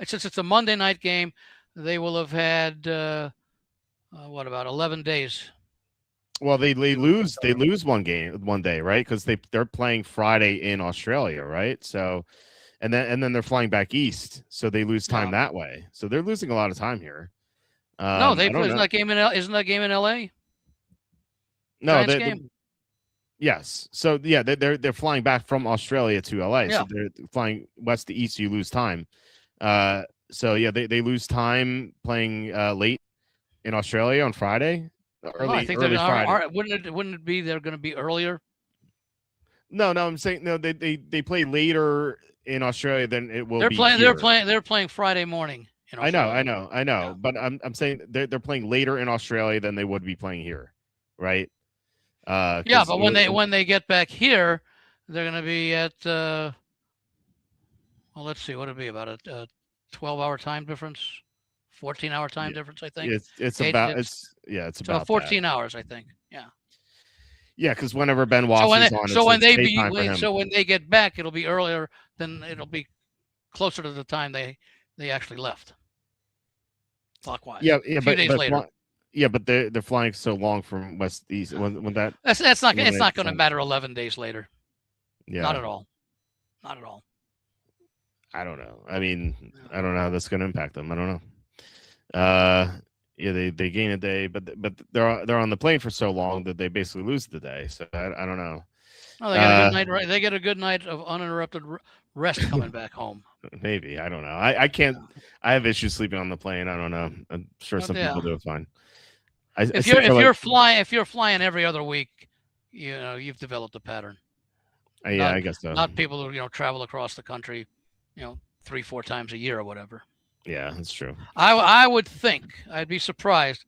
since it's a Monday night game, they will have had what about 11 days Well, they to lose recover. one game one day, right? Because they're playing Friday in Australia, right? So and then they're flying back east, so they lose time Yeah. that way. So they're losing a lot of time here. No, they I don't isn't know. that game in isn't that game in LA? No, Giants game. yes. So yeah, they're flying back from Australia to LA. So Yeah. they're flying west to east. So you lose time. Uh, so yeah, they lose time playing late in Australia on Friday, No, I early think they're early Friday. wouldn't it be they're going to be earlier? No, I'm saying no. They play later in Australia than it will be here. They're playing Friday morning in Australia. I Yeah. know. But I'm saying they're playing later in Australia than they would be playing here, right? Yeah, Because but when they get back here, they're going to be at well, let's see, what would it be about a 12-hour time difference, 14-hour time yeah, difference, I think. it's Eight, about it's it's so about that. 14 hours, I think. Yeah. Yeah, because whenever Ben Waffley's on, it's daytime for him. so when they get back, it'll be earlier than it'll be closer to the time they actually left clockwise. Yeah, A few days later. but they're flying so long from west to east. When that That's not it's eliminates not going to time. matter 11 days later. Not Yeah, at all. Not at all. I don't know. I mean, I don't know how that's going to impact them. I don't know. Yeah, they gain a day, but they're on the plane for so long that they basically lose the day. So I don't know. Oh, they got a good night. Right? They get a good night of uninterrupted rest coming back home. Maybe I don't know. I can't. I have issues sleeping on the plane. I don't know. I'm sure But some yeah, people do it fine. I if sleep for like you're flying every other week, you've developed a pattern. yeah, Not I guess so. not people who travel across the country, 3-4 times a year or whatever. Yeah, that's true. I would think I'd be surprised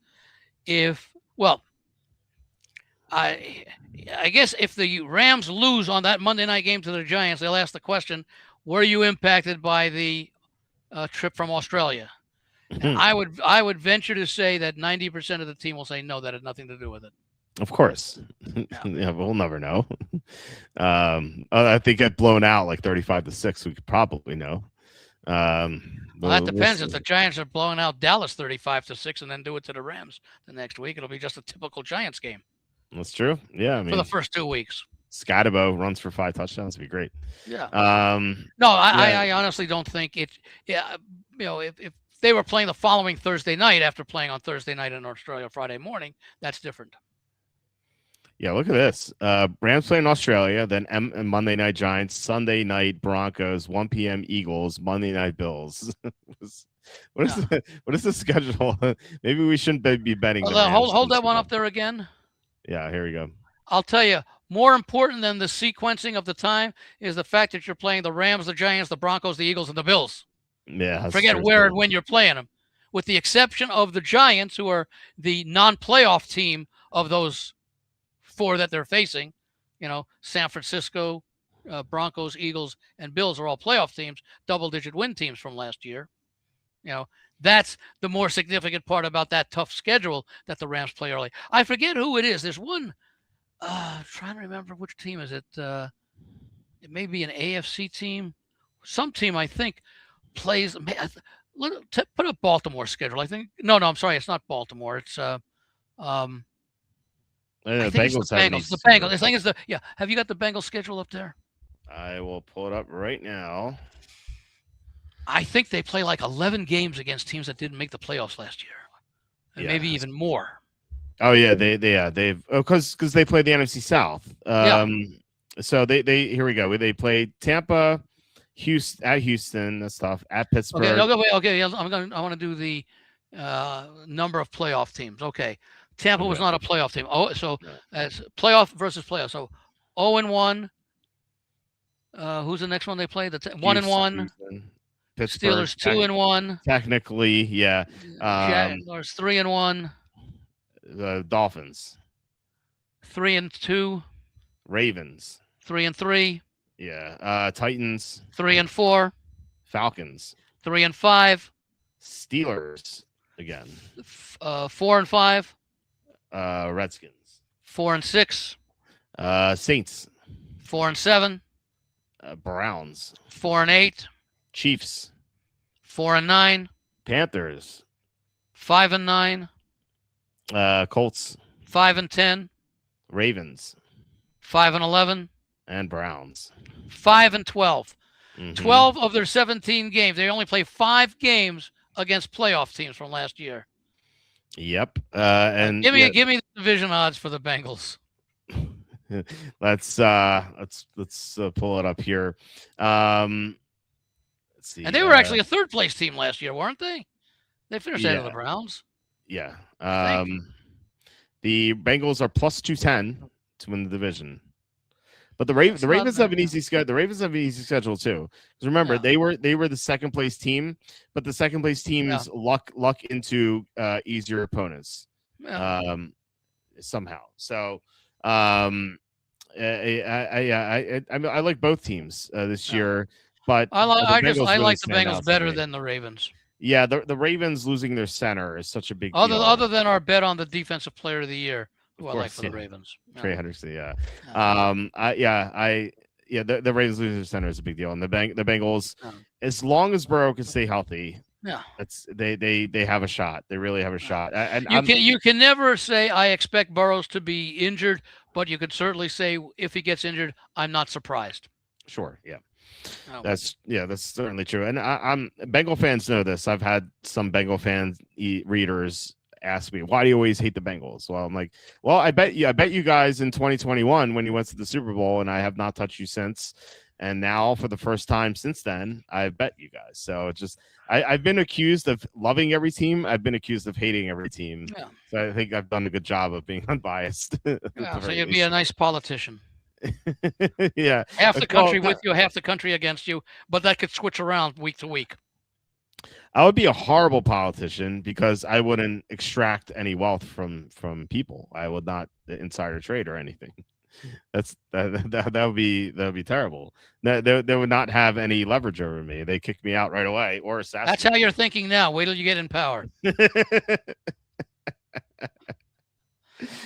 if I guess if the Rams lose on that Monday night game to the Giants, they'll ask the question, were you impacted by the trip from Australia? And I would venture to say that 90% of the team will say no, that had nothing to do with it. Of course. Yeah, we'll never know. I think get blown out like 35-6. We could probably know. Well, that depends. If the Giants are blowing out Dallas 35-6 and then do it to the Rams the next week, it'll be just a typical Giants game. That's true. Yeah, I mean, for the first 2 weeks. Scotabo runs for 5 touchdowns. It'd be great. Yeah. No, I honestly don't think it. Yeah, if they were playing the following Thursday night after playing on Thursday night in Australia Friday morning, that's different. Yeah, look at this. Rams play in Australia, then Monday night Giants, Sunday night Broncos, 1 p.m. Eagles, Monday night Bills. What is the schedule? Maybe we shouldn't be betting. Hold that one up there again. Yeah, here we go. I'll tell you, more important than the sequencing of the time is the fact that you're playing the Rams, the Giants, the Broncos, the Eagles, and the Bills. Yeah. Forget where and when you're playing them, with the exception of the Giants, who are the non-playoff team of those 4 that they're facing. San Francisco, Broncos, Eagles, and Bills are all playoff teams, double-digit win teams from last year. That's the more significant part about that tough schedule that the Rams play early. I forget who it is. There's one. I'm trying to remember which team is it. It may be an AFC team. Some team I think plays. Put up Baltimore schedule. I think. No, I'm sorry. It's not Baltimore. It's I The think it's the Bengals have an Bengals. easy The Bengals. schedule. I think it's the yeah. Have you got the Bengals schedule up there? I will pull it up right now. I think they play like 11 games against teams that didn't make the playoffs last year, and maybe Yeah. even more. Oh yeah, they've because they play the NFC South. Yeah. So they here we go. They play Tampa, Houston. That's tough. At Okay. Pittsburgh, Okay. Wait, okay. Yeah, I want to do the number of playoff teams. Okay. Tampa was okay. not a playoff team. Oh, so No. as playoff versus playoff. So 0-1. Who's the next one they play? The 1-1. Houston, Pittsburgh. Steelers 2-1. Technically, yeah. Jaguars 3-1. The Dolphins, 3-2. Ravens, 3-3. yeah. Titans, 3-4. Falcons, 3-5. Steelers again. 4-5. Redskins, 4-6. Saints, 4-7. Browns, 4-8. Chiefs, 4-9. Panthers, 5-9. Colts, 5-10. Ravens, 5-11. and Browns. 5-12. Mhm. 12 of their 17 games. They only play 5 games against playoff teams from last year. Yep. And give me the division odds for the Bengals. let's pull it up here. Let's see. And they were actually a third place team last year, weren't they? They finished ahead of the Browns. Yeah. The Bengals are plus 210 to win the division. But the Ravens have an easy schedule. The Ravens have an easy schedule too. Because remember, they were the second place team, but the second place teams luck into easier opponents. Somehow. So I like both teams this year, but I like the Bengals better than the Ravens. Yeah, the Ravens losing their center is such a big deal. Other than our bet on the defensive player of the year, who I like for the Ravens. Trey Henderson, yeah. The Ravens losing their center is a big deal. And the Bengals, as long as Burrow can stay healthy, they have a shot. They really have a shot. And you can never say I expect Burrows to be injured, but you could certainly say if he gets injured, I'm not surprised. Sure, yeah. That's certainly true. And I'm Bengal fans know this. I've had some Bengal fans readers ask me, why do you always hate the Bengals? Well, I'm like, well, I bet you guys in 2021 when you went to the Super Bowl, and I have not touched you since. And now for the first time since then, I bet you guys. So it's just I've been accused of loving every team. I've been accused of hating every team. Yeah. So I think I've done a good job of being unbiased. So you'd be a nice politician. Yeah. Half the country with you, half the country against you, but that could switch around week to week. I would be a horrible politician because I wouldn't extract any wealth from people. I would not insider trade or anything. That would be terrible. They would not have any leverage over me. They kick me out right away or assassinate. That's how you're thinking now. Wait till you get in power.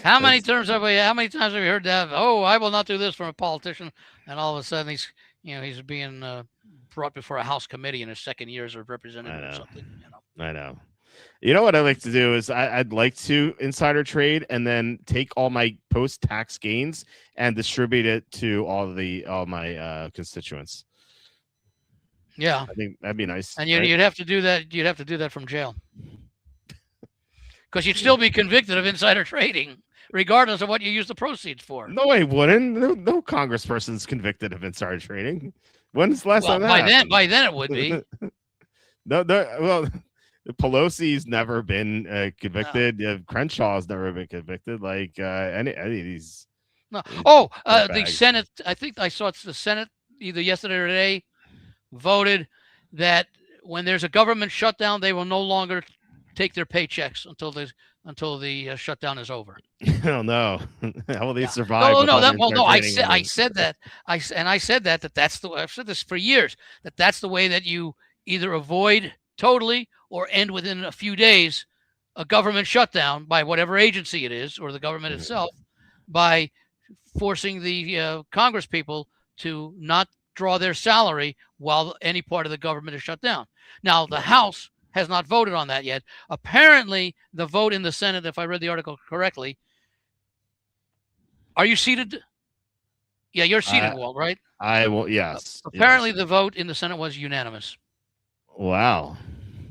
How many times have we heard that? Oh, I will not do this from a politician, and all of a sudden he's being brought before a House committee in his second year as a representative or something. I know. You know what I like to do is I'd like to insider trade and then take all my post-tax gains and distribute it to all my constituents. Yeah, I think that'd be nice. And you'd have to do that. You'd have to do that from jail. Because you'd still be convicted of insider trading, regardless of what you use the proceeds for. No, I wouldn't. No congressperson's convicted of insider trading. When's the last time that happened? By then it would be. Well, Pelosi's never been convicted. No. Crenshaw's never been convicted. Like any of these. No. Oh, the Senate. I think I saw it's the Senate either yesterday or today voted that when there's a government shutdown, they will no longer take their paychecks until the shutdown is over. Oh no! How will they survive? I said that. That's the way I've said this for years. That's the way that you either avoid totally or end within a few days a government shutdown by whatever agency it is or the government itself by forcing the Congress people to not draw their salary while any part of the government is shut down. Now the House has not voted on that yet. Apparently, the vote in the Senate, if I read the article correctly, Are you seated? Yeah, you're seated, I Walt, right? I will. Yes. Apparently, Yes. the vote in the Senate was unanimous. Wow.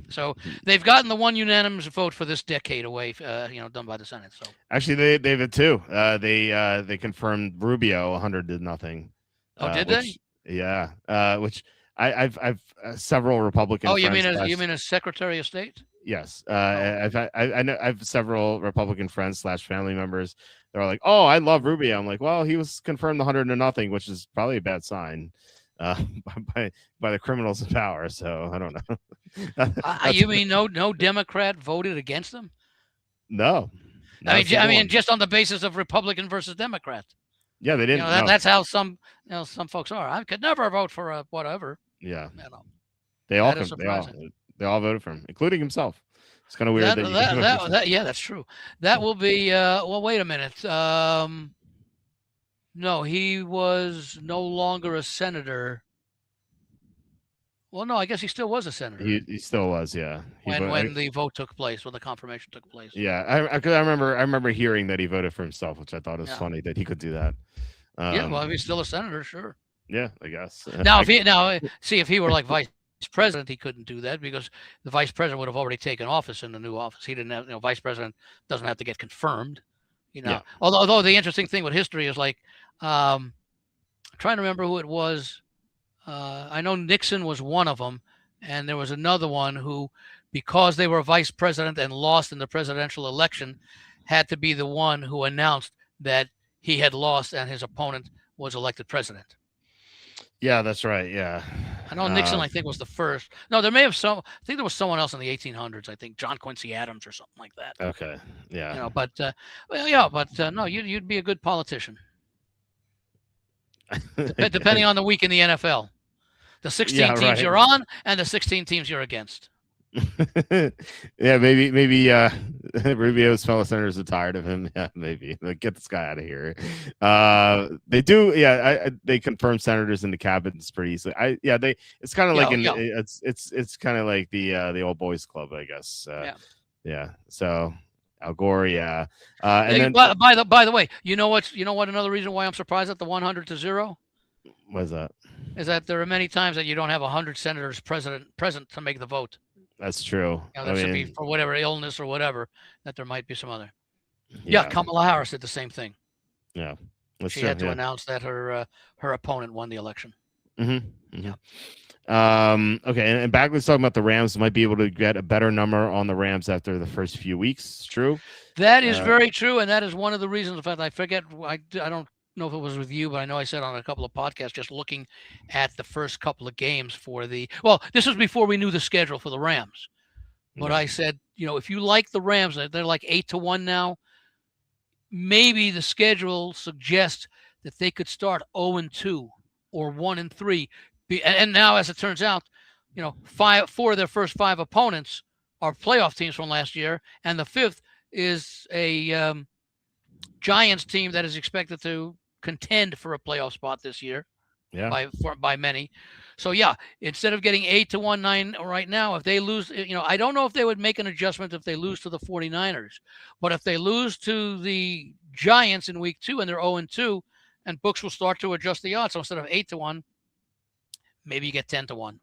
So they've gotten the one unanimous vote for this decade away, done by the Senate. So Actually, they have two. They confirmed Rubio 100-0. oh, did they? Which yeah. Which I've several Republican Oh, you friends. mean as Secretary of State? Yes. Oh, I know I have several Republican friends / family members. They're like, "Oh, I love Rubio." I'm like, "Well, he was confirmed 100-0, which is probably a bad sign, uh, by the criminals in power." So I don't know. you mean no Democrat voted against them? No. I mean, just on the basis of Republican versus Democrat. Yeah, they didn't. No. That's how some folks are. I could never vote for a whatever. Yeah, they all voted for him, including himself. It's kind of weird yeah, that's true. That will be. Well, wait a minute. No, he was no longer a senator. Well, no, I guess he still was a senator. He still was, yeah. When the vote took place, when the confirmation took place. Yeah, I remember hearing that he voted for himself, which I thought was funny that he could do that. Yeah, well, if he's still a senator, sure. Yeah, I guess. Now, if he were like vice president, he couldn't do that because the vice president would have already taken office in the new office. He didn't have, vice president doesn't have to get confirmed. Yeah. Although the interesting thing with history is like, I'm trying to remember who it was. I know Nixon was one of them, and there was another one who, because they were vice president and lost in the presidential election, had to be the one who announced that he had lost and his opponent was elected president. Yeah, that's right. Yeah. I know Nixon, I think, was the first. No, there may have I think there was someone else in the 1800s. I think John Quincy Adams or something like that. Okay. Yeah. No, you'd be a good politician. Depending on the week in the NFL. The 16 teams you're on and the 16 teams you're against. Yeah, maybe Rubio's fellow senators are tired of him. Yeah, maybe. Like, get this guy out of here. They do. Yeah, they confirm senators in the cabinets pretty easily. It's kind of like it's kind of like the old boys club, I guess. Yeah. So Al Gore, yeah. And then by the way, you know what? Another reason why I'm surprised at the 100-0. What's that? Is that there are many times that you don't have 100 senators present to make the vote. That's true. That should be for whatever illness or whatever, that there might be some other. Yeah, Kamala Harris did the same thing. Yeah. She had to announce that her opponent won the election. Mm-hmm. Yeah. Okay, and Bagley's talking about the Rams might be able to get a better number on the Rams after the first few weeks. True. That is very true, and that is one of the reasons. In fact, I forget. I don't know if it was with you, but I know I said on a couple of podcasts, just looking at the first couple of games this was before we knew the schedule for the Rams. But I said, if you like the Rams, they're like 8-1 now. Maybe the schedule suggests that they could start 0-2 or 1-3. And now, as it turns out, 4 of their first 5 opponents are playoff teams from last year, and the 5th is a Giants team that is expected to contend for a playoff spot this year. Yeah. By many. So instead of getting 8-1-9 right now, if they lose, I don't know if they would make an adjustment if they lose to the 49ers, but if they lose to the Giants in week 2 and they're 0-2, and books will start to adjust the odds. So instead of 8-1, maybe you get 10-1.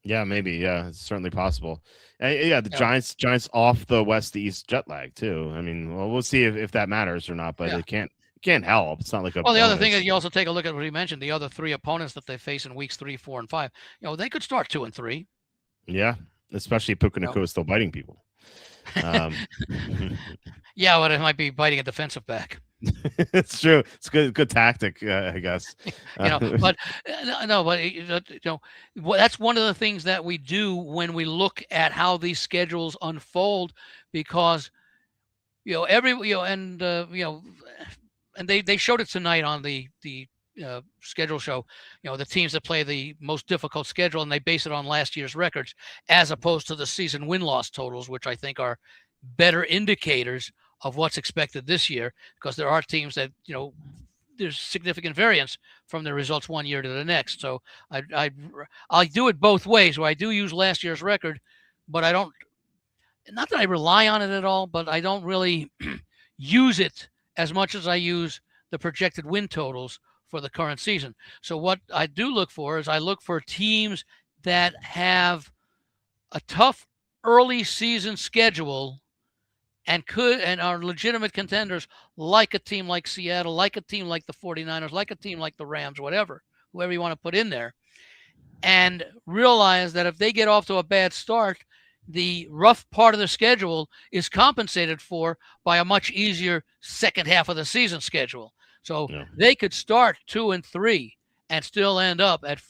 Yeah, maybe. Yeah, it's certainly possible. The Giants off the west to east jet lag too. I mean, well, we'll see if that matters or not, but it can't help. It's not like a. Well, the other thing is you also take a look at what he mentioned. The other 3 opponents that they face in weeks 3, 4, and 5. They could start 2-3. Yeah, especially Puka Nacua is still biting people. Yeah, but it might be biting a defensive back. It's true. It's good tactic, I guess. But that's one of the things that we do when we look at how these schedules unfold, because and they showed it tonight on the schedule show. The teams that play the most difficult schedule, and they base it on last year's records as opposed to the season win-loss totals, which I think are better indicators of what's expected this year, because there are teams that there's significant variance from the results one year to the next. So I do it both ways, where I do use last year's record, but I don't. Not that I rely on it at all, but I don't really use it as much as I use the projected win totals for the current season. So what I do look for is I look for teams that have a tough early season schedule and are legitimate contenders, like a team like Seattle, like a team like the 49ers, like a team like the Rams, whoever you want to put in there, and realize that if they get off to a bad start, the rough part of the schedule is compensated for by a much easier second half of the season schedule. So they could start 2-3 and still end up at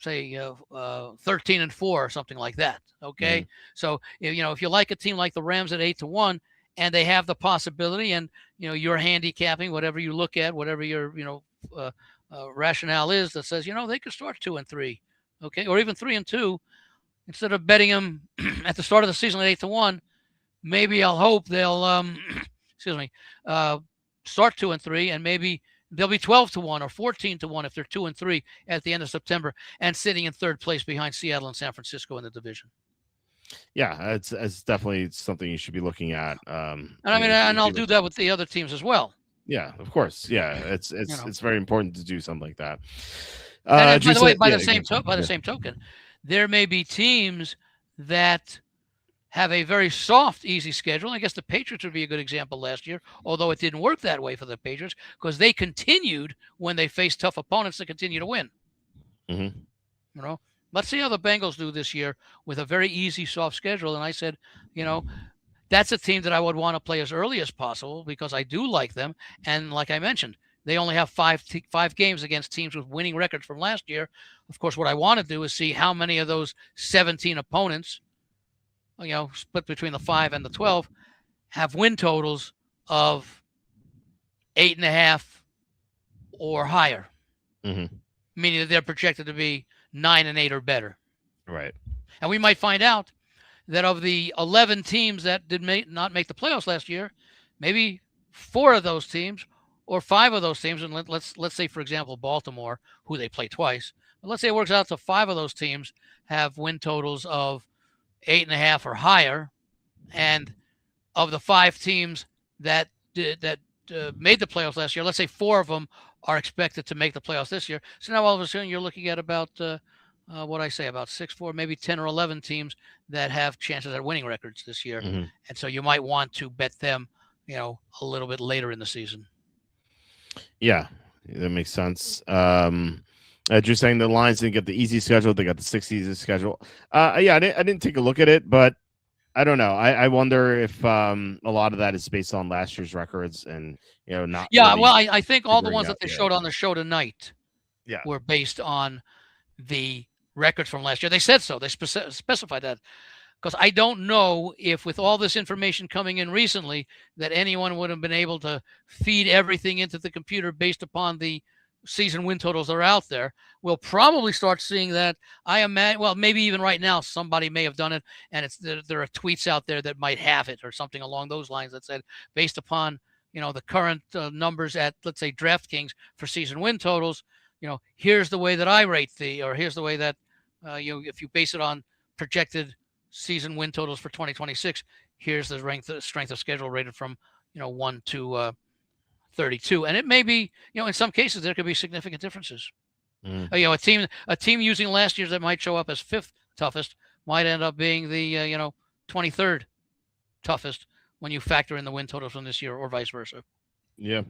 say 13-4 or something like that. Okay, so if you like a team like the Rams at 8-1, and they have the possibility, and you're handicapping whatever you look at, whatever your rationale is that says they could start 2-3, okay, or even 3-2. Instead of betting them at the start of the season at 8-1, maybe I'll hope they'll excuse me start 2-3, and maybe they'll be 12-1 or 14-1 if they're 2-3 at the end of September and sitting in third place behind Seattle and San Francisco in the division. Yeah, it's definitely something you should be looking at. And I'll do that with the other teams as well. Yeah, of course. Yeah, it's very important to do something like that. And by the way, by the same token, there may be teams that have a very soft, easy schedule. I guess the Patriots would be a good example last year, although it didn't work that way for the Patriots because they continued when they faced tough opponents to continue to win. Mm-hmm. Let's see how the Bengals do this year with a very easy, soft schedule. And I said, that's a team that I would want to play as early as possible because I do like them. And like I mentioned, they only have five games against teams with winning records from last year. Of course, what I want to do is see how many of those 17 opponents, split between the 5 and the 12, have win totals of 8.5 or higher, meaning that they're projected to be 9-8 or better. Right. And we might find out that of the 11 teams that did not make the playoffs last year, maybe 4 of those teams or 5 of those teams, and let's say, for example, Baltimore, who they play twice, but let's say it works out to 5 of those teams have win totals of 8.5 or higher, and of the 5 teams that made the playoffs last year, let's say 4 of them are expected to make the playoffs this year. So now all of a sudden you're looking at about about 6, 4, maybe 10 or 11 teams that have chances at winning records this year, and so you might want to bet them, a little bit later in the season. Yeah, that makes sense. You're saying the Lions didn't get the easy schedule; they got the 6 easy schedule. I didn't take a look at it, but I don't know. I wonder if a lot of that is based on last year's records and not. Yeah, really well, I think all the ones that they showed on the show tonight, yeah, were based on the records from last year. They said so. They specified that. Because I don't know if with all this information coming in recently that anyone would have been able to feed everything into the computer based upon the season win totals that are out there. We'll probably start seeing that. I imagine, well, maybe even right now somebody may have done it, and there are tweets out there that might have it or something along those lines that said based upon the current numbers at, let's say, DraftKings for season win totals, here's the way that I rate or here's the way that if you base it on projected season win totals for 2026, here's the strength of schedule rated from 1 to 32, and it may be in some cases there could be significant differences. A team using last year's that might show up as 5th toughest might end up being the 23rd toughest when you factor in the win totals from this year, or vice versa. Yeah.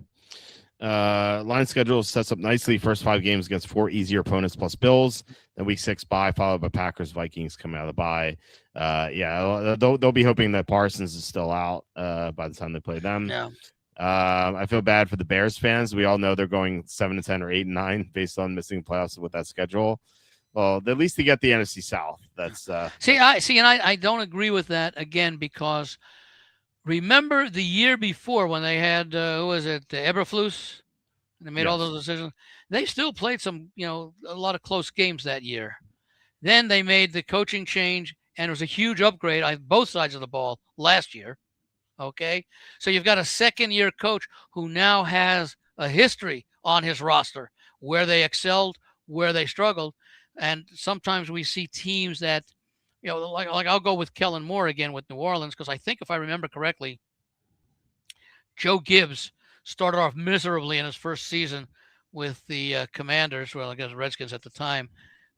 Line schedule sets up nicely. First 5 games against 4 easier opponents plus Bills. Then week 6 bye, followed by Packers, Vikings coming out of the bye. They'll be hoping that Parsons is still out by the time they play them. Yeah. I feel bad for the Bears fans. We all know they're going 7-10 or 8-9 based on missing playoffs with that schedule. Well, at least they get the NFC South. That's I don't agree with that again, because remember the year before when they had who was it, Eberflus, and they made all those decisions. They still played some, a lot of close games that year. Then they made the coaching change, and it was a huge upgrade on both sides of the ball last year. Okay, so you've got a second-year coach who now has a history on his roster where they excelled, where they struggled, and sometimes we see teams that, like I'll go with Kellen Moore again with New Orleans, because I think if I remember correctly, Joe Gibbs started off miserably in his first season with the Commanders, well, I guess Redskins at the time.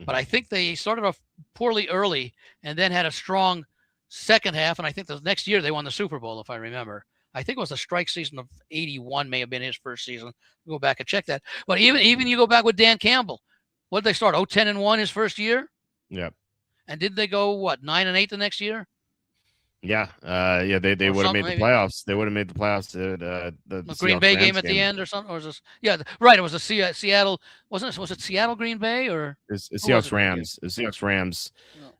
But I think they started off poorly early and then had a strong second half. And I think the next year they won the Super Bowl, if I remember. I think it was the strike season of '81 may have been his first season. Go back and check that. But even you go back with Dan Campbell. What did they start? 10-1 his first year? Yep. And did they go, what, 9-8 the next year? Yeah. They would have made the playoffs. They would have made the playoffs at the Green Bay game at the end or something. Or was this, yeah, right. It was a Seattle. Was it Seattle Green Bay or it's Seahawks Rams? It was Seahawks Rams.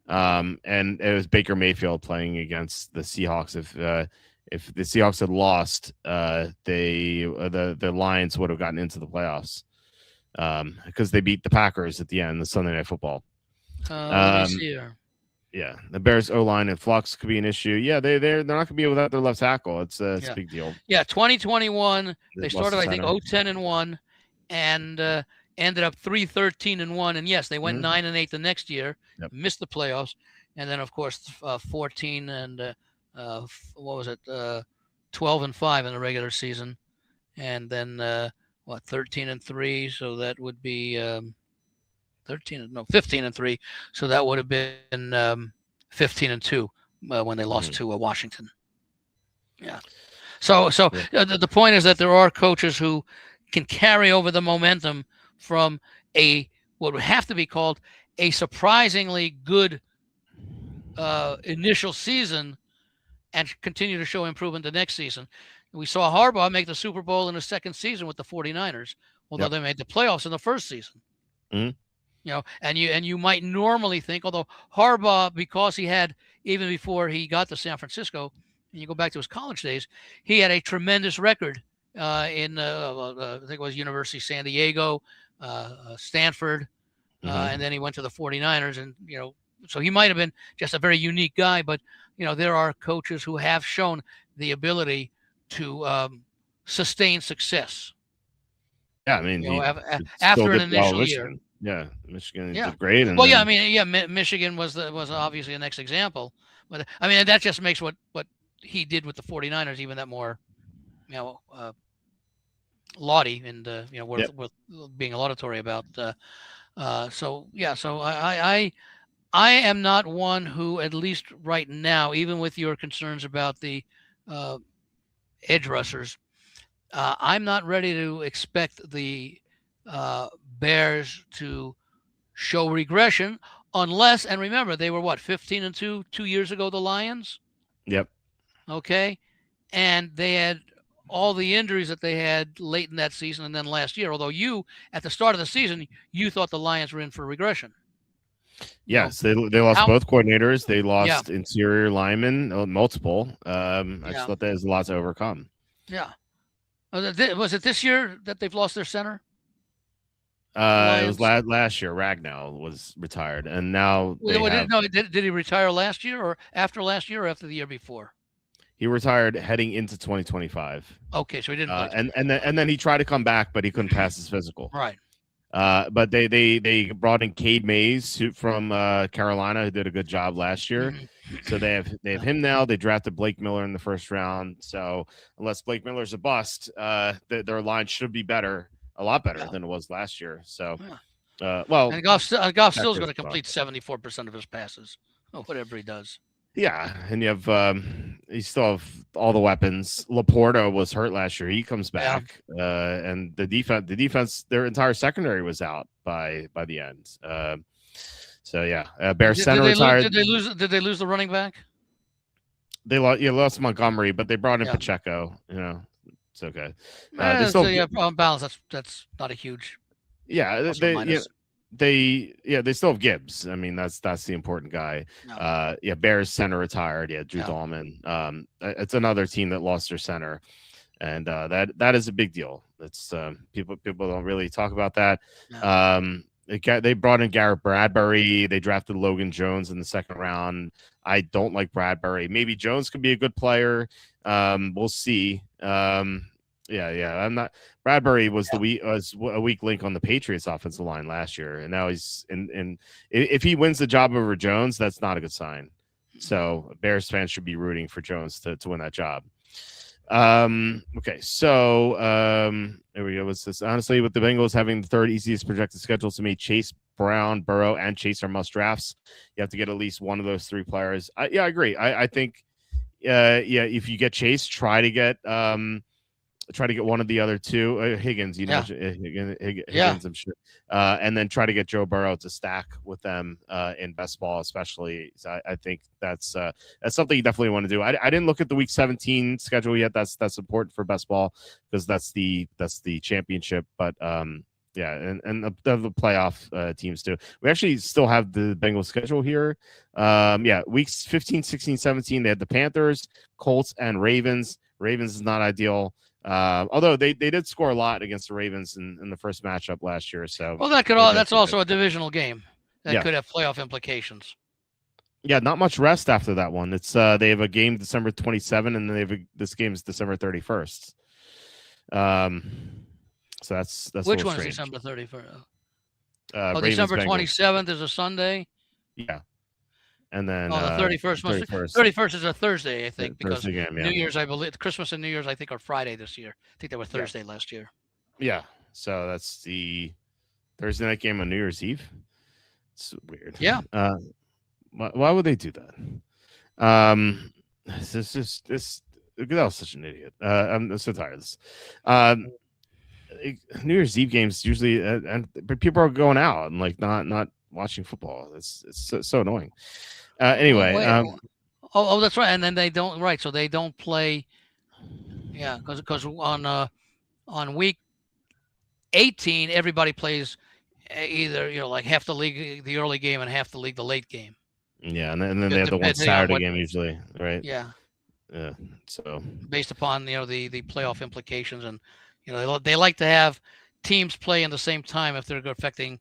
And it was Baker Mayfield playing against the Seahawks. If the Seahawks had lost, the Lions would have gotten into the playoffs because they beat the Packers at the end, the Sunday Night Football. Let me see here. Yeah, the Bears O-line and flux could be an issue. Yeah, they're not going to be without their left tackle. It's a big deal. Yeah, 2021 they started I think 10-1 and ended up 3-13-1, and yes, they went 9-8 the next year, missed the playoffs, and then of course 14 and what was it 12-5 in the regular season, and then 13-3, so that would be 15-3, so that would have been 15-2 when they lost to Washington. Yeah. So the point is that there are coaches who can carry over the momentum from what would have to be called a surprisingly good initial season and continue to show improvement the next season. We saw Harbaugh make the Super Bowl in his second season with the 49ers, although they made the playoffs in the first season. And you might normally think, although Harbaugh, because he had, even before he got to San Francisco, and you go back to his college days, he had a tremendous record in I think it was University of San Diego, Stanford, and then he went to the 49ers, and so he might have been just a very unique guy, but there are coaches who have shown the ability to sustain success. Yeah, I mean, after an initial year. Yeah, Michigan did great. And Michigan was obviously the next example, but I mean that just makes what he did with the 49ers even that more, laudy and worth being laudatory about. So I am not one who, at least right now, even with your concerns about the edge rushers, I'm not ready to expect the Bears to show regression unless, and remember, they were 15-2 2 years ago, the Lions? Yep. Okay. And they had all the injuries that they had late in that season and then last year, although at the start of the season, you thought the Lions were in for regression. Yes, they lost both coordinators. They lost interior linemen, multiple. I just thought that was a lot to overcome. Yeah. Was it this year that they've lost their center? It was last year. Ragnow was retired, and now did he retire last year or after last year or after the year before? He retired heading into 2025. Okay, so he didn't. And then he tried to come back, but he couldn't pass his physical. Right. But they brought in Cade Mays from Carolina, who did a good job last year. So they have him now. They drafted Blake Miller in the first round. So unless Blake Miller's a bust, their line should be better. A lot better than it was last year. So, and Goff still's going to complete 74% of his passes, whatever he does. Yeah, and you still have all the weapons. Laporta was hurt last year; he comes back, and the defense, their entire secondary was out by the end. Bears center retired. Did they lose the running back? They lost Montgomery, but they brought in Pacheco. It's okay. On balance, that's not a huge. Yeah, they still have Gibbs. I mean, that's the important guy. No. Bears center retired. Drew Dahlman. It's another team that lost their center, and that is a big deal. It's people don't really talk about that. No. They brought in Garrett Bradbury. They drafted Logan Jones in the second round. I don't like Bradbury. Maybe Jones could be a good player. We'll see. I'm not. Bradbury was was a weak link on the Patriots offensive line last year, and now he's in. If he wins the job over Jones, that's not a good sign. So Bears fans should be rooting for Jones to win that job. Okay, so there we go. What's this? Honestly, with the Bengals having the third easiest projected schedule to me, Chase Brown, Burrow, and Chase are must drafts. You have to get at least one of those three players. Yeah, I agree. I think, yeah, if you get Chase, try to get one of the other two. Higgins, you Yeah, mentioned yeah. Higgins, I'm sure, and then try to get Joe Burrow to stack with them in best ball, especially. So I think that's something you definitely want to do. I didn't look at the Week 17 schedule yet. That's important for best ball because that's the championship. But yeah, and the playoff teams too. We actually still have the Bengals schedule here. Yeah, weeks 15, 16, 17. They had the Panthers, Colts, and Ravens. Ravens is not ideal. Although they did score a lot against the Ravens in the first matchup last year, so Well, that could maybe all. that's That's a good. also a divisional game that Yeah, could have playoff implications. yeah, not much rest after that one. It's they have a game December 27, and then this game is December 31st. Um, so that's a Which little one is strange. December 31st? Oh, Ravens December Bengals, 27th is a Sunday. yeah, and then Oh, the 31st must be 31st 31st is a Thursday, I think, because Thursday game, New yeah, Year's, I believe, Christmas and New Year's, I think, are Friday this year. I think they were yeah, Thursday last year. yeah. So that's the Thursday night game on New Year's Eve. It's weird. Yeah. Why would they do that? This is just this. Goodell's such an idiot. I'm so tired of this. Um, New Year's Eve games usually, but people are going out and like not watching football. It's so annoying. Oh, Anyway, wait. Oh, that's right. And then they don't. Right. So they don't play. Yeah, because on week 18, everybody plays either like half the league the early game and half the league the late game. yeah, and then they have the one Depending on Saturday what. game usually, right? Yeah, Yeah. So based upon the playoff implications, and they like to have teams play in the same time if they're affecting.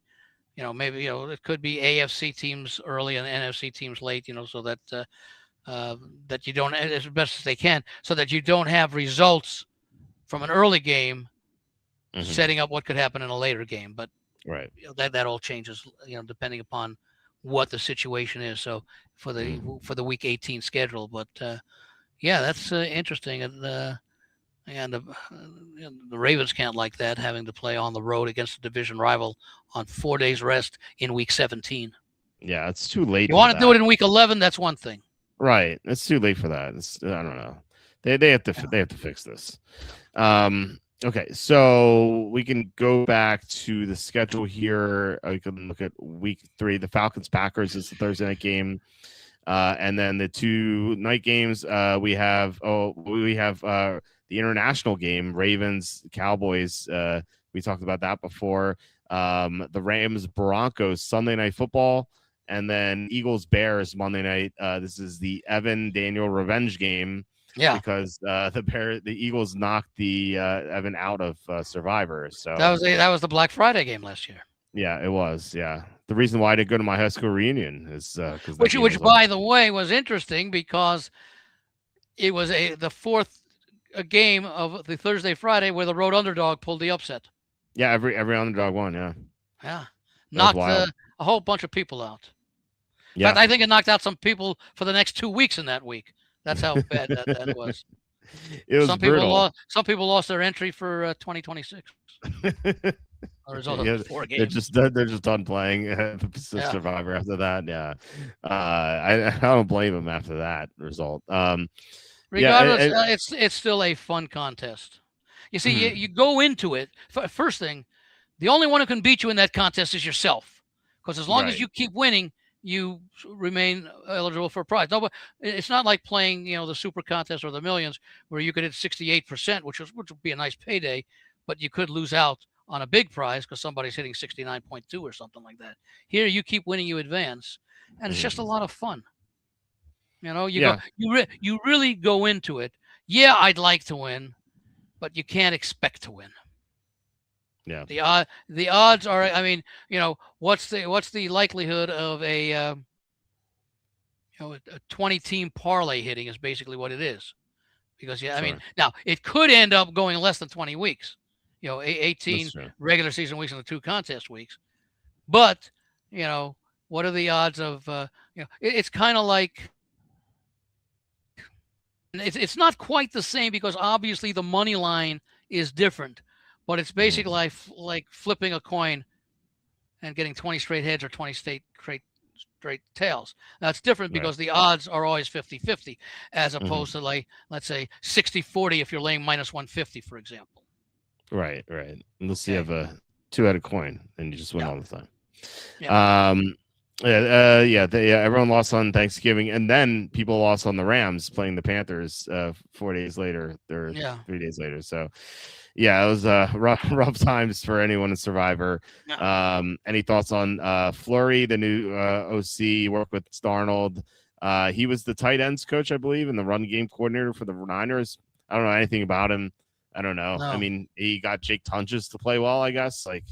Maybe it could be AFC teams early and NFC teams late. So that that you don't, as best as they can, so that you don't have results from an early game setting up what could happen in a later game. But right. that all changes, depending upon what the situation is. So for the week 18 schedule, but yeah, that's interesting. And the Ravens can't like that, having to play on the road against a division rival on 4 days rest in week 17. Yeah, it's too late. You want to do it in week 11? That's one thing. Right. It's too late for that. I don't know. They have to they have to fix this. Okay, so we can go back to the schedule here. We can look at week 3. The Falcons Packers is the Thursday night game. And then the 2 night games, we have the international game, Ravens Cowboys. We talked about that before. The Rams Broncos Sunday Night Football, and then Eagles Bears Monday night. This is the Evan Daniel revenge game. Yeah, because the Eagles knocked the Evan out of Survivor. So that was the Black Friday game last year. Yeah, it was. Yeah, the reason why I didn't go to my high school reunion is because which by the way was interesting because it was the fourth game of the Thursday Friday where the road underdog pulled the upset. Yeah, every underdog won. Yeah, knocked a whole bunch of people out. Yeah, in fact, I think it knocked out some people for the next 2 weeks in that week. That's how bad that was. It was brutal. Some people lost their entry for 2026. A result of 4 games. They're just done playing Survivor after that. Yeah, I don't blame them after that result. Regardless, it's still a fun contest. You see, you go into it. First thing, the only one who can beat you in that contest is yourself, because as long as you keep winning, you remain eligible for a prize. No, but it's not like playing, the Super Contest or the Millions, where you could hit 68%, which would be a nice payday, but you could lose out on a big prize because somebody's hitting 69.2 or something like that. Here, you keep winning, you advance, and it's just a lot of fun. You really go into it. Yeah, I'd like to win, but you can't expect to win. Yeah. The odds are. I mean, what's the likelihood of a 20-team parlay hitting is basically what it is, because I mean, now it could end up going less than 20 weeks. 18 regular season weeks and the 2 contest weeks, but what are the odds of it's kind of like it's not quite the same because obviously the money line is different, but it's basically Mhm. like flipping a coin and getting 20 straight heads or 20 straight tails. That's different Right. because the odds are always 50-50 as Mhm. opposed to, like, let's say 60-40 if you're laying minus 150, for example. Right. Right. Unless you Okay. have a two-headed coin and you just win Yeah. all the time. Yeah. Um, everyone lost on Thanksgiving, and then people lost on the Rams playing the Panthers 4 days later, or Yeah. 3 days later. So, yeah, it was rough times for anyone in Survivor. Yeah. Any thoughts on Fleury, the new OC, worked with Darnold? He was the tight ends coach, I believe, and the run game coordinator for the Niners. I don't know anything about him. I don't know. I No. mean, he got Jake Tunges to play well, I guess. Like,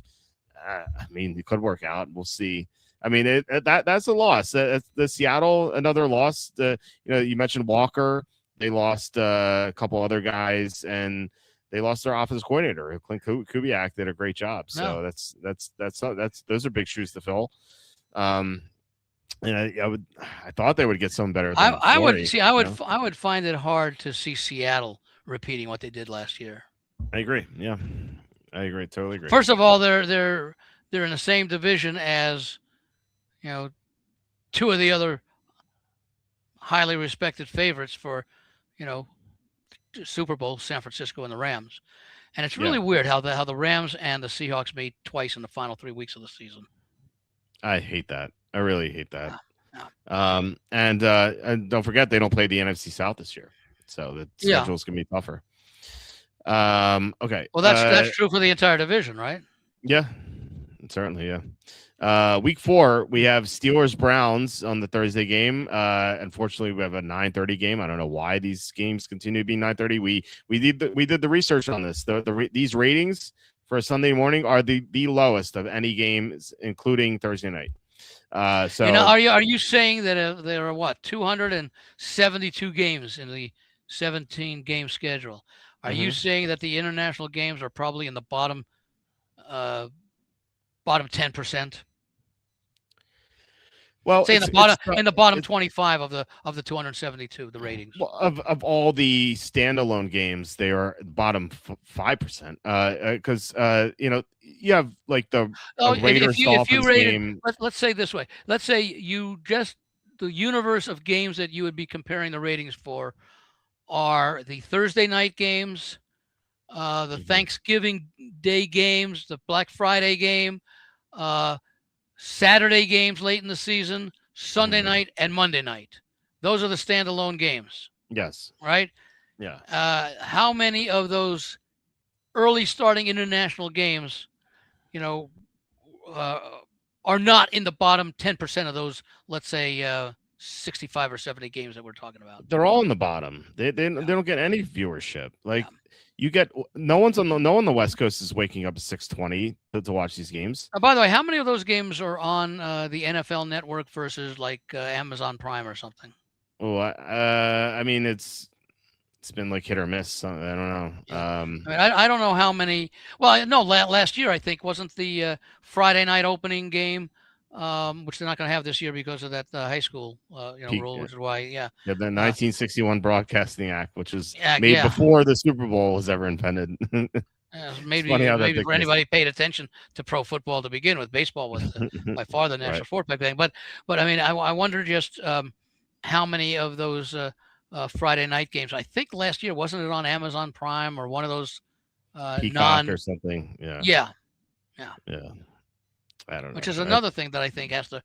I mean, it could work out. We'll see. I mean, that's a loss. The Seattle, another loss. You mentioned Walker. They lost a couple other guys, and they lost their offensive coordinator. Clint Kubiak did a great job. No. So that's those are big shoes to fill. Um, and I thought they would get some better than I would Fleury. see. I would find it hard to see Seattle repeating what they did last year. I agree. Yeah, I agree. Totally agree. First of all, they're in the same division as, you know, two of the other highly respected favorites for, you know, Super Bowl, San Francisco and the Rams. And it's Yeah, really weird how the Rams and the Seahawks meet twice in the final 3 weeks of the season. I hate that. I really hate that. Yeah, yeah. And don't forget they don't play the NFC South this year, so the Yeah. schedule is gonna be tougher. Okay. Well, that's true for the entire division, right? Yeah, certainly. Yeah. Week 4 we have Steelers Browns on the Thursday game. Unfortunately, we have a 9:30 game. I don't know why these games continue to be 9:30. We did the research on this. These ratings for a Sunday morning are the lowest of any games, including Thursday night. So are you saying that there are what 272 games in the 17 game schedule? Are you mhm. saying that the international games are probably in the bottom 10%? Well, Say in the bottom it's 25 of the 272, the ratings. well, of all the standalone games, they are bottom 5%. Because you have like the Oh, Raiders if you Dolphins rated, game. let's say this way. Let's say you just the universe of games that you would be comparing the ratings for are the Thursday night games, the Mhm. Thanksgiving Day games, the Black Friday game, uh, Saturday games late in the season, Sunday Mhm. night, and Monday night. Those are the standalone games, Yes. right? Yeah. How many of those early starting international games, you know, uh, are not in the bottom 10% of those, let's say, 65 or 70 games that we're talking about? They're all in the bottom. They Yeah, don't get any viewership. yeah. Like you get no one on the West Coast is waking up at 6:20 to watch these games. By the way, how many of those games are on the NFL Network versus like Amazon Prime or something? Oh, I mean it's been like hit or miss. I don't know. Yeah. I mean, I don't know how many. Well, no, last year I think wasn't the Friday night opening game, which they're not going to have this year because of that high school, Peak. rule, which is why, yeah, Yeah, the uh, 1961 Broadcasting Act, which was yeah, made yeah. before the Super Bowl was ever invented. It's funny Maybe how that maybe took for place. anybody paid attention to pro football to begin with, baseball was by far the Right. national sport back then. But I mean, I wonder just how many of those Friday night games. I think last year wasn't it on Amazon Prime or one of those Peacock non. or something. Yeah. Yeah, yeah. Yeah. I don't Which know. is another thing that I think has to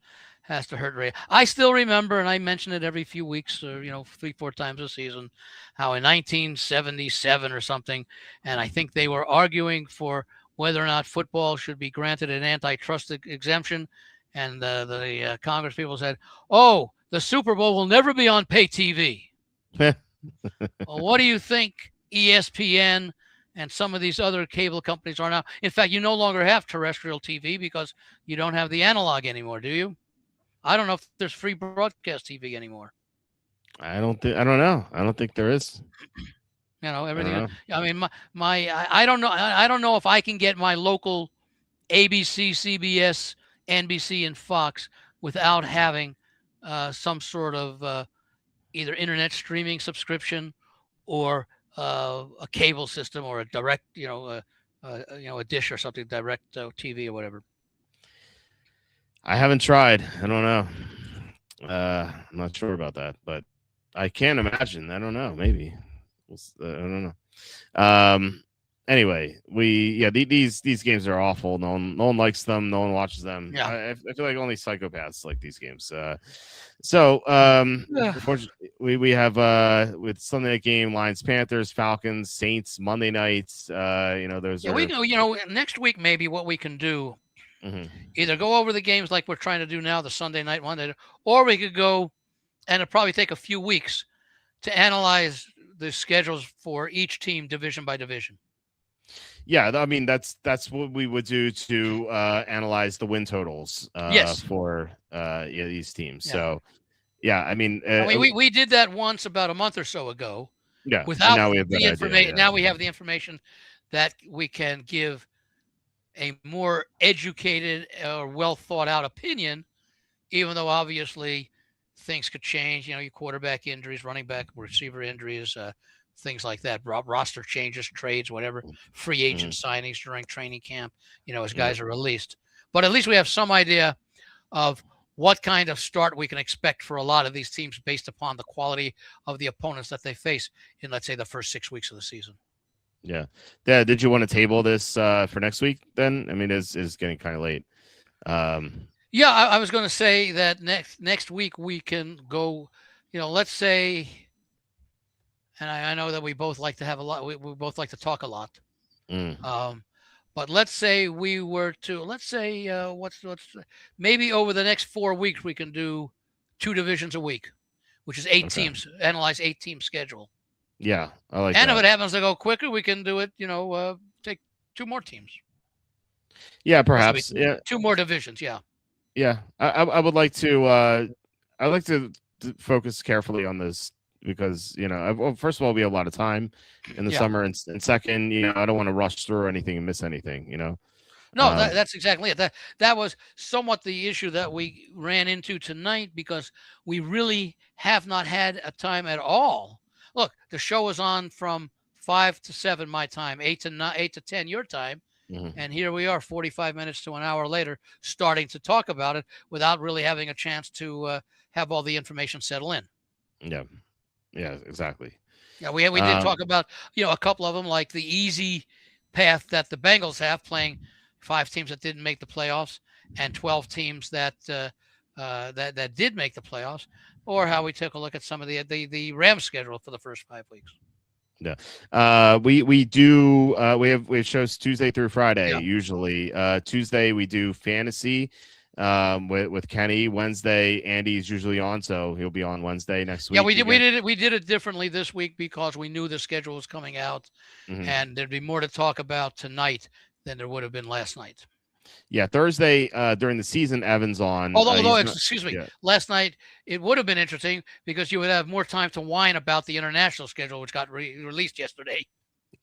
hurt Ray. I still remember, and I mention it every few weeks, or 3-4 times a season, how in 1977 or something, and I think they were arguing for whether or not football should be granted an antitrust exemption, and the Congress people said, "Oh, the Super Bowl will never be on pay TV." Well, what do you think ESPN and some of these other cable companies are now? In fact, you no longer have terrestrial TV because you don't have the analog anymore, do you? I don't know if there's free broadcast TV anymore. I don't think. I don't know. I don't think there is. I don't Everything. know. I mean, I don't know. I don't know if I can get my local ABC, CBS, NBC, and Fox without having some sort of either internet streaming subscription or a cable system or a direct, a dish or something, direct TV or whatever. I haven't tried. I don't know. I'm not sure about that, but I can't imagine. I don't know. Maybe. I don't know. Anyway, these games are awful. No one likes them. No one watches them. Yeah. I feel like only psychopaths like these games. So Yeah. unfortunately, we have with Sunday night game, Lions, Panthers, Falcons, Saints, Monday nights. Those Yeah, are. we can, next week maybe what we can do, Mhm. either go over the games like we're trying to do now, the Sunday night Monday, or we could go, and it'll probably take a few weeks to analyze the schedules for each team division by division. Yeah, I mean that's what we would do to analyze the win totals Yes. for these teams. Yeah. So yeah, I mean, we did that once about a month or so ago. yeah, and Without now we have the that information, idea. Yeah. now we have the information that we can give a more educated or well thought out opinion, even though obviously things could change. Your quarterback injuries, running back, receiver injuries, things like that, roster changes, trades, whatever, free agent signings during training camp, as guys are released. But at least we have some idea of what kind of start we can expect for a lot of these teams based upon the quality of the opponents that they face in, let's say, the first 6 weeks of the season. Yeah. Did you want to table this for next week then? I mean, it's getting kind of late. Yeah, I was going to say that next week we can go, let's say, and I know that we both like to have a lot. We both like to talk a lot. But let's say we were to, what's maybe over the next 4 weeks we can do 2 divisions a week, which is 8 teams. Analyze 8 team schedule. Yeah, I like and that. If it happens to go quicker, we can do it. Take 2 more teams. Yeah, perhaps. Yeah, 2 more divisions. Yeah. Yeah, I would like to. I'd like to focus carefully on this because first of all, we have a lot of time in the summer, and second, I don't want to rush through anything and miss anything. No, that's exactly it. That was somewhat the issue that we ran into tonight because we really have not had a time at all. Look, the show was on from 5 to 7 my time, 8 to 10 your time. And here we are 45 minutes to an hour later starting to talk about it without really having a chance to have all the information settle in. Yeah, exactly. Yeah, we did talk about, a couple of them, like the easy path that the Bengals have, playing 5 teams that didn't make the playoffs and 12 teams that that did make the playoffs, or how we took a look at some of the Rams schedule for the first 5 weeks. Yeah. We do we have shows Tuesday through Friday usually. Tuesday we do fantasy with Kenny. Wednesday Andy's usually on, so he'll be on Wednesday next week. Yeah, we did it differently this week because we knew the schedule was coming out and there'd be more to talk about tonight than there would have been last night. Yeah, Thursday during the season, Evan's on. Although excuse me, last night it would have been interesting because you would have more time to whine about the international schedule, which got released yesterday.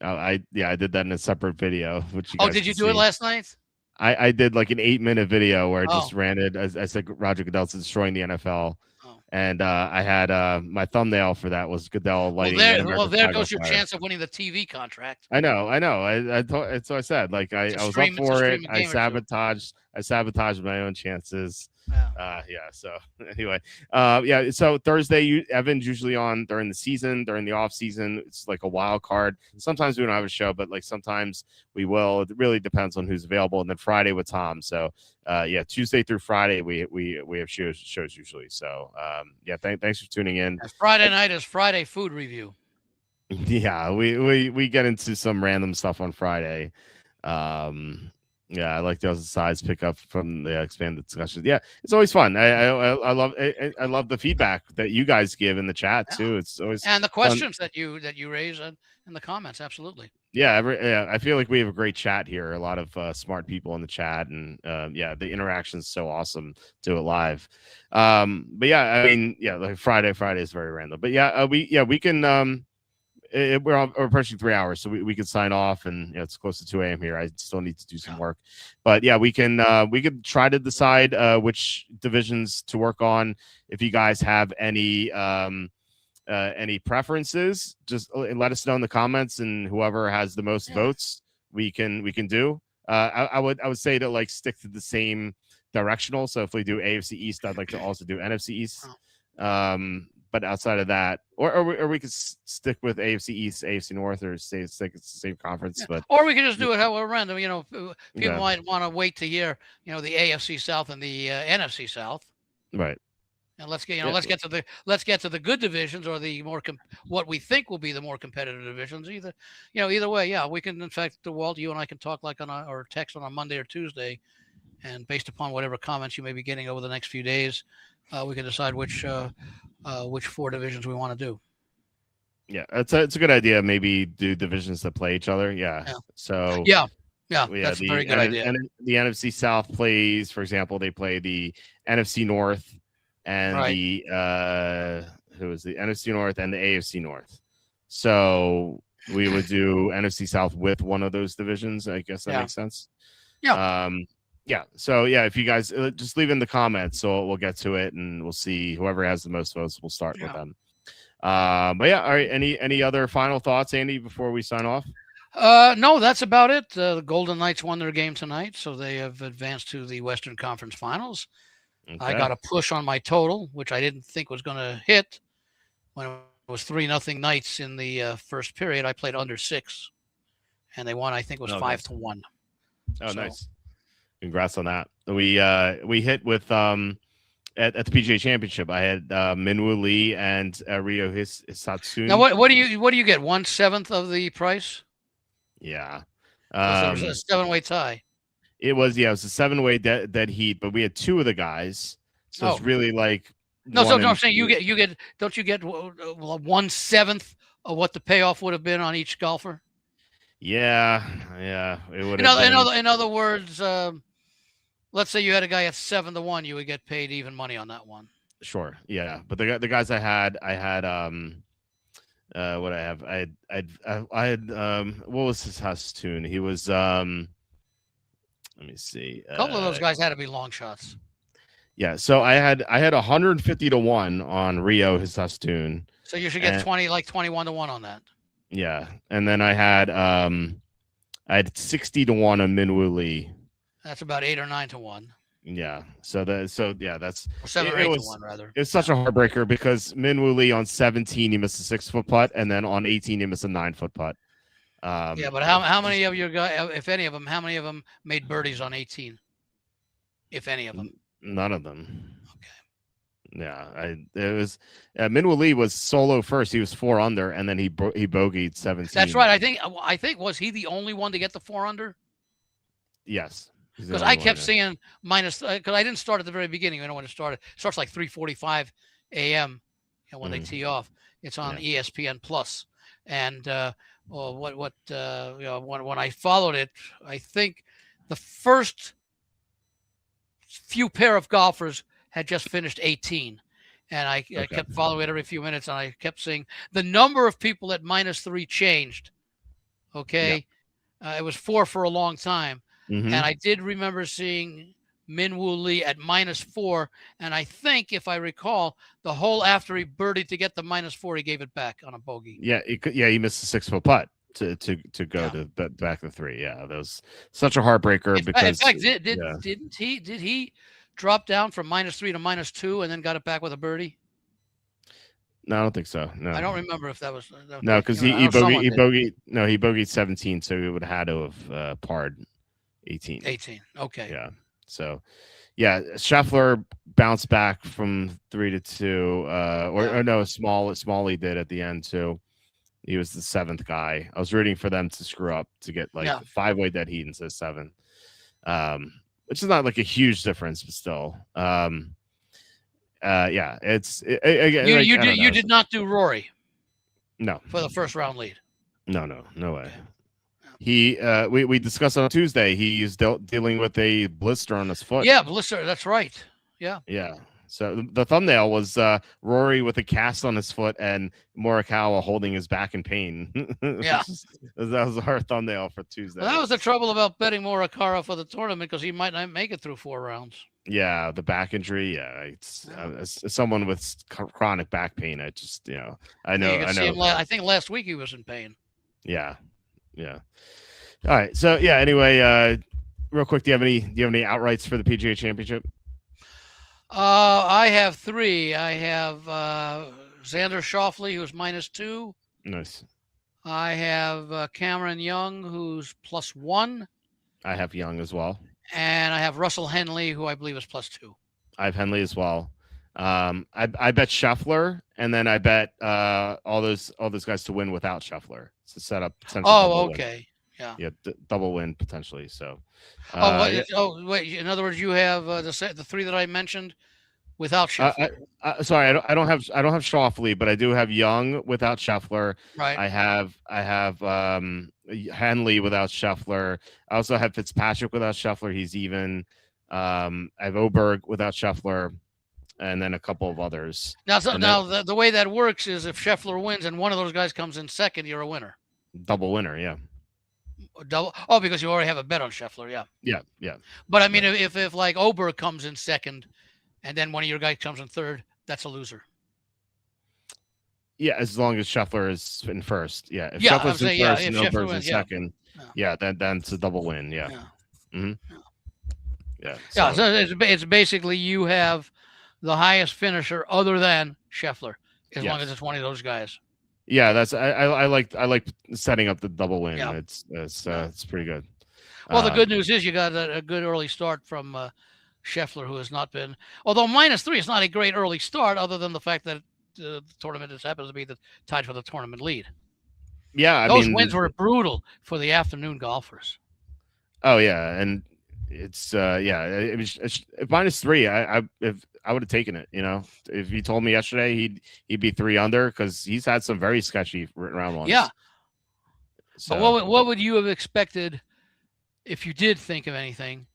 I did that in a separate video. Which you did you do it last night? I did like an 8-minute video where I just ran it. I said Roger Goodell's destroying the NFL. And I had my thumbnail for that was Goodell lighting. There goes your chance of winning the TV contract. I know. So I said, like, I was up for it. I sabotaged my own chances. So anyway, so Thursday, Evan's usually on during the season, during the off season. It's like a wild card. Sometimes we don't have a show, but like sometimes we will. It really depends on who's available. And then Friday with Tom. So Tuesday through Friday we have shows usually. So thanks for tuning in. And Friday night is Friday food review. Yeah, we get into some random stuff on Friday. I like those sides pick up from the expanded discussions. Yeah, it's always fun. I love the feedback that you guys give in the chat too. It's always and the questions that you raise in the comments. Absolutely. Yeah, I feel like we have a great chat here. A lot of smart people in the chat, and the interaction is so awesome. Do it live. Like Friday is very random. But we can. We're approaching 3 hours, so we can sign off, and it's close to 2 a.m. here. I still need to do some work, but we could try to decide which divisions to work on. If you guys have any any preferences, just let us know in the comments, and whoever has the most votes, we can do. I would say to like stick to the same directional. So if we do AFC East, I'd like to also do NFC East. But outside of that, or we could stick with AFC East, AFC North, or stick it's the same conference. But or we could just do it how we're random. People Yeah. might want to wait to hear the AFC South and the NFC South. right. And let's get Yeah. let's get to the good divisions, or the what we think will be the more competitive divisions. Either way, yeah, we can. In fact, Walt, you and I can talk like or text on a Monday or Tuesday, and based upon whatever comments you may be getting over the next few days, we can decide which 4 divisions we want to do. Yeah, it's a good idea. Maybe do divisions that play each other. Yeah. So yeah, that's a very good idea. And the NFC South plays, for example, they play the NFC North and the NFC North and the AFC North. So we would do NFC South with one of those divisions. I guess that makes sense. Yeah. Yeah. So yeah, if you guys just leave in the comments, so we'll get to it, and we'll see whoever has the most votes. We'll start with them. But yeah, all right. Any other final thoughts, Andy, before we sign off? No, that's about it. The Golden Knights won their game tonight, so they have advanced to the Western Conference Finals. Okay. I got a push on my total, which I didn't think was going to hit. When it was 3-0 Knights in the first period, I played under 6, and they won. I think it was 5-1. Oh, nice! Congrats on that. We hit with at the PGA Championship. I had Minwoo Lee and Ryo Hisatsune. Now, what do you get? 1/7 of the price? Yeah, it was a 7-way tie. It was a 7-way dead heat, but we had 2 of the guys, so it's really like no. So I'm saying you get don't you get 1/7 of what the payoff would have been on each golfer? Yeah, it would. In other words, let's say you had a guy at 7-1, you would get paid even money on that one. Sure, yeah, but the guys I had what I have, I had what was his house tune? He was let me see. A couple of those guys had to be long shots. Yeah, so I had 150 to 1 on Ryo Hisatsune. So you should get 21 to 1 on that. Yeah, and then I had 60 to 1 on Minwoo Lee. That's about 8 or 9 to 1. Yeah, that's or 7 or 8 to 1 rather. It's such a heartbreaker because Minwoo Lee on 17 he missed a 6-foot putt, and then on 18 he missed a 9-foot putt. Yeah, but how many of your guys, if any of them, how many of them made birdies on 18? If any of them? None of them. Okay. Yeah, it was Minwoo Lee was solo first. He was 4 under, and then he bogeyed 17. That's right. I think was he the only one to get the 4 under? Yes. Because I kept seeing minus. Because I didn't start at the very beginning. You know when it started. It starts like 3:45 a.m. When they tee off. It's on ESPN Plus, and when I followed it, I think the first few pair of golfers had just finished 18, and I kept following it every few minutes, and I kept seeing the number of people at -3 changed. Okay, it was 4 for a long time, and I did remember seeing Minwoo Lee at -4, and I think, if I recall, the hole after he birdied to get the -4, he gave it back on a bogey. Yeah, he missed a 6-foot putt to go to the back to 3. Yeah, that was such a heartbreaker. In fact, did he drop down from -3 to -2 and then got it back with a birdie? No, I don't think so. No, I don't remember if that was. No, because he bogeyed. No, he bogeyed 17, so he would have had to have parred 18. 18. Okay. Yeah. So, yeah, Scheffler bounced back from 3 to 2. Or no, Smalley did at the end too. He was the 7th guy. I was rooting for them to screw up to get like 5-way dead heat instead of 7, which is not like a huge difference, but still. Yeah, you did not do Rory. No, for the first round lead. No way. He we discussed on Tuesday. He's dealing with a blister on his foot. Yeah, blister. That's right. Yeah. Yeah. So the thumbnail was Rory with a cast on his foot and Morikawa holding his back in pain. Yeah. That was our thumbnail for Tuesday. Well, that was the trouble about betting Morikawa for the tournament, because he might not make it through 4 rounds. Yeah, the back injury. Yeah, it's as someone with chronic back pain. I just, I Yeah, you know, can I see know. him. I think last week he was in pain. Yeah, yeah. All right. So yeah. Anyway, real quick, do you have any outrights for the PGA Championship? I have three. I have Xander Schauffele, who's -2. Nice. I have Cameron Young, who's +1, I have Young as well. and I have Russell Henley, who I believe is +2. I have Henley as well. I bet Scheffler, and then I bet all those guys to win without Scheffler to set up potential Oh, double win. okay. Yeah. Yeah, double win potentially. So, Oh, what? yeah. Oh, wait. In other words, you have the three that I mentioned without I, Scheffler, sorry, I don't have Schauffele, but I do have Young without Scheffler. right? I have Henley without Scheffler. I also have Fitzpatrick without Scheffler. He's even. I have Oberg without Scheffler, and then a couple of others. Now, And then the way that works is if Scheffler wins and one of those guys comes in second, you're a winner. double winner. Yeah. Double. Oh, because you already have a bet on Scheffler. Yeah. Yeah. Yeah. But I mean, Right. if like Oberg comes in second, and then one of your guys comes in third, that's a loser. Yeah, as long as Scheffler is in first. Yeah, if Yeah, Scheffler's in saying, yeah, first if and Scheffler Oberg's in wins, yeah. second, Yeah. yeah, then it's a double win. Yeah. Yeah. hmm Yeah. Yeah. Yeah, So so it's basically you have the highest finisher other than Scheffler, as long as yes. it's one of those guys. Yeah, I like setting up the double win. Yeah. It's it's pretty good. Well, the good Um, news is you got a good early start from Scheffler, who has not been, although -3 is not a great early start, other than the fact that the tournament just happens to be tied for the tournament lead. yeah, I Those mean, wins were brutal for the afternoon golfers. oh yeah, and it's yeah, it was if -3. If I would have taken it. If you told me yesterday he'd be 3 under because he's had some very sketchy round ones. Yeah, but So what would you have expected if you did think of anything?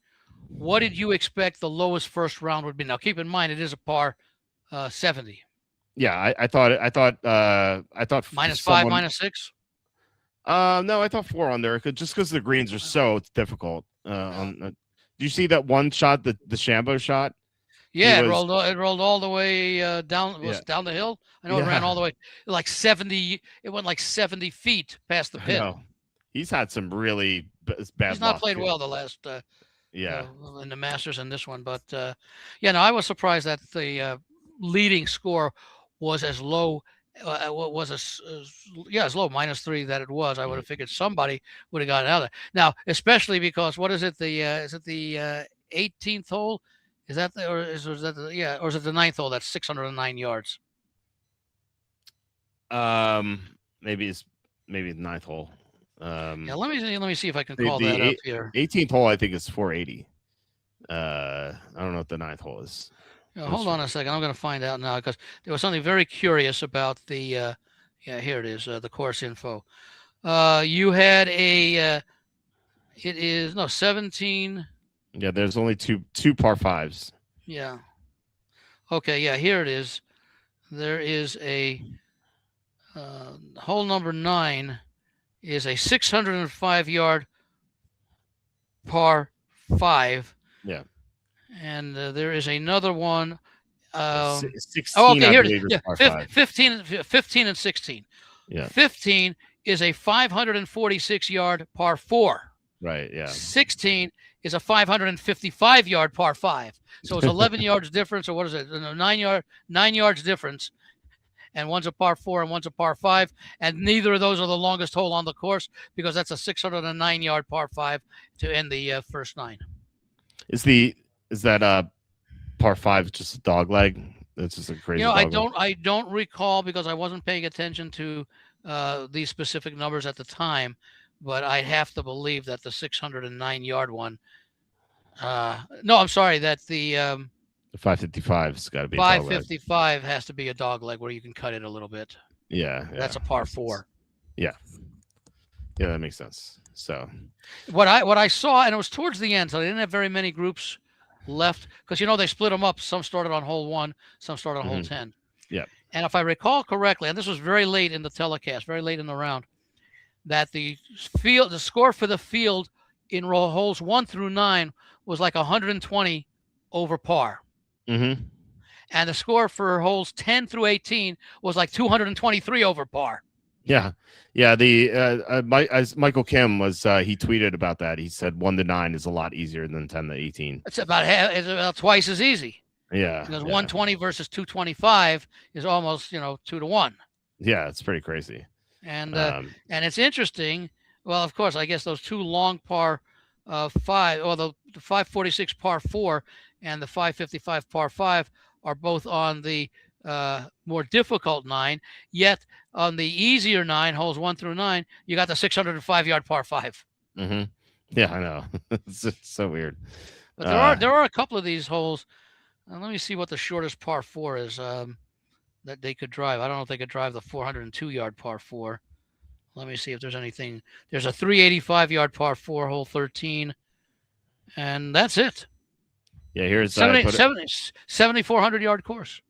What did you expect the lowest first round would be? Now, keep in mind it is a par 70. yeah, I thought -5, someone. -6. No, I thought 4 under, just because the greens are so difficult. Yeah. Do you see that one shot, the Shambo shot? He Yeah, was, it rolled all the way down. Was yeah, it down the hill? I know it ran yeah, all the way like 70. It went like 70 feet past the I pin. know. He's had some really He's bad not luck. played well the last Yeah, in the Masters and this one, but yeah, no, I was surprised that the leading score was as low. Was as low -3 that it was. I would mhm. have figured somebody would have gotten out of there. Now, especially because what is it? Is it the 18th hole? Is that or is that or is it the 9th hole? That's 609 yards. Maybe the ninth hole. Yeah, let me see if I can The call that up here. 18th hole I think is 480. I don't know what the ninth hole is. Hold on a second. I'm going to find out now because there was something very curious about the. Yeah, here it is. The course info. You had a. It is 17. Yeah, there's only two par fives. Yeah. Okay. Yeah, here it is. There is a hole number 9 is a 605-yard par 5. Yeah. And there is another one. 16, Okay, I here it believe, is. is par Yeah, 5. 15 and 16. Yeah. 15 is a 546-yard par 4. Right. Yeah. 16 is a 555-yard par 5. So it's 11 yards difference, or what is it? 9 yards difference. And one's a par 4 and one's a par 5. And neither of those are the longest hole on the course because that's a 609-yard par 5 to end the first 9. Is that par 5 just a dog leg? It's just a crazy. I don't recall because I wasn't paying attention to these specific numbers at the time, but I have to believe that the 609-yard one. No, I'm sorry. That the 555's got to be a dog leg. 555 has to be a dog leg where you can cut it a little bit. Yeah. That's a par 4. Yeah. Yeah, that makes sense. So what I saw, and it was towards the end, so they didn't have very many groups left because they split them up. Some started on hole 1, some started on hole 10. Yeah. And if I recall correctly, and this was very late in the telecast, very late in the round, that the score for the field in holes 1 through 9 was like 120 over par. Mm-hmm. And the score for holes 10 through 18 was like 223 over par. Yeah, yeah. Michael Kim was he tweeted about that. He said 1 to 9 is a lot easier than 10 to 18. It's about twice as easy Yeah, because yeah, 120 versus 225 is almost 2 to 1. yeah. It's pretty crazy. And Um, and it's interesting. Well, of course, I guess those two long par five, or the 546 par four and the 555 par five are both on the more difficult nine. Yet on the easier nine, holes 1 through 9, you got the 605-yard par five. hmm Yeah, I know. It's so weird. But there are a couple of these holes. Let me see what the shortest par four is that they could drive. I don't know if they could drive the 402-yard par four. Let me see if there's anything. There's a 385-yard par four, hole 13, and that's it. Yeah, here's 7,400-yard course.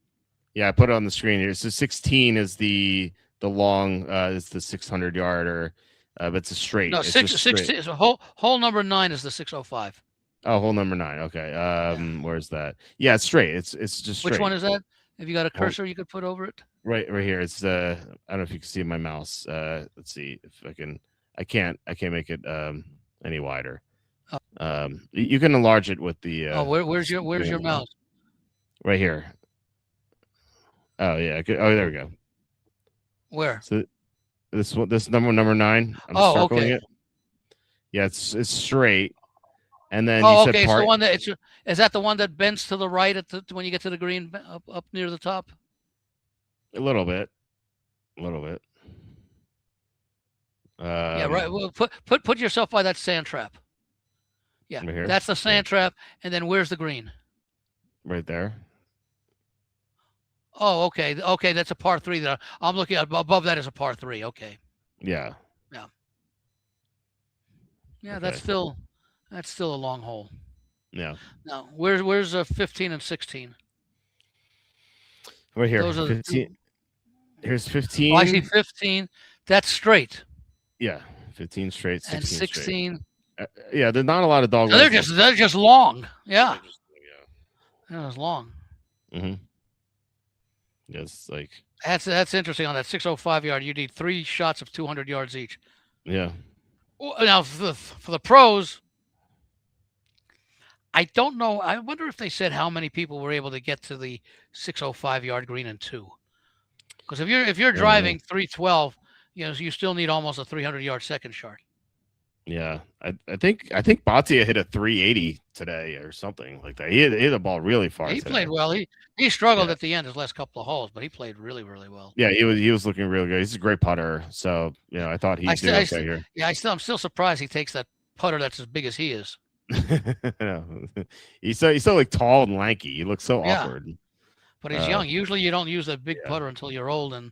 Yeah, I put it on the screen here. So 16 is the long is the 600-yarder, but it's a straight. No, it's six, just 16. So hole number 9 is the 605. Oh, hole number 9. Okay. Where's that? Yeah, it's straight. It's just straight. Which one is that? Have you got a cursor you could put over it? Right here. It's I don't know if you can see my mouse. Let's see if I can. I can't make it any wider. You can enlarge it with the. Where's your mouse? Right here. Oh yeah. Oh, there we go. Where? So this number 9. I'm circling okay. it. Yeah, it's straight. And then you said okay. So the one that is that the one that bends to the right when you get to the green up near the top? A little bit. Yeah, right. Well, put yourself by that sand trap. Yeah, right here? That's the sand trap. And then where's the green? Right there. Oh, okay. Okay, that's a par 3 there. I'm looking at above that is a par 3. Okay. Yeah. Yeah, okay. That's still a long hole. Yeah. Now, where's 15 and 16? Right here. Those are 15. Here's 15. Oh, I see 15. That's straight. Yeah, 15 straight. 16 and 16. Straight. Yeah, there's not a lot of dog. No, they're just long. Yeah. That was long. Mm-hmm. Yes, like that's interesting. On that 605-yard, you need 3 shots of 200 yards each. Yeah. Now for the pros, I don't know. I wonder if they said how many people were able to get to the 605-yard green in 2. Because if you're driving 312, you still need almost a 300-yard second shot. Yeah, I think Bhatia hit a 380 today or something like that. He hit the ball really far. He played well. He struggled at the end his last couple of holes, but he played really, really well. Yeah, he was looking really good. He's a great putter. So I thought he'd do okay here. Yeah, I'm still surprised he takes that putter that's as big as he is. He's so like tall and lanky. He looks so awkward. But he's young. Usually you don't use a big putter until you're old, and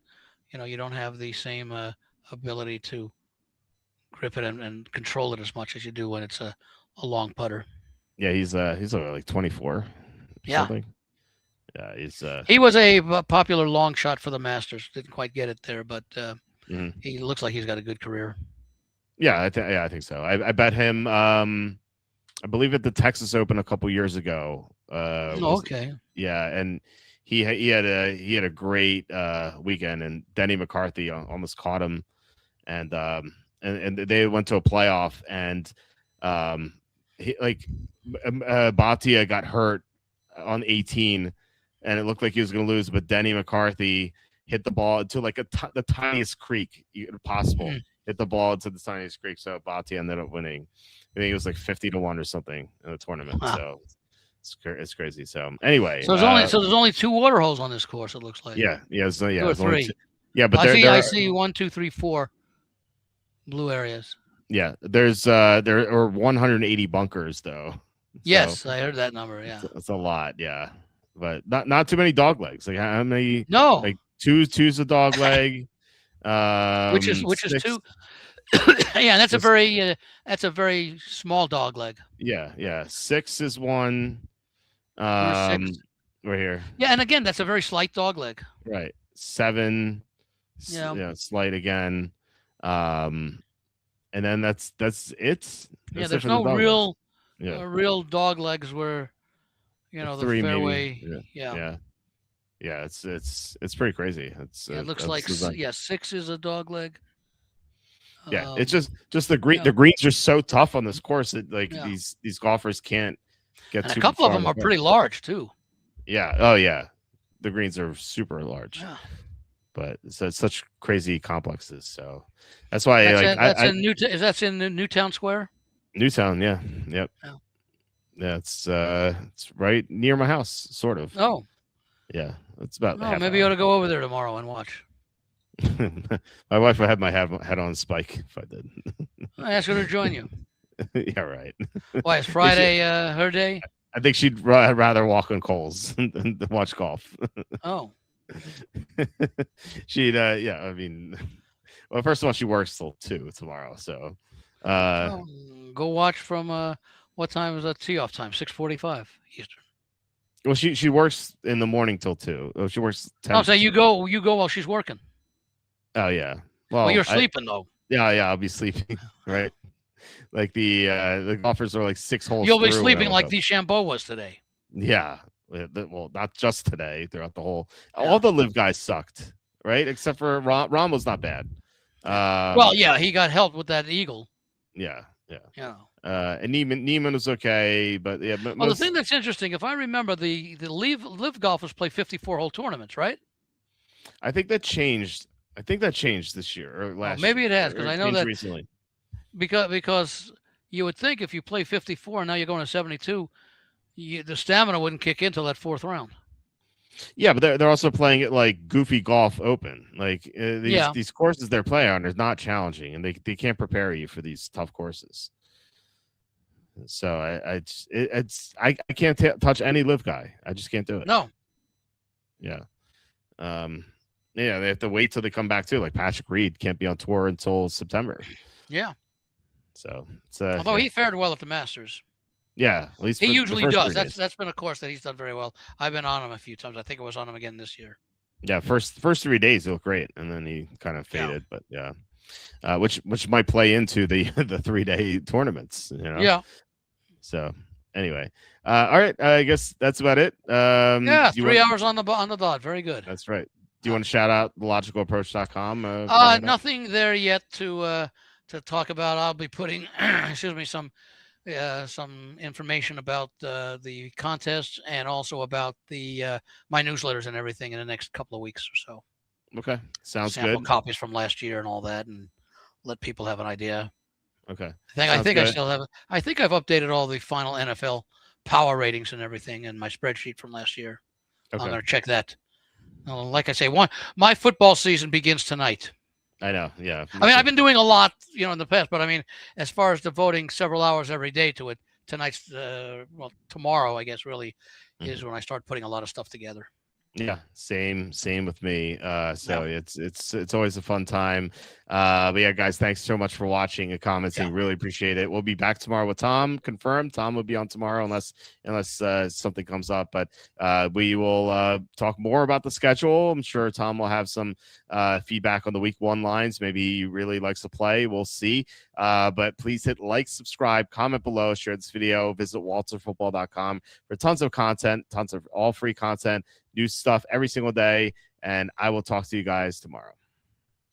you don't have the same ability to grip it and control it as much as you do when it's a long putter. Yeah, he's like 24. Yeah. Something. Yeah, he was a popular long shot for the Masters. Didn't quite get it there, but he looks like he's got a good career. Yeah, I think so. I bet him. I believe at the Texas Open a couple years ago. Okay. Yeah, and he had a great weekend, and Denny McCarthy almost caught him, and they went to a playoff, and Bhatia got hurt on 18, and it looked like he was going to lose, but Denny McCarthy hit the ball into like the tiniest creek possible. Hit the ball into the tiniest creek, so Bhatia ended up winning. I think it was like 50-1 or something in the tournament. Wow. So it's crazy. So anyway, so there's only 2 water holes on this course. It looks like. Yeah. 2 or 3. But I see 1, 2, 3, 4 blue areas. Yeah, there are 180 bunkers though. Yes, I heard that number. Yeah, it's a lot. Yeah, but not too many dog legs. Like how many? No, like two's a dog leg. Which is 2. Yeah, that's a very small dog leg. Yeah. 6 is 1. 6. Right here. Yeah, and again, that's a very slight dog leg. Right. 7. Yeah. Slight again. And then that's it. There's no real dog legs where the 3 fairway. maybe. Yeah. Yeah. It's pretty crazy. Yeah, it looks like 6 is a dog leg. Yeah, it's just yeah. the greens are so tough on this course that like Yeah. these golfers can't get And a too couple far of them are pretty large too. Yeah. Oh yeah. The greens are super large. Yeah. But it's such crazy complexes. So that's why that's in Newtown Square. Newtown, yeah. Yep. Yeah. Yeah, it's right near my house, sort of. Oh. Yeah. It's about maybe you ought to go over there tomorrow and watch. My wife would have my head on a spike if I did. I ask her to join you. Yeah, right. Why is Friday her day? I think she'd rather walk on coals than watch golf. Oh. She'd yeah, I mean, well, first of all, she works till 2 tomorrow, so go watch from what time is that tee off time? 6:45 Eastern. Well, she works in the morning till 2. Oh, she works 10. Oh, so you go while she's working. Oh yeah. Well, you're sleeping though. Yeah, I'll be sleeping, right? Like the golfers are like 6 holes. You'll be sleeping like DeChambeau was today. Yeah. Well, not just today. Throughout the whole, all the live guys sucked, right? Except for Ron was not bad. Well, yeah, he got helped with that eagle. Yeah. Yeah. And Neiman was okay, but yeah. Well, the thing that's interesting, if I remember, the live golfers play 54-hole tournaments, right? I think that changed. This year or last. Maybe year, it has because I know that recently. Because you would think if you play 54 and now you're going to 72, the stamina wouldn't kick in until that 4th round. Yeah, but they're also playing it like goofy golf open. Like these courses they're playing on is not challenging, and they can't prepare you for these tough courses. So I can't touch any live guy. I just can't do it. No. Yeah. Yeah, they have to wait till they come back too. Like Patrick Reed can't be on tour until September. Yeah. So it's although he fared well at the Masters. Yeah, at least he usually does. That's been a course that he's done very well. I've been on him a few times. I think I was on him again this year. Yeah, first 3 days he looked great, and then he kind of faded. But yeah, which might play into the 3-day tournaments. Yeah. So anyway, all right. I guess that's about it. 3 hours on the dot. Very good. That's right. Do you want to shout out thelogicalapproach.com? Nothing there yet to talk about. I'll be putting some information about the contest and also about the my newsletters and everything in the next couple of weeks or so. Okay, sounds Sample good. copies from last year and all that, and let people have an idea. Okay. I think I still have. I think I've updated all the final NFL power ratings and everything in my spreadsheet from last year. Okay. I'm going to check that. Like I say, my football season begins tonight. I know. Yeah. I mean, I've been doing a lot, in the past, but I mean, as far as devoting several hours every day to it, tonight's, tomorrow, I guess, really is when I start putting a lot of stuff together. Yeah, same with me. So it's always a fun time. But yeah, guys, thanks so much for watching and commenting. Really appreciate it. We'll be back tomorrow with Tom. Confirmed. Tom will be on tomorrow unless something comes up. But we will talk more about the schedule. I'm sure Tom will have some feedback on the week 1 lines. Maybe he really likes to play. We'll see. But please hit like, subscribe, comment below, share this video. Visit walterfootball.com for tons of content, tons of all free content, new stuff every single day. And I will talk to you guys tomorrow.